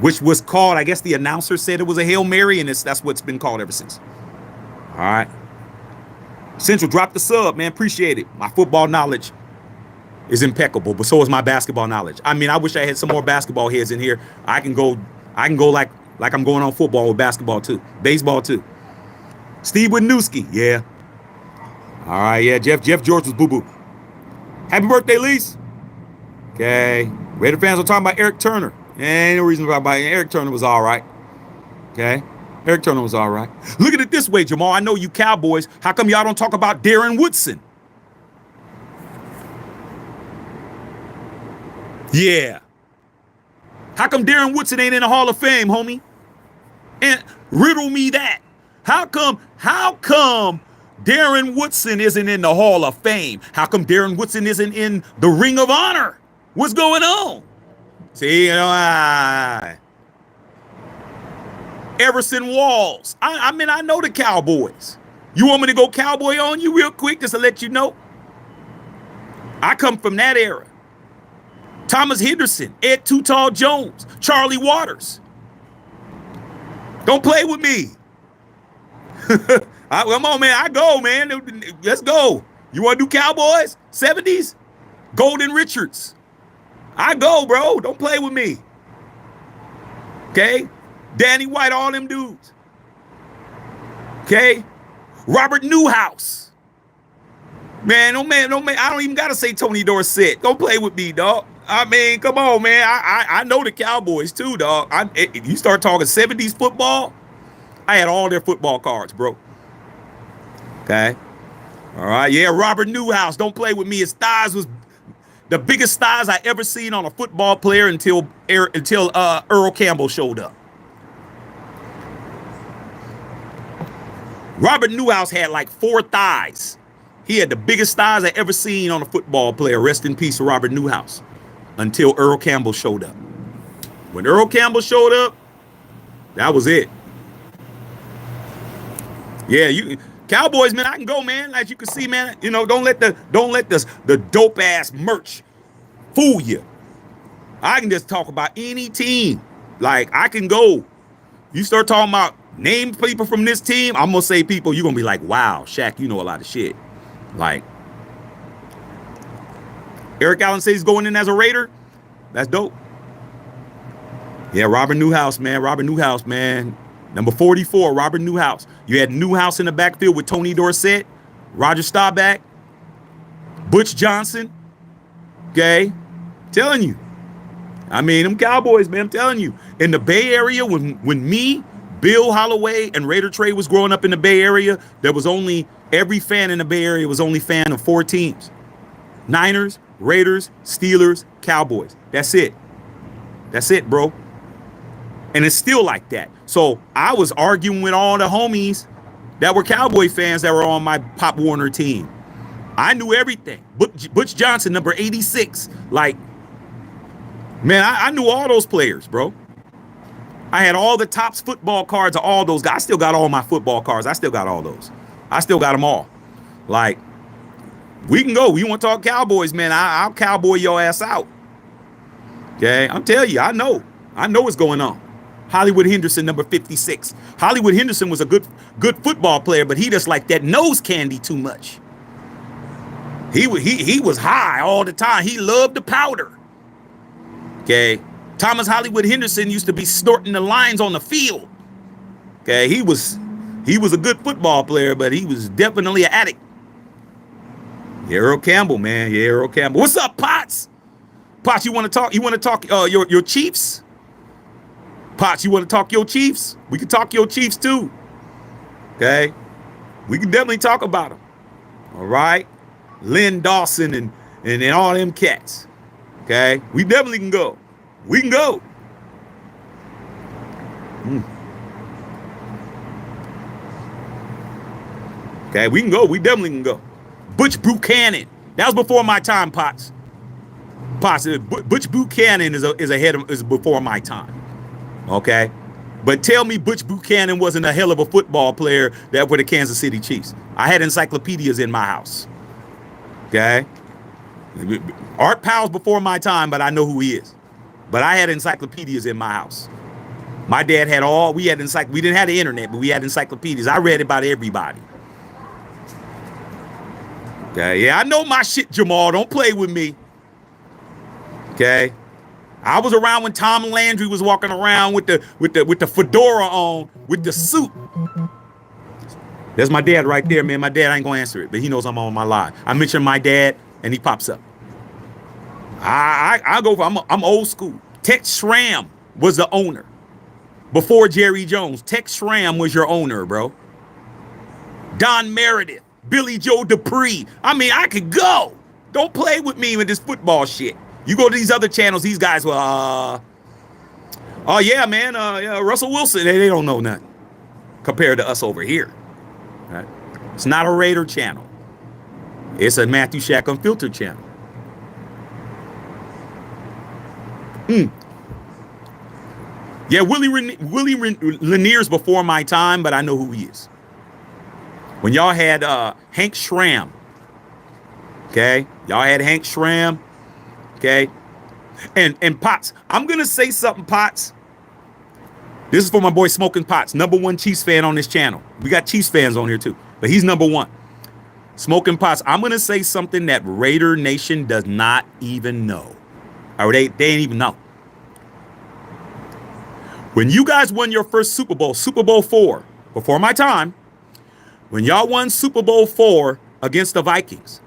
Speaker 1: which was called, I guess the announcer said it was a Hail Mary, and that's what's been called ever since. All right. Central, drop the sub, man. Appreciate it. My football knowledge is impeccable, but so is my basketball knowledge. I mean, I wish I had some more basketball heads in here. I can go like I'm going on football with basketball too. Baseball too. Steve Wisniewski, yeah. All right, yeah. Jeff George was boo-boo. Happy birthday, Lise. Okay. Raider fans are talking about Eric Turner. Ain't no reason to talk about it. Eric Turner was all right. Okay. Eric Turner was all right. Look at it this way, Jamal. I know you Cowboys. How come y'all don't talk about Darren Woodson? Yeah. How come Darren Woodson ain't in the Hall of Fame, homie? And riddle me that. How come Darren Woodson isn't in the Hall of Fame? How come Darren Woodson isn't in the Ring of Honor? What's going on? See, Everson Walls. I mean, I know the Cowboys. You want me to go cowboy on you real quick just to let you know? I come from that era. Thomas Henderson, Ed Too Tall Jones, Charlie Waters. Don't play with me. Come on, man. I go, man. Let's go. You want to do Cowboys? 70s? Golden Richards. I go, bro. Don't play with me. Okay? Danny White, all them dudes. Okay? Robert Newhouse. Man, no man. I don't even got to say Tony Dorsett. Don't play with me, dog. I mean, come on, man. I know the Cowboys too, dog. You start talking 70s football, I had all their football cards, bro. Okay? All right, yeah, Robert Newhouse. Don't play with me. His thighs was the biggest thighs I ever seen on a football player until Earl Campbell showed up. Robert Newhouse had like 4 thighs. He had the biggest thighs I ever seen on a football player. Rest in peace to Robert Newhouse. Until Earl Campbell showed up. When Earl Campbell showed up, that was it. Yeah, you Cowboys, man, I can go, man. As you can see, man, you know, don't let the dope ass merch fool you. I can just talk about any team. Like, I can go. You start talking about name people from this team, I'm gonna say people, you're gonna be like, wow, Shaq, you know a lot of shit. Like, Eric Allen says he's going in as a Raider. That's dope. Yeah, Robert Newhouse, man. Robert Newhouse, man. Number 44, Robert Newhouse. You had Newhouse in the backfield with Tony Dorsett, Roger Staubach, Butch Johnson. Okay? Telling you. I mean, them Cowboys, man, I'm telling you. In the Bay Area, when me, Bill Holloway, and Raider Trey was growing up in the Bay Area, there was only, every fan in the Bay Area was only fan of 4 teams. Niners, Raiders, Steelers, Cowboys. That's it. That's it, bro. And it's still like that. So I was arguing with all the homies that were Cowboy fans that were on my Pop Warner team. I knew everything. Butch Johnson, number 86. Like, man, I knew all those players, bro. I had all the Topps football cards of all those guys. I still got all my football cards. I still got all those. I still got them all. Like, we can go. You want to talk Cowboys, man? I'll cowboy your ass out. Okay? I'm telling you, I know. I know what's going on. Hollywood Henderson, number 56. Hollywood Henderson was a good football player, but he just liked that nose candy too much. He was high all the time. He loved the powder. Okay? Thomas Hollywood Henderson used to be snorting the lines on the field. Okay? He was a good football player, but he was definitely an addict. Yeah, Earl Campbell, man. Yeah, Earl Campbell. What's up, Potts? Potts, you want to talk? You want to talk your Chiefs? Potts, you want to talk your Chiefs? We can talk your Chiefs too. Okay, we can definitely talk about them. All right, Lynn Dawson and all them cats. Okay, we definitely can go. We can go. Okay, we can go. We definitely can go. Butch Buchanan. That was before my time, Potts. Potts. Butch Buchanan is before my time. Okay? But tell me Butch Buchanan wasn't a hell of a football player that were the Kansas City Chiefs. I had encyclopedias in my house. Okay? Art Powell's before my time, but I know who he is. But I had encyclopedias in my house. My dad had we didn't have the internet, but we had encyclopedias. I read about everybody. Okay, yeah, I know my shit, Jamal. Don't play with me. Okay, I was around when Tom Landry was walking around with the fedora on, with the suit. That's my dad right there, man. My dad ain't gonna answer it, but he knows I'm on my live. I mentioned my dad, and he pops up. I go for I'm old school. Tex Schramm was the owner before Jerry Jones. Tex Schramm was your owner, bro. Don Meredith. Billy Joe Dupree. I mean, I could go. Don't play with me with this football shit. You go to these other channels, these guys will, oh yeah, man, yeah, Russell Wilson, they don't know nothing compared to us over here. Right? It's not a Raider channel. It's a Matthew Shack Unfiltered channel. Yeah, Willie Lanier's before my time, but I know who he is. When y'all had Hank Schramm, okay? Y'all had Hank Schramm, okay? And Potts, I'm going to say something, Potts. This is for my boy Smoking Potts, #1 Chiefs fan on this channel. We got Chiefs fans on here too, but he's #1. Smoking Potts, I'm going to say something that Raider Nation does not even know. Or they ain't even know. When you guys won your first Super Bowl, Super Bowl IV, before my time, when y'all won Super Bowl IV against the Vikings,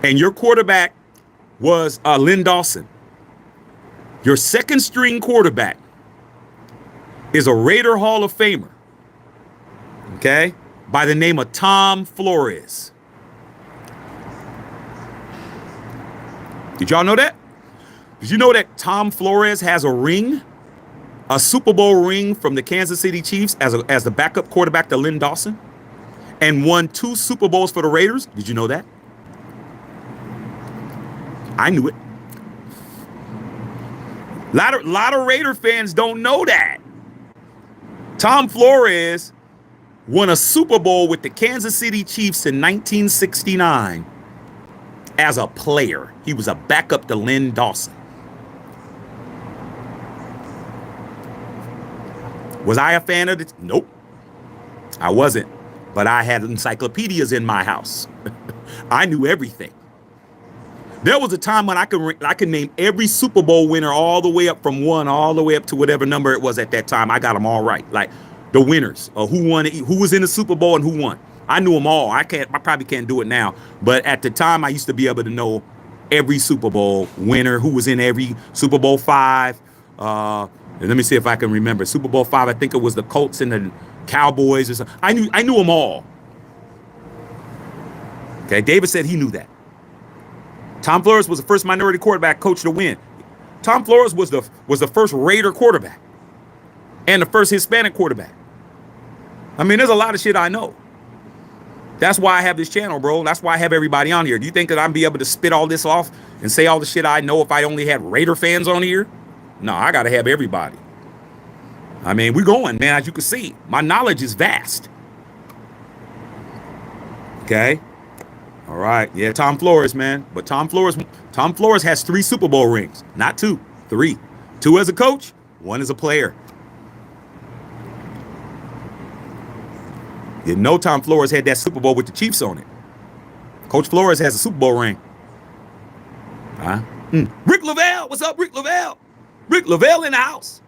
Speaker 1: and your quarterback was Lynn Dawson, your second string quarterback is a Raider Hall of Famer, okay, by the name of Tom Flores. Did y'all know that? Did you know that Tom Flores has a ring? A Super Bowl ring from the Kansas City Chiefs as the backup quarterback to Lynn Dawson, and won 2 Super Bowls for the Raiders. Did you know that? I knew it. Lot of Raider fans don't know that. Tom Flores won a Super Bowl with the Kansas City Chiefs in 1969 as a player. He was a backup to Lynn Dawson. Was I a fan of it? Nope. I wasn't. But I had encyclopedias in my house. I knew everything. There was a time when I could name every Super Bowl winner all the way up from 1 all the way up to whatever number it was at that time. I got them all right. Like the winners, who won, who was in the Super Bowl and who won. I knew them all. I probably can't do it now. But at the time, I used to be able to know every Super Bowl winner, who was in every Super Bowl V. Let me see if I can remember. Super Bowl V, I think it was the Colts and the Cowboys or something. I knew them all. Okay, David said he knew that. Tom Flores was the first minority quarterback coach to win. Tom Flores was the first Raider quarterback and the first Hispanic quarterback. I mean, there's a lot of shit I know. That's why I have this channel, bro. That's why I have everybody on here. Do you think that I'd be able to spit all this off and say all the shit I know if I only had Raider fans on here? No, I got to have everybody. I mean, we're going, man. As you can see, my knowledge is vast. Okay. All right. Yeah, Tom Flores, man. But Tom Flores has 3 Super Bowl rings. Not 2, 3. 2 as a coach, 1 as a player. You know Tom Flores had that Super Bowl with the Chiefs on it. Coach Flores has a Super Bowl ring. Huh? Rick Lavelle. What's up, Rick Lavelle? Rick Lavelle in the house.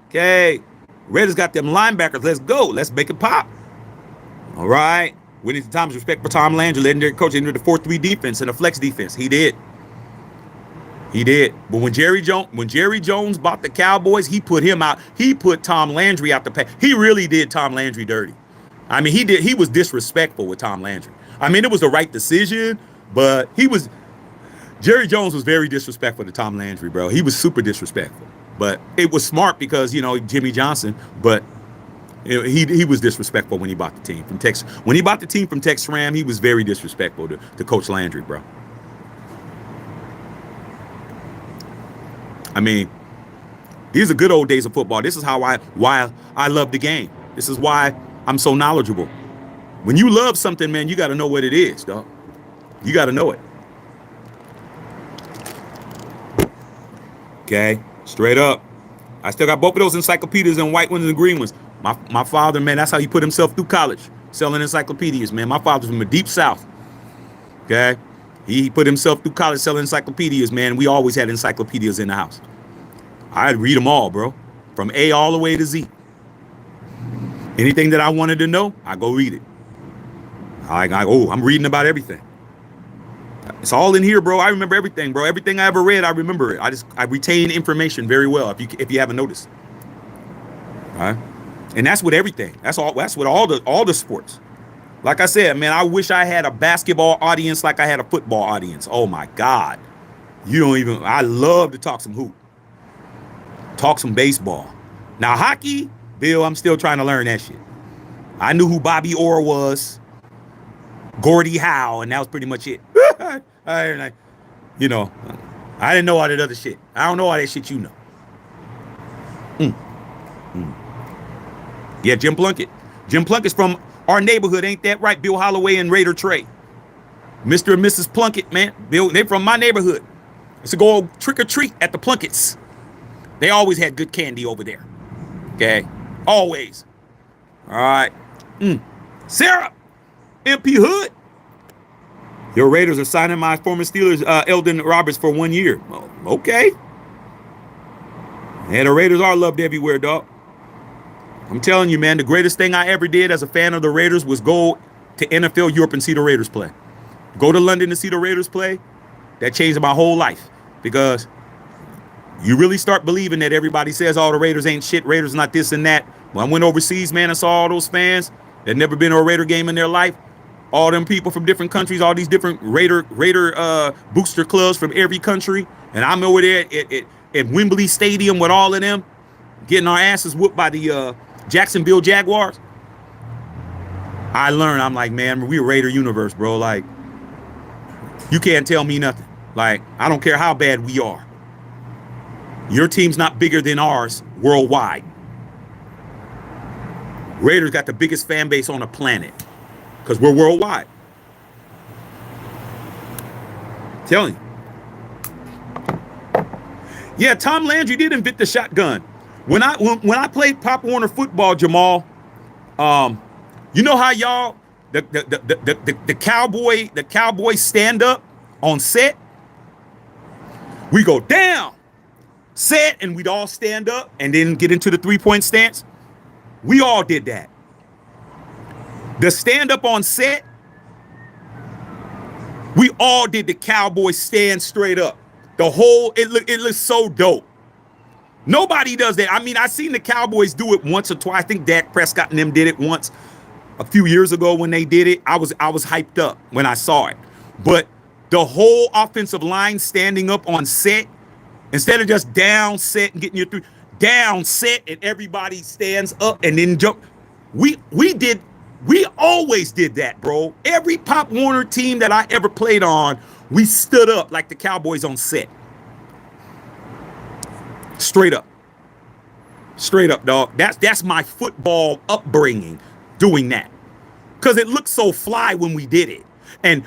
Speaker 1: Okay. Raiders got them linebackers. Let's go. Let's make it pop. All right. Winning Thomas, respect for Tom Landry, legendary coach, entered the 4-3 defense and a flex defense. He did. But when Jerry Jones bought the Cowboys, he put him out. He put Tom Landry out the pack. He really did Tom Landry dirty. I mean, he was disrespectful with Tom Landry. I mean, it was the right decision, but Jerry Jones was very disrespectful to Tom Landry, bro. He was super disrespectful. But it was smart because, Jimmy Johnson, but he was disrespectful when he bought the team from Tex. When he bought the team from Tex Schramm, he was very disrespectful to Coach Landry, bro. I mean, these are good old days of football. This is why I love the game. This is why I'm so knowledgeable. When you love something, man, you got to know what it is, dog. You got to know it. Okay, straight up. I still got both of those encyclopedias and white ones and green ones. My father, man, that's how he put himself through college, selling encyclopedias, man. My father's from the deep South. Okay, he put himself through college selling encyclopedias, man. We always had encyclopedias in the house. I'd read them all, bro, from A all the way to Z. Anything that I wanted to know, I go read it. I'm reading about everything. It's all in here, bro. I remember everything, bro. Everything I ever read, I remember it. I retain information very well. If you haven't noticed, all right. And that's with everything. That's with all the sports. Like I said, man, I wish I had a basketball audience like I had a football audience. Oh my God, I love to talk some hoop, talk some baseball. Now hockey, Bill, I'm still trying to learn that shit. I knew who Bobby Orr was, Gordie Howe, and that was pretty much it. I didn't know all that other shit. I don't know all that shit you know. Yeah, Jim Plunkett. Jim Plunkett's from our neighborhood, ain't that right? Bill Holloway and Raider Trey. Mr. and Mrs. Plunkett, man. Bill, they're from my neighborhood. It's to go trick or treat at the Plunkett's. They always had good candy over there. Okay? Always. All right. Sarah, MP Hood. Your Raiders are signing my former Steelers, Eldon Roberts, for 1 year. Well, okay. Yeah, the Raiders are loved everywhere, dog. I'm telling you, man, the greatest thing I ever did as a fan of the Raiders was go to NFL Europe and see the Raiders play. Go to London to see the Raiders play. That changed my whole life, because you really start believing that everybody says, oh, the Raiders ain't shit, Raiders not this and that. When I went overseas, man, I saw all those fans that never been to a Raider game in their life. All them people from different countries, all these different Raider booster clubs from every country. And I'm over there at Wembley Stadium with all of them, getting our asses whooped by the Jacksonville Jaguars. I learned, I'm like, man, we're Raider universe, bro. Like, you can't tell me nothing. Like, I don't care how bad we are. Your team's not bigger than ours worldwide. Raiders got the biggest fan base on the planet because we're worldwide. Telling you. Yeah, Tom Landry did invent the shotgun. When I played Pop Warner football, Jamal, you know how y'all the cowboy stand up on set? We go down, set, and we'd all stand up and then get into the 3-point stance. We all did that. The stand up on set, we all did the cowboy stand straight up. The whole, it looks so dope. Nobody does that. I mean, I seen the Cowboys do it once or twice. I think Dak Prescott and them did it once a few years ago when they did it. I was hyped up when I saw it. But the whole offensive line standing up on set, instead of just down, set, and getting your three, down, set, and everybody stands up and then jump. We always did that, bro. Every Pop Warner team that I ever played on, we stood up like the Cowboys on set. Straight up. Straight up, dog. That's my football upbringing, doing that. Because it looked so fly when we did it. And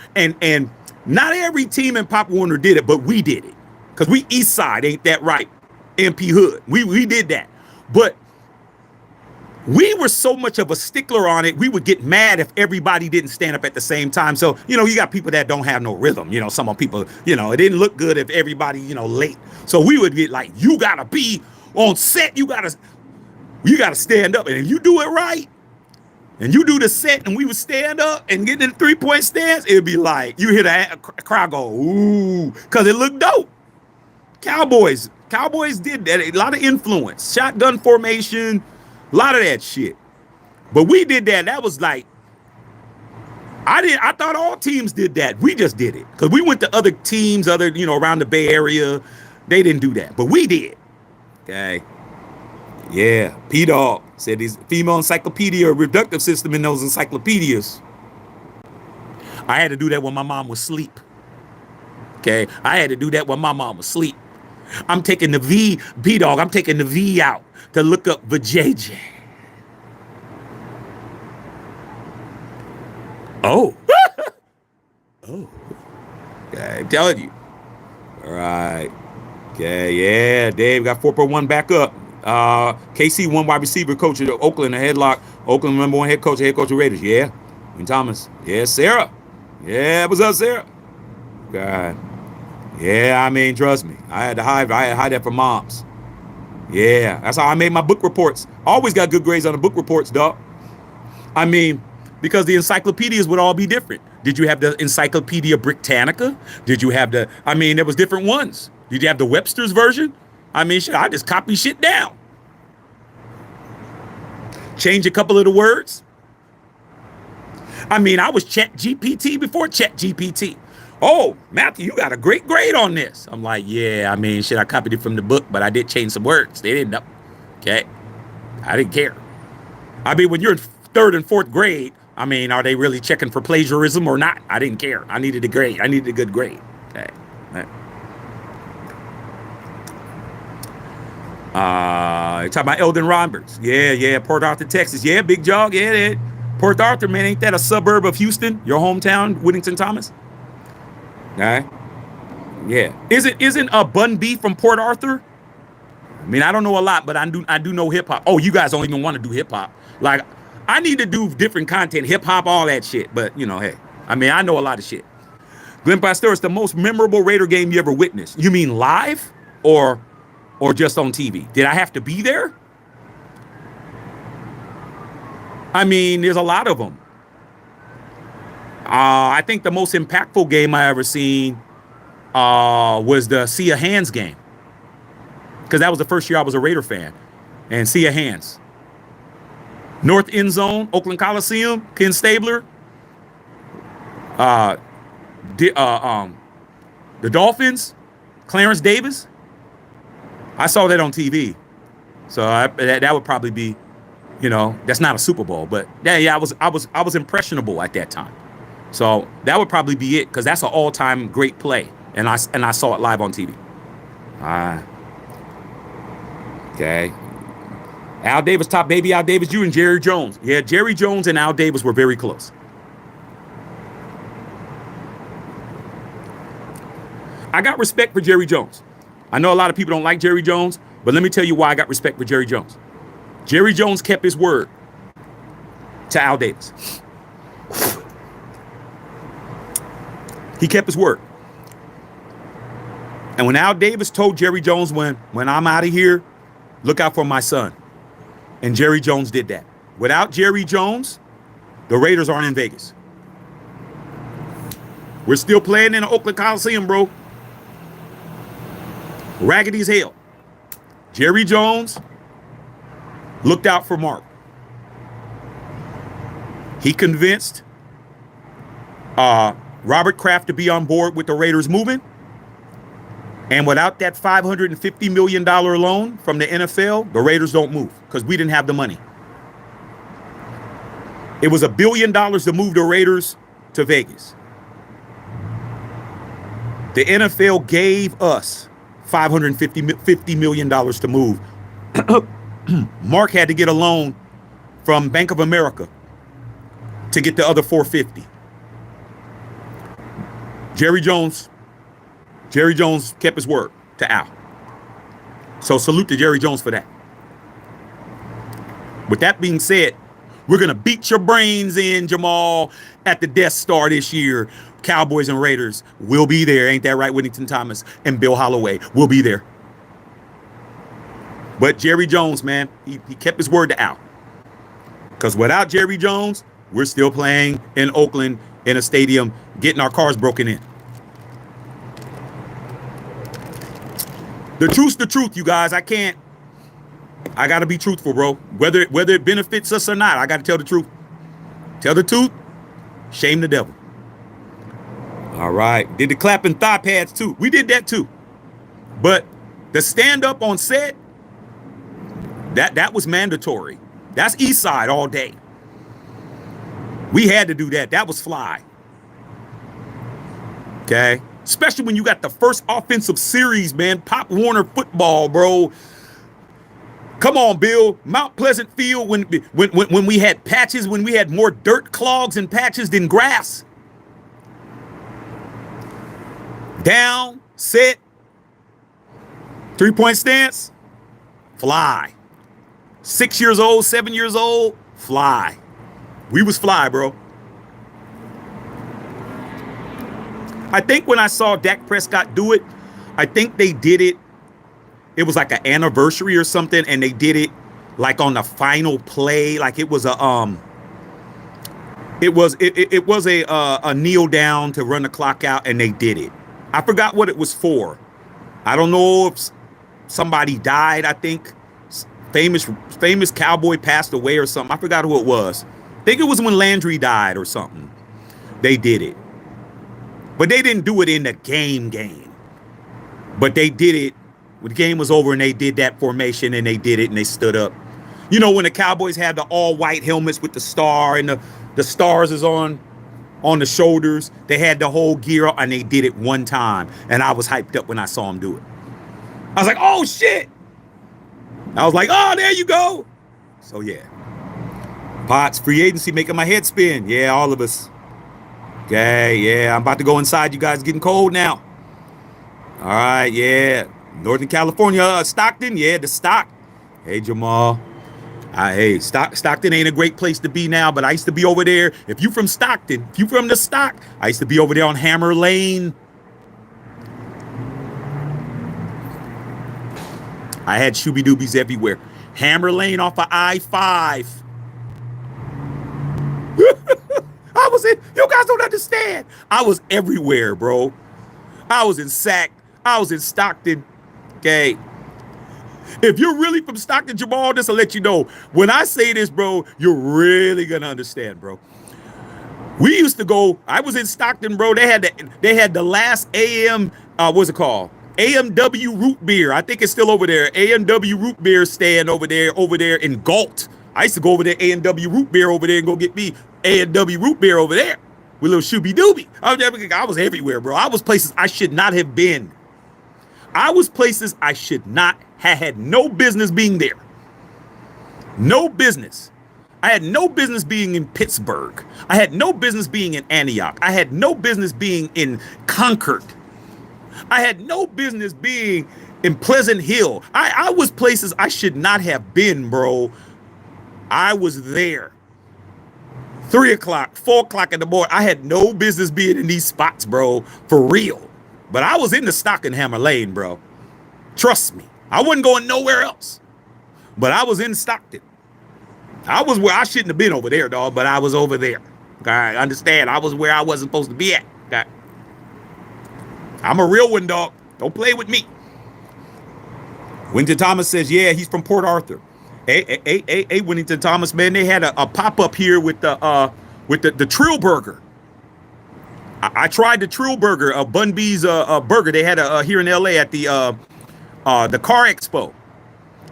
Speaker 1: not every team in Pop Warner did it, but we did it. Because we East Side, ain't that right? MP Hood. We did that. But we were so much of a stickler on it, we would get mad if everybody didn't stand up at the same time. So, you got people that don't have no rhythm. Some people, it didn't look good if everybody, late. So we would get like, you got to be on set. You got to stand up. And if you do it right, and you do the set, and we would stand up and get in the 3-point stance, it'd be like, you hear the crowd go, ooh, because it looked dope. Cowboys did that. A lot of influence. Shotgun formation. A lot of that shit. But we did that. That was like, I thought all teams did that. We just did it. Because we went to other teams, around the Bay Area. They didn't do that. But we did. Okay. Yeah. P-Dog said his female encyclopedia reproductive system in those encyclopedias. I had to do that when my mom was asleep. Okay. I had to do that when my mom was asleep. I'm taking the V, P-Dog, I'm taking the V out to look up vajayjay. Oh. Oh. Okay, I'm telling you. All right. Okay, yeah. Dave got 4.1 back up. KC, one wide receiver coach of Oakland, a headlock. Oakland #1 head coach of Raiders. Yeah. And Thomas. Yeah, Sarah. Yeah, what's up, Sarah? God. Yeah, I mean, trust me. I had to hide that from moms. Yeah, that's how I made my book reports. Always got good grades on the book reports, dog. I mean, because the encyclopedias would all be different. Did you have the Encyclopedia Britannica? Did you have there was different ones. Did you have the Webster's version? I mean, shit, I just copy shit down. Change a couple of the words. I mean, I was Chat GPT before Chat GPT. Oh, Matthew, you got a great grade on this. I'm like, yeah, I mean, shit, I copied it from the book, but I did change some words. They didn't know. Okay. I didn't care. I mean, when you're in 3rd and 4th grade, I mean, are they really checking for plagiarism or not? I didn't care. I needed a grade. I needed a good grade. Okay. You talking about Eldon Roberts? Yeah. Port Arthur, Texas. Yeah, big jog. Yeah. Port Arthur, man, ain't that a suburb of Houston? Your hometown, Whittington Thomas? All right. Yeah. Isn't Bun B from Port Arthur? I mean, I don't know a lot, but I do know hip hop. Oh, you guys don't even want to do hip hop. Like, I need to do different content, hip hop, all that shit. But hey, I mean, I know a lot of shit. Glenn Pasteur, it's the most memorable Raider game you ever witnessed. You mean live or just on TV? Did I have to be there? I mean, there's a lot of them. I think the most impactful game I ever seen was the Sea of Hands game. Because that was the first year I was a Raider fan. And Sea of Hands. North End Zone, Oakland Coliseum, Ken Stabler. The Dolphins, Clarence Davis. I saw that on TV. So that would probably be, that's not a Super Bowl. But yeah, I was impressionable at that time. So that would probably be it, because that's an all-time great play. And I saw it live on TV. Okay. Al Davis, top baby Al Davis, you and Jerry Jones. Yeah, Jerry Jones and Al Davis were very close. I got respect for Jerry Jones. I know a lot of people don't like Jerry Jones, but let me tell you why I got respect for Jerry Jones. Jerry Jones kept his word to Al Davis. He kept his word. And when Al Davis told Jerry Jones, when I'm out of here, look out for my son. And Jerry Jones did that. Without Jerry Jones, the Raiders aren't in Vegas. We're still playing in the Oakland Coliseum, bro. Raggedy as hell. Jerry Jones looked out for Mark. He convinced Robert Kraft to be on board with the Raiders movement. And without that $550 million loan from the NFL, the Raiders don't move, because we didn't have the money. It was $1 billion to move the Raiders to Vegas. The NFL gave us $550 million to move. Mark had to get a loan from Bank of America to get the other $450. Jerry Jones kept his word to Al. So salute to Jerry Jones for that. With that being said, we're going to beat your brains in, Jamal, at the Death Star this year. Cowboys and Raiders will be there. Ain't that right, Whittington Thomas and Bill Holloway? Will be there. But Jerry Jones, man, he kept his word to Al. Because without Jerry Jones, we're still playing in Oakland in a stadium, getting our cars broken in. The truth's the truth, you guys. I got to be truthful, bro. Whether it benefits us or not, I got to tell the truth. Tell the truth, shame the devil. All right. Did the clapping thigh pads too. We did that too. But the stand up on set, that was mandatory. That's East Side all day. We had to do that. That was fly. Okay. Especially when you got the first offensive series, man. Pop Warner football, bro. Come on, Bill. Mount Pleasant Field when we had patches, when we had more dirt clogs and patches than grass. Down, set, 3-point stance, fly. 6 years old, 7 years old, fly. We was fly, bro. I think when I saw Dak Prescott do it, I think they did it. It was like an anniversary or something, and they did it like on the final play. Like it was a kneel down to run the clock out, and they did it. I forgot what it was for. I don't know if somebody died. I think famous cowboy passed away or something. I forgot who it was. I think it was when Landry died or something. They did it. But they didn't do it in the game. But they did it when the game was over, and they did that formation, and they did it, and they stood up. You know, when the Cowboys had the all white helmets with the star, and the stars is on the shoulders. They had the whole gear, and they did it one time. And I was hyped up when I saw them do it. I was like, oh shit. I was like, oh, there you go. So, yeah. Potts, free agency making my head spin. Yeah, all of us. Okay, yeah, I'm about to go inside. You guys getting cold now. All right, yeah. Northern California, Stockton, yeah, the stock. Hey, Jamal. Hey, Stockton ain't a great place to be now, but I used to be over there. If you from Stockton, if you from the stock, I used to be over there on Hammer Lane. I had shooby doobies everywhere. Hammer Lane off of I-5. I was in, you guys don't understand. I was everywhere, bro. I was in Sac. I was in Stockton. Okay. If you're really from Stockton, Jamal, this will let you know. When I say this, bro, you're really gonna understand, bro. We used to go. I was in Stockton, bro. They had the last AM. What's it called? AMW root beer. I think it's still over there. AMW root beer stand over there in Galt. I used to go over there, AMW root beer over there, and go get me AMW root beer over there with little shooby dooby. I was everywhere, bro. I was places I should not have been. I was places I should not have had no business being there. No business. I had no business being in Pittsburgh. I had no business being in Antioch. I had no business being in Concord. I had no business being in Pleasant Hill. I was places I should not have been, bro. I was there. 3 o'clock, 4 o'clock in the morning. I had no business being in these spots, bro, for real. But I was in the Stockton Hammer Lane, bro. Trust me. I wasn't going nowhere else. But I was in Stockton. I was where I shouldn't have been over there, dog, but I was over there. Okay, understand? I was where I wasn't supposed to be at. Okay? I'm a real one, dog. Don't play with me. Winton Thomas says, yeah, he's from Port Arthur. Hey, Winnington Thomas, man, they had a pop-up here with the Trill Burger. I tried the Trill Burger, Bun B's burger. They had here in LA at the Car Expo,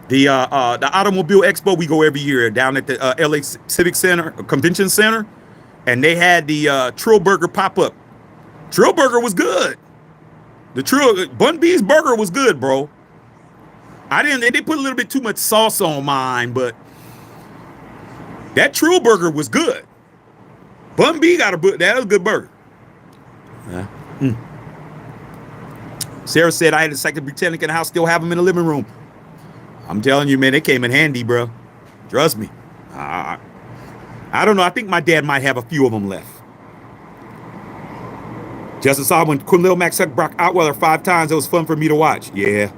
Speaker 1: the Automobile Expo. We go every year down at the LA Civic Center, Convention Center, and they had the Trill Burger pop-up. Trill Burger was good. The Bun B's burger was good, bro. They put a little bit too much sauce on mine, but that Trill Burger was good. Bun B that was a good burger. Sarah said I had a second Britannic in the house, still have them in the living room. I'm telling you, man, they came in handy, bro. Trust me. I don't know. I think my dad might have a few of them left. Justin saw when Lil Max sucked Brock Outweller 5 times. It was fun for me to watch. Yeah.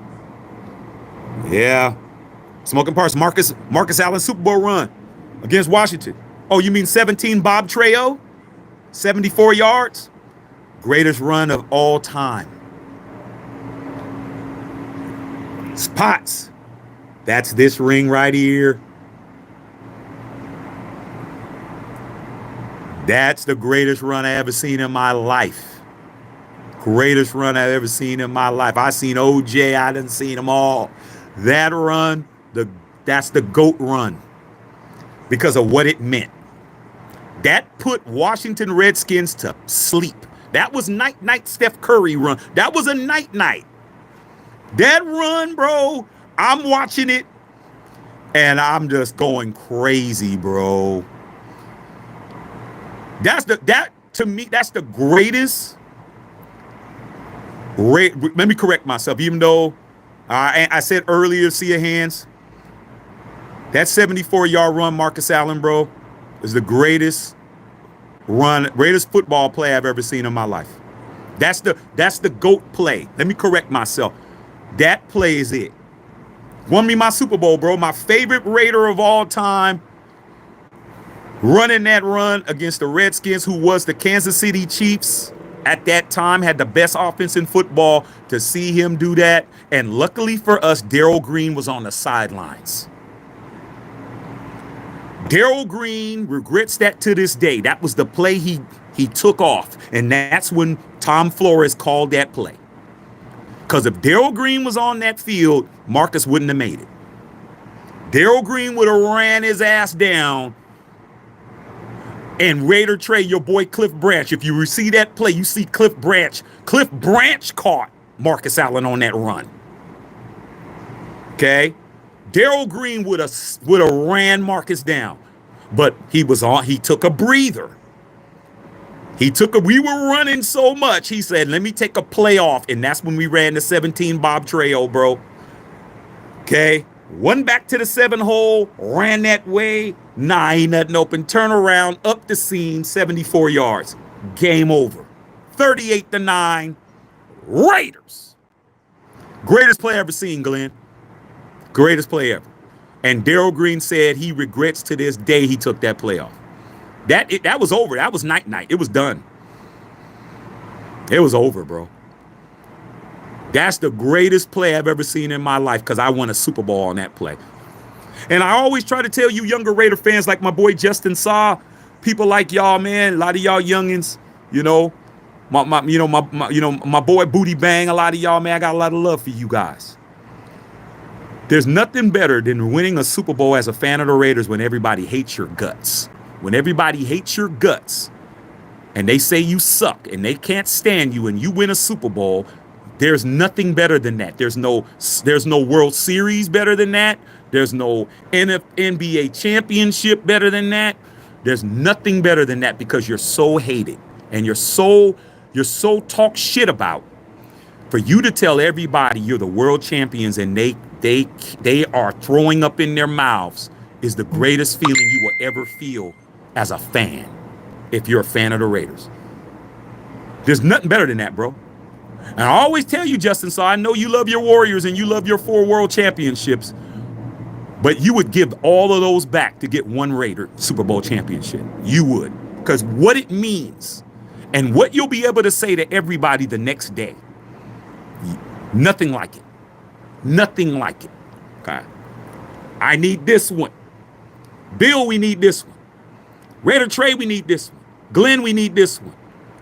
Speaker 1: Smoking Parts, Marcus Allen Super Bowl run against Washington. Oh, you mean 17 Bob Trejo? 74 yards? Greatest run of all time. Spots. That's this ring right here. That's the greatest run I ever seen in my life. Greatest run I've ever seen in my life. I seen OJ. I done seen them all. That run, that's the GOAT run because of what it meant. That put Washington Redskins to sleep. That was night Steph Curry run. That was a night. That run, bro, I'm watching it and I'm just going crazy, bro. To me, that's the greatest. Let me correct myself, even though I said earlier, see your hands. That 74-yard run, Marcus Allen, bro, is the greatest football play I've ever seen in my life. That's the GOAT play. Let me correct myself. That play is it. Won me my Super Bowl, bro. My favorite Raider of all time. Running that run against the Redskins, who was the Kansas City Chiefs at that time, had the best offense in football. To see him do that, and luckily for us, Darryl Green was on the sidelines. Darryl Green regrets that to this day. That was the play he took off, and that's when Tom Flores called that play. Because if Darryl Green was on that field, Marcus wouldn't have made it. Darryl Green would have ran his ass down. And Raider Trey, your boy Cliff Branch, if you see that play, you see Cliff Branch. Cliff Branch caught Marcus Allen on that run. Okay? Darryl Green would have ran Marcus down, but he took a breather. We were running so much, he said, let me take a play off, and that's when we ran the 17 Bob Trail, bro. Okay, one back to the 7 hole, ran that way, ain't nothing open, turn around, up the seam, 74 yards, game over, 38-9, Raiders. Greatest play ever seen, Glenn. Greatest play ever. And Darryl Green said he regrets to this day he took that play off. That was over. That was night. It was done. It was over, bro. That's the greatest play I've ever seen in my life because I won a Super Bowl on that play. And I always try to tell you younger Raider fans like my boy Justin Saw, people like y'all, man, a lot of y'all youngins, my boy Booty Bang, a lot of y'all, man, I got a lot of love for you guys. There's nothing better than winning a Super Bowl as a fan of the Raiders when everybody hates your guts. When everybody hates your guts and they say you suck and they can't stand you and you win a Super Bowl, there's nothing better than that. There's no World Series better than that. There's no NBA championship better than that. There's nothing better than that because you're so hated and you're so talked shit about. For you to tell everybody you're the world champions and they are throwing up in their mouths is the greatest feeling you will ever feel as a fan, if you're a fan of the Raiders. There's nothing better than that, bro. And I always tell you, Justin, so I know you love your Warriors and you love your 4 world championships, but you would give all of those back to get one Raider Super Bowl championship. You would. Because what it means and what you'll be able to say to everybody the next day, nothing like it. Nothing like it. Okay. I need this one. Bill, we need this one. Raider Trey, we need this one. Glenn, we need this one.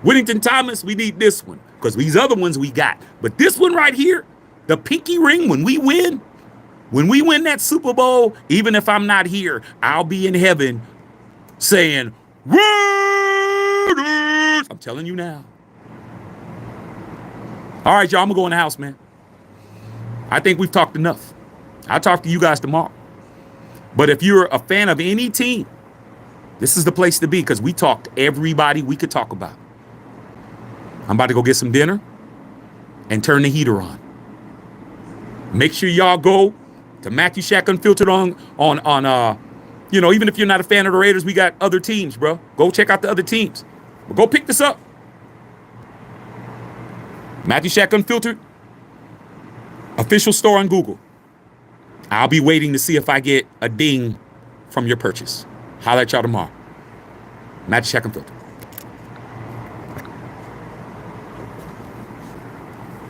Speaker 1: Whittington Thomas, we need this one. Because these other ones we got. But this one right here, the pinky ring, when we win that Super Bowl, even if I'm not here, I'll be in heaven saying, Raiders! I'm telling you now. All right, y'all, I'm going to go in the house, man. I think we've talked enough. I'll talk to you guys tomorrow. But if you're a fan of any team, this is the place to be because we talked to everybody we could talk about. I'm about to go get some dinner and turn the heater on. Make sure y'all go to Matthew Shack Unfiltered on even if you're not a fan of the Raiders, we got other teams, bro. Go check out the other teams. But go pick this up. Matthew Shack Unfiltered, official store on Google. I'll be waiting to see if I get a ding from your purchase. Holler at y'all tomorrow. Matthew Shack Unfiltered.